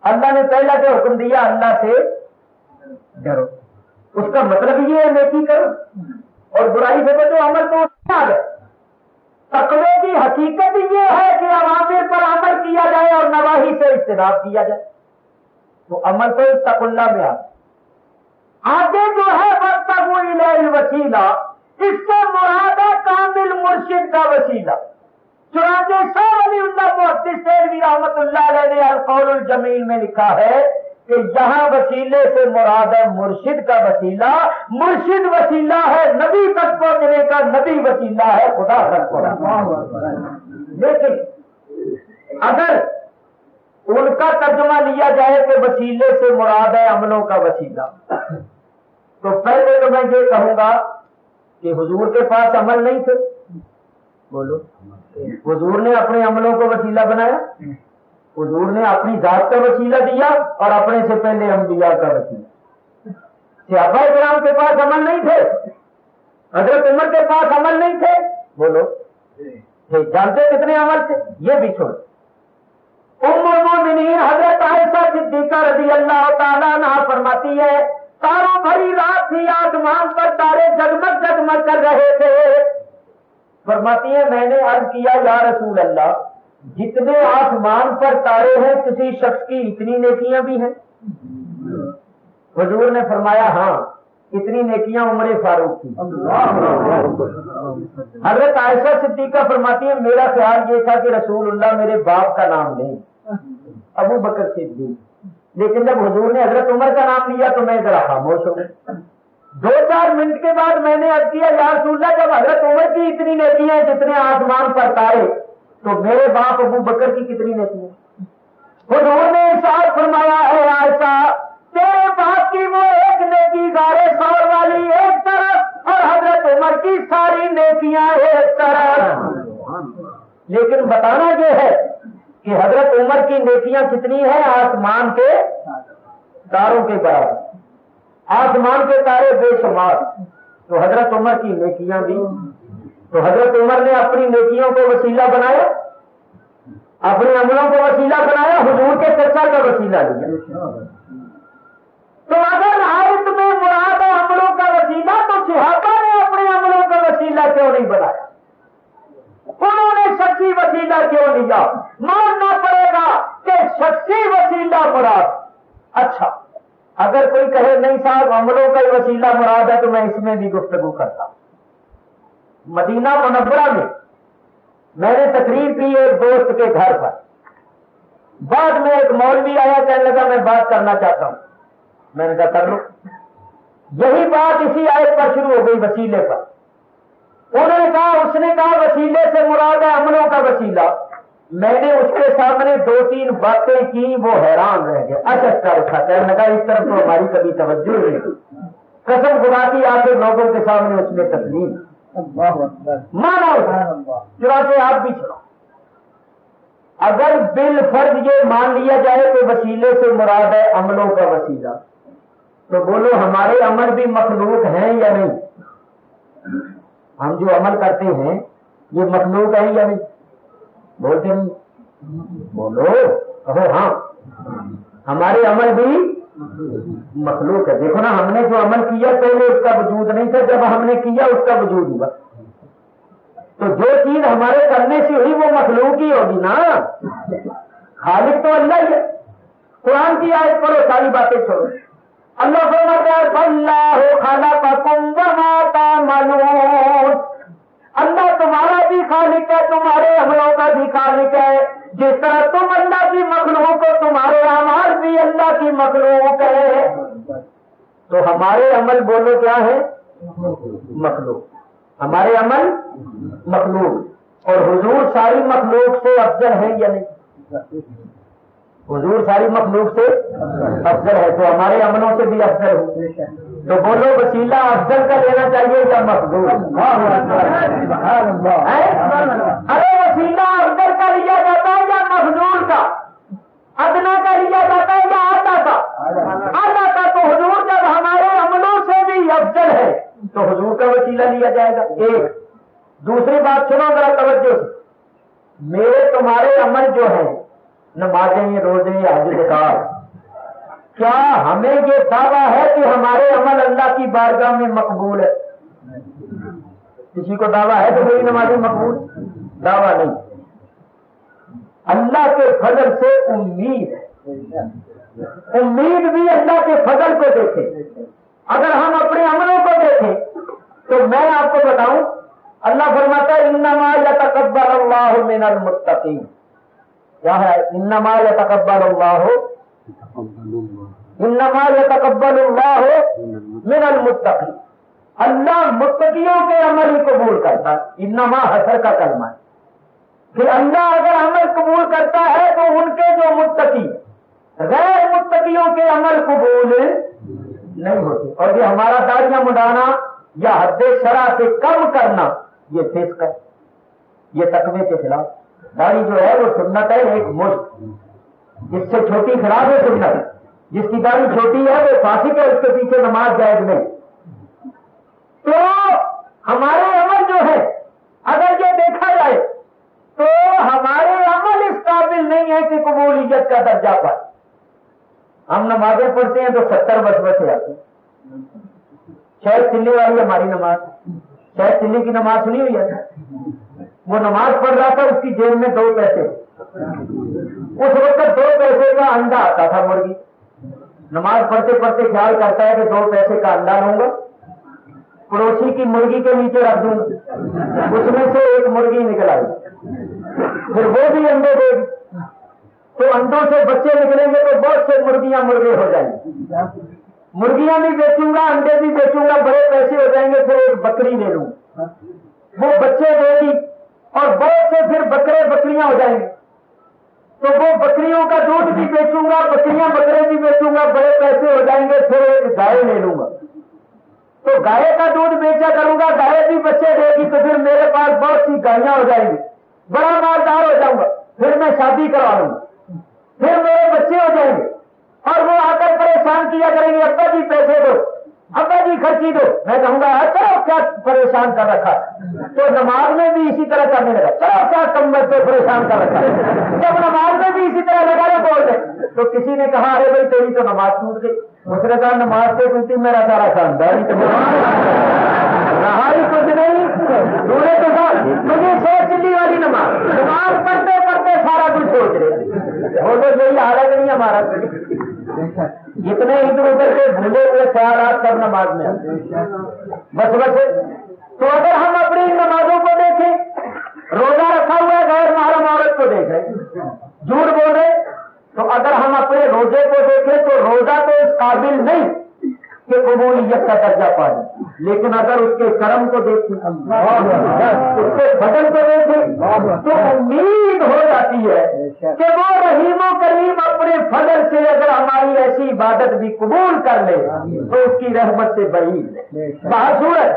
اللہ نے پہلا کیا حکم دیا؟ اللہ سے ڈرو، اس کا مطلب یہ ہے نیکی کرو اور برائی سے بچو، عمل تو اس میں آ گئے۔ تقوی کی حقیقت یہ ہے کہ اوامر پر عمل کیا اجتناب کیا جائے. تو عمل تو اتقوا اللہ میں آگے جو ہے وابتغوا الیہ الوسیلہ، اس سے مراد ہے کامل مرشد کا وسیلہ. چنانچہ شاہ ولی اللہ محدث دہلوی رحمۃ اللہ علیہ نے القول الجمیل میں لکھا ہے کہ یہاں وسیلے سے مراد ہے مرشد کا وسیلہ. مرشد وسیلہ ہے نبی تک پہنچنے کا، نبی وسیلہ ہے خدا تک پہنچنے. لیکن اگر ان کا ترجمہ لیا جائے کہ وسیلے سے مراد ہے عملوں کا وسیلہ، تو پہلے تو میں یہ کہوں گا کہ حضور کے پاس عمل نہیں تھے. بولو، حضور نے اپنے عملوں کو وسیلہ بنایا؟ حضور نے اپنی ذات کا وسیلہ دیا اور اپنے سے پہلے انبیاء کا وسیلہ. صحابہ کرام کے پاس عمل نہیں تھے؟ حضرت عمر کے پاس عمل نہیں تھے؟ بولو، جانتے کتنے عمل تھے؟ یہ بھی چھوڑ. ام المومنین حضرت عائشہ صدیقہ رضی اللہ تعالیٰ عنہا فرماتی ہے تاروں بھری رات تھی، آسمان پر تارے جگمگ جگمگ کر رہے تھے. فرماتی ہے میں نے عرض کیا یا رسول اللہ، جتنے آسمان پر تارے ہیں کسی شخص کی اتنی نیکیاں بھی ہیں؟ حضور نے فرمایا ہاں، اتنی نیکیاں عمر فاروق کی. حضرت عائشہ صدیقہ فرماتی ہے میرا خیال یہ تھا کہ رسول اللہ میرے باپ کا نام لیں، ابو بکر صدیق، لیکن جب حضور نے حضرت عمر کا نام لیا تو میں ذرا خاموش ہو گیا. 2-4 منٹ کے بعد میں نے عرض کیا یا رسول اللہ، جب حضرت عمر کی اتنی نیکیاں جتنے آسمان پر تارے، تو میرے باپ ابو بکر کی کتنی نیکیاں؟ حضور نے ارشاد فرمایا ہے عائشہ تیرے باپ کی وہ ایک نیکی غار ثور والی ایک طرف اور حضرت عمر کی ساری نیکیاں ایک طرف. لیکن بتانا یہ ہے کہ حضرت عمر کی نیکیاں کتنی ہیں؟ آسمان کے تاروں کے برابر. آسمان کے تارے بے شمار. تو حضرت عمر کی نیکیاں بھی. تو حضرت عمر نے اپنی نیکیوں کو وسیلہ بنایا، اپنے عملوں کو وسیلہ بنایا، حضور کے چچا کا وسیلہ لیا. تو اگر آیت میں مراد عملوں کا وسیلہ تو صحابہ نے اپنے عملوں کا وسیلہ کیوں نہیں بنایا؟ انہوں نے شخصی وسیلہ کیوں لیا؟ ماننا پڑے گا کہ شخصی وسیلہ مراد. اچھا اگر کوئی کہے نہیں صاحب عملوں کا ہی وسیلہ مراد ہے تو میں اس میں بھی گفتگو کرتا ہوں. مدینہ منورہ میں نے تقریر کی ایک دوست کے گھر پر. بعد میں ایک مولوی آیا، کہنے لگا میں بات کرنا چاہتا ہوں. میں نے کہا کر لو. یہی بات اسی آیت پر شروع ہو گئی وسیلے پر. انہوں نے کہا، اس نے کہا وسیلے سے مراد ہے عملوں کا وسیلہ. میں نے اس کے سامنے 2-3 باتیں کی، وہ حیران رہ گئے. اچھا کہنے لگا اس طرف تو ہماری کبھی توجہ نہیں. قسم خدا کی آ کے لوگوں کے سامنے اس نے تسلیم مانا. چنانچہ آپ بھی سنو، اگر بالفرض یہ مان لیا جائے کہ وسیلے سے مراد ہے عملوں کا وسیلہ، تو بولو ہمارے عمل بھی مخلوق ہیں یا نہیں؟ ہم جو عمل کرتے ہیں یہ مخلوق ہے یا نہیں؟ بولتے نہیں؟ بولو کہو ہاں، ہمارے عمل بھی مخلوق ہے. دیکھو نا، ہم نے جو عمل کیا پہلے اس کا وجود نہیں تھا، جب ہم نے کیا اس کا وجود ہوا. تو جو چیز ہمارے کرنے سے ہوئی وہ مخلوق ہی ہوگی نا. خالق تو اللہ ہی ہے. قرآن کی آیت پڑھو، ساری باتیں چھوڑو. اللہ فرماتا ہے اللہ خلقکم وما تعملون. اللہ تمہارا بھی خالق ہے، تمہارے عملوں کا بھی خالق ہے. جس طرح تم اللہ کی مخلوق ہو، تمہارے اعمال بھی اللہ کی مخلوق ہے. تو ہمارے عمل بولو کیا ہے؟ مخلوق. ہمارے عمل مخلوق. اور حضور ساری مخلوق سے افضل ہے یا نہیں؟ حضور ساری مخلوق سے افضل ہے، تو ہمارے عملوں سے بھی افضل ہو. تو بولو وسیلہ افضل کا لینا چاہیے یا مخلوق؟ ارے وسیلہ افضل کا لیا جاتا ہے یا مخلوق کا؟ ادنا کا لیا جاتا ہے یا اعلیٰ کا؟ اعلیٰ کا. تو حضور جب ہمارے عملوں سے بھی افضل ہے تو حضور کا وسیلہ لیا جائے گا. ایک دوسری بات سنو ذرا توجہ سے. میرے تمہارے عمل جو ہیں، نمازیں، روزے، حج، زکات، کیا ہمیں یہ دعویٰ ہے کہ ہمارے عمل اللہ کی بارگاہ میں مقبول ہے؟ کسی کو دعویٰ ہے کہ میری نمازیں مقبول؟ دعویٰ نہیں. اللہ کے فضل سے امید ہے، امید بھی اللہ کے فضل کو دیکھیں۔ اگر ہم اپنے عملوں کو دیکھیں تو میں آپ کو بتاؤں، اللہ فرماتا ہے انما یتقبل اللہ من المتقین، کیا ہے؟ انما یتقبل اللہ، انما یتقبل اللہ من المتقین، اللہ متقیوں کے عمل ہی قبول کرتا ہے۔ انما حسر کا کلمہ ہے کہ اللہ اگر عمل قبول کرتا ہے تو ان کے جو متقی غیر متقیوں کے عمل قبول نہیں ہوتے۔ اور یہ ہمارا داڑیاں مڈانا یا حد شرع سے کم کرنا یہ فسق ہے، یہ تقوی کے خلاف۔ داڑھی جو ہے وہ سنت ہے، ایک مشت، جس سے چھوٹی خلاف ہے سنت، جس کی داڑھی چھوٹی ہے وہ فاسق ہے، اس کے پیچھے نماز جائز نہیں۔ تو ہمارے عمل جو ہے اگر یہ دیکھا جائے تو ہمارے عمل اس قابل نہیں ہے کہ قبولیت کا درجہ پائے۔ ہم نمازیں پڑھتے ہیں تو 70 وسوسے آتے ہیں۔ شاید چلی والی ہماری نماز، شاید چلی کی نماز سنی ہوئی ہے، وہ نماز پڑھ رہا تھا، اس کی جیب میں 2 پیسے، اس وقت 2 پیسے کا انڈا آتا تھا مرغی، نماز پڑھتے پڑھتے خیال کرتا ہے کہ 2 پیسے کا انڈا لوں گا، پڑوسی کی مرغی کے نیچے رکھ دوں گا، اس میں سے ایک مرغی نکل آئی، پھر وہ بھی انڈے دے گی، تو انڈوں سے بچے نکلیں گے تو بہت سے مرغیاں مرغے ہو جائیں گے، مرغیاں بھی بیچوں گا، انڈے بھی بیچوں گا، بڑے پیسے ہو جائیں گے، پھر ایک بکری لے لوں، وہ بچے دے گی اور بہت سے پھر بکرے بکریاں ہو جائیں گے، تو وہ بکریوں کا دودھ بھی بیچوں گا، بکریاں بکرے بھی بیچوں گا، بڑے پیسے ہو جائیں گے، پھر ایک گائے لے لوں گا، تو گائے کا دودھ بیچا کروں گا، گائے بھی بچے دے گی، تو پھر میرے پاس بہت سی گائیاں ہو جائیں گی، بڑا مالدار ہو جاؤں گا، پھر میں شادی کروا لوں گا، پھر میرے بچے ہو جائیں گے، اور وہ آ کر پریشان کیا کریں گے، ابا جی پیسے دو، ابا جی خرچی دو، میں کہوں گا چلو کیا پریشان کر رکھا، تو نماز میں بھی اسی طرح کرنے لگا، چلو کیا کمر سے پریشان کر رکھا، جب نماز میں بھی اسی طرح لگا رہے بول دیں، تو کسی نے کہا ارے بھائی تیری تو نماز ٹوٹ گئی، اس نے کہا نماز سے ٹوٹی میرا سارا خاندان تو رہا ہی کچھ نہیں، دوسرے تو مجھے سوچ لی والی نماز پڑھتے پڑھتے سارا کچھ سوچ رہے، وہ تو یہی حالت نہیں ہمارا، جتنے ادھر ادھر کے بھولے ہوئے خیالات سب نماز میں بس۔ تو اگر ہم اپنی نمازوں کو دیکھیں، روزہ رکھا ہوا ہے غیر محرم عورت کو دیکھ رہے، جھوٹ بول رہے، تو اگر ہم اپنے روزے کو دیکھیں تو روزہ تو اس قابل نہیں کہ قبولیت کا درجہ پائے، لیکن اگر اس کے کرم کو دیکھیں، اس کے فضل کو دیکھیں تو امید ہو جاتی ہے کہ وہ رحیم و کریم اپنے فضل سے اگر ہماری ایسی عبادت بھی قبول کر لے تو اس کی رحمت سے بعید ہے۔ بصورت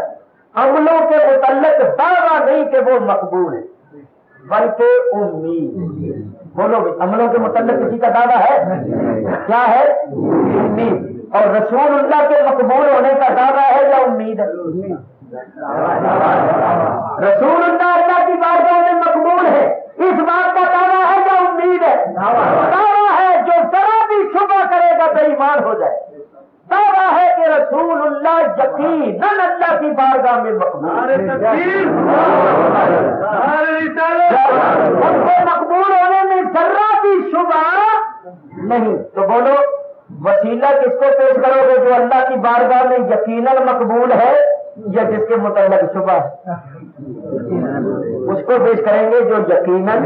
عملوں کے متعلق دعویٰ نہیں کہ وہ مقبول ہے، بلکہ امید۔ بولو بھی، عملوں کے متعلق کسی کا دعویٰ ہے؟ کیا ہے؟ امید۔ اور رسول اللہ کے مقبول ہونے کا دعویٰ ہے یا امید ہے؟ رسول اللہ کی بارگاہ میں مقبول ہے، اس بات کا دعویٰ ہے یا امید ہے؟ دعویٰ ہے، جو ذرا بھی شبہ کرے گا بے ایمان ہو جائے۔ دعویٰ ہے کہ رسول اللہ یقیناً اللہ کی بارگاہ میں مقبول، ان کو مقبول ہونے میں ذرا بھی شبہ نہیں۔ تو بولو وسیلہ کس کو پیش کرو گے؟ جو اللہ کی بارگاہ میں یقیناً مقبول ہے یا جس کے متعلق شبہ ہے؟ اس کو پیش کریں گے جو یقیناً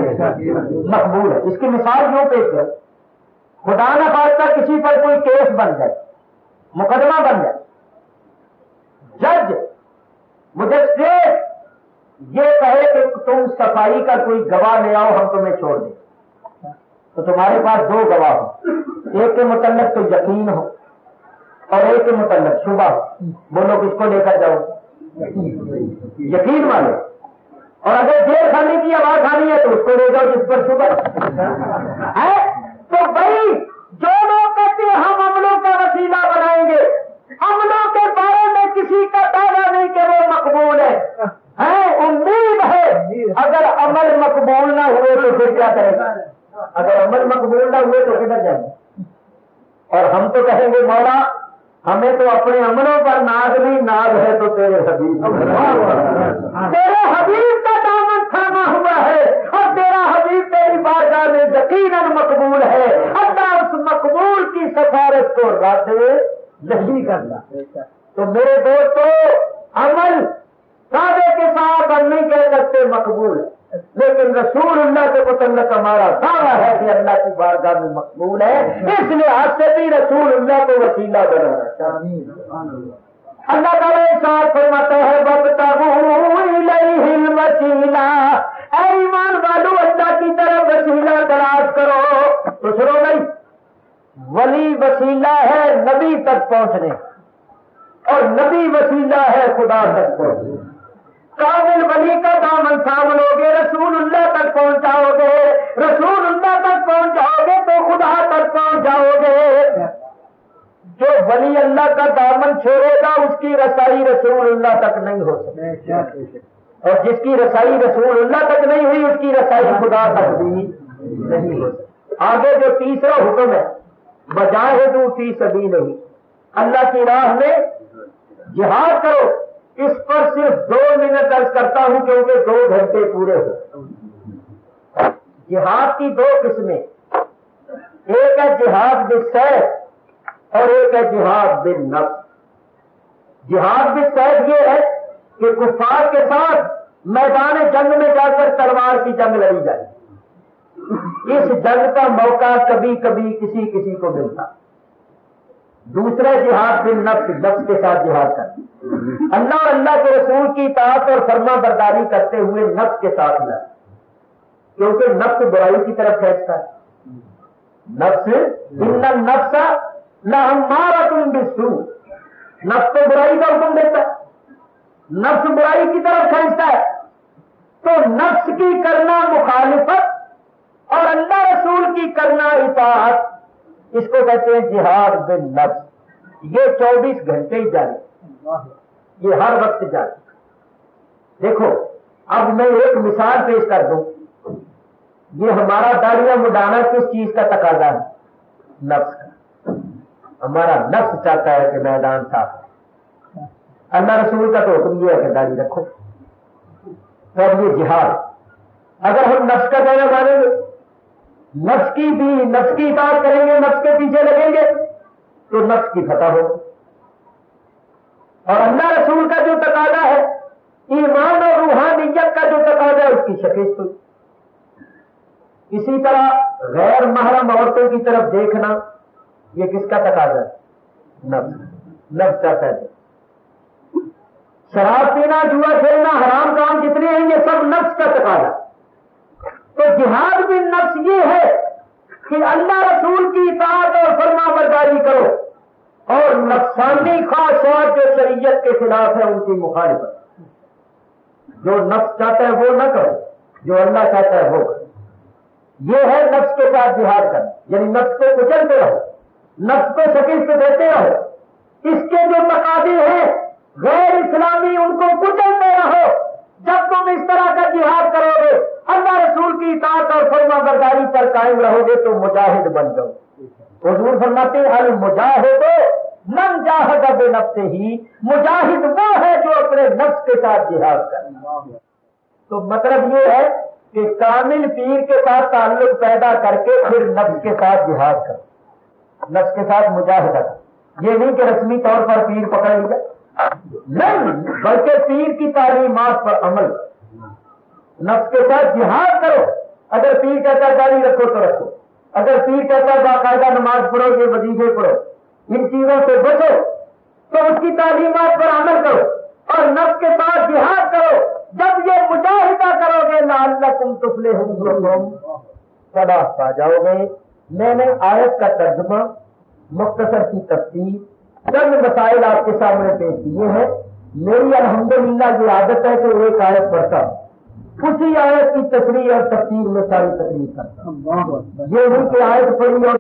مقبول ہے۔ اس کی مثال یوں پیش کرو، خدا نہ خواستہ کسی پر کوئی کیس بن جائے، مقدمہ بن جائے، جج مجسٹریٹ یہ کہے کہ تم صفائی کا کوئی گواہ لے آؤ، ہم تمہیں چھوڑ دیں، تو تمہارے پاس 2 گواہ ہو، ایک کے متعلق تو یقین ہو اور ایک کے متعلق شبہ ہو، بولو کس کو لے کر جاؤ؟ یقین والے۔ اور اگر جیل خانے کی آواز آنی ہے تو اس کو لے جاؤ جس پر شبہ ہے۔ تو بھائی جو لوگ کہتے ہیں ہم عملوں کا وسیلہ بنائیں گے، عملوں کے بارے میں کسی کا دعویٰ نہیں کہ وہ مقبول ہے، امید ہے، اگر عمل مقبول نہ ہوئے تو پھر کیا کرے گا؟ اگر عمل مقبول نہ ہوئے تو کدھر جائیں گے؟ اور ہم تو کہیں گے مولا ہمیں تو اپنے عملوں پر ناز نہیں، ناز ہے تو تیرے حبیب، تیرے حبیب کا دامن تھاما ہوا ہے، اور تیرا حبیب تیری بارگاہ میں یقیناً مقبول ہے، اللہ اس مقبول کی سفارش کو رد نہیں کرنا۔ تو میرے دوستو، عمل سادے کے ساتھ ہم نہیں کہہ سکتے مقبول ہے، لیکن رسول اللہ کے متعلق ہمارا دعویٰ ہے کہ اللہ کی بارگاہ میں مقبول ہے، اس لحاظ سے بھی رسول اللہ کو وسیلہ بنانا چاہیے۔ اللہ تعالیٰ ارشاد فرماتا ہے وَابْتَغُوا إِلَيْهِ الْوَسِيلَةَ، اے ایمان والو اللہ کی طرف وسیلہ تلاش کرو۔ تو سنو نہیں، ولی وسیلہ ہے نبی تک پہنچنے، اور نبی وسیلہ ہے خدا تک پہنچنے۔ کامل ولی کا دامن تھام لو گے، رسول اللہ تک پہنچ جاؤ گے، رسول اللہ تک پہنچ جاؤ گے تو خدا تک پہنچ جاؤ گے۔ جو ولی اللہ کا دامن چھوڑے گا اس کی رسائی رسول اللہ تک نہیں ہو سکتی، اور جس کی رسائی رسول اللہ تک نہیں ہوئی اس کی رسائی خدا تک بھی نہیں ہو سکتی۔ آگے جو تیسرا حکم ہے وجاہدوا فی سبیلہ، اللہ کی راہ میں جہاد کرو، اس پر صرف 2 منٹ عرض کرتا ہوں کیونکہ 2 گھنٹے پورے ہو۔ جہاد کی 2 قسمیں، ایک ہے جہاد بالسیف اور ایک ہے جہاد بالنفس۔ جہاد بالسیف یہ ہے کہ کفار کے ساتھ میدان جنگ میں جا کر تلوار کی جنگ لڑی جائے، اس جنگ کا موقع کبھی کبھی کسی کسی کو ملتا۔ دوسرا جہاد بالنفس، نفس کے ساتھ جہاد کرنا، اللہ اور اللہ کے رسول کی اطاعت اور فرما برداری کرتے ہوئے نفس کے ساتھ لڑ، کیونکہ نفس برائی کی طرف کھینچتا ہے۔ نفس ان النفس لامارۃ بالسوء، نفس تو برائی کا حکم دیتا ہے، نفس برائی کی طرف کھینچتا ہے، تو نفس کی کرنا مخالفت اور اللہ رسول کی کرنا اطاعت، اس کو کہتے ہیں جہاد بالنفس۔ یہ 24 گھنٹے ہی جاری، یہ ہر وقت جاری۔ دیکھو اب میں ایک مثال پیش کر دوں، یہ ہمارا داڑیاں مڈانا کس چیز کا تقاضا ہے؟ نفس کا۔ ہمارا نفس چاہتا ہے کہ میدان صاف ہے، اللہ رسول کا تو حکم یہ ہے کہ داڑھی رکھو۔ تو اب یہ جہاد، اگر ہم نفس کا کہنا مانیں گے، نفس کی اطاعت کریں گے، نفس کے پیچھے لگیں گے تو نفس کی فتح ہوگی، اور اللہ رسول کا جو تقاضا ہے، ایمان اور روحانیت کا جو تقاضا ہے، اس کی شکست ہوئی۔ اسی طرح غیر محرم عورتوں کی طرف دیکھنا، یہ کس کا تقاضا ہے؟ نفس چاہتا ہے۔ شراب پینا، جوا کھیلنا، حرام کام جتنے ہیں یہ سب نفس کا تقاضا۔ تو جہاد بالنفس یہ ہے کہ اللہ رسول کی اطاعت اور فرما برداری کرو، اور نفسانی خواہشات جو شریعت کے خلاف ہے ان کی مخالفت۔ جو نفس چاہتا ہے وہ نہ کرو، جو اللہ چاہتا ہے وہ کرو۔ یہ ہے نفس کے ساتھ جہاد کرنا، یعنی نفس کو کچلتے رہو، نفس کو شکست دیتے رہو، اس کے جو تقاضے ہیں غیر اسلامی ان کو کچلتے رہو۔ جب تم اس طرح کا جہاد کرو گے، اللہ رسول کی اطاعت اور فرما برداری پر قائم رہو گے تو مجاہد بن جاؤ۔ حضور فرماتے ہیں المجاہد من جاہد بنفسہ، مجاہد وہ ہے جو اپنے نفس کے ساتھ جہاد کرے۔ تو مطلب یہ ہے کہ کامل پیر کے ساتھ تعلق پیدا کر کے پھر نفس کے ساتھ جہاد کرو، نفس کے ساتھ مجاہدہ کرو۔ یہ نہیں کہ رسمی طور پر پیر پکڑ لیا، نہیں، بلکہ پیر کی تعلیمات پر عمل کرو، نفس کے ساتھ جہاد کرو۔ اگر پیر کہتا ہے داڑھی رکھو تو رکھو، اگر پیر کہتا ہے باقاعدہ نماز پڑھو، یہ وظیفے پڑھو، ان چیزوں سے بچو، تو اس کی تعلیمات پر عمل کرو اور نفس کے ساتھ جہاد کرو۔ جب یہ مجاہدہ کرو گے لعلکم تفلحون، فلاح پا جاؤ گے۔ میں نے آیت کا ترجمہ، مختصر کی تفسیر، چند مسائل آپ کے سامنے پیش کیے ہیں۔ میری الحمدللہ یہ عادت ہے کہ ایک آیت پڑھتا ہوں، اسی آیت کی تشریح اور تفسیر میں ساری تقریر کرتا ہوں۔ یہ نہیں کہ آیت پڑھی اور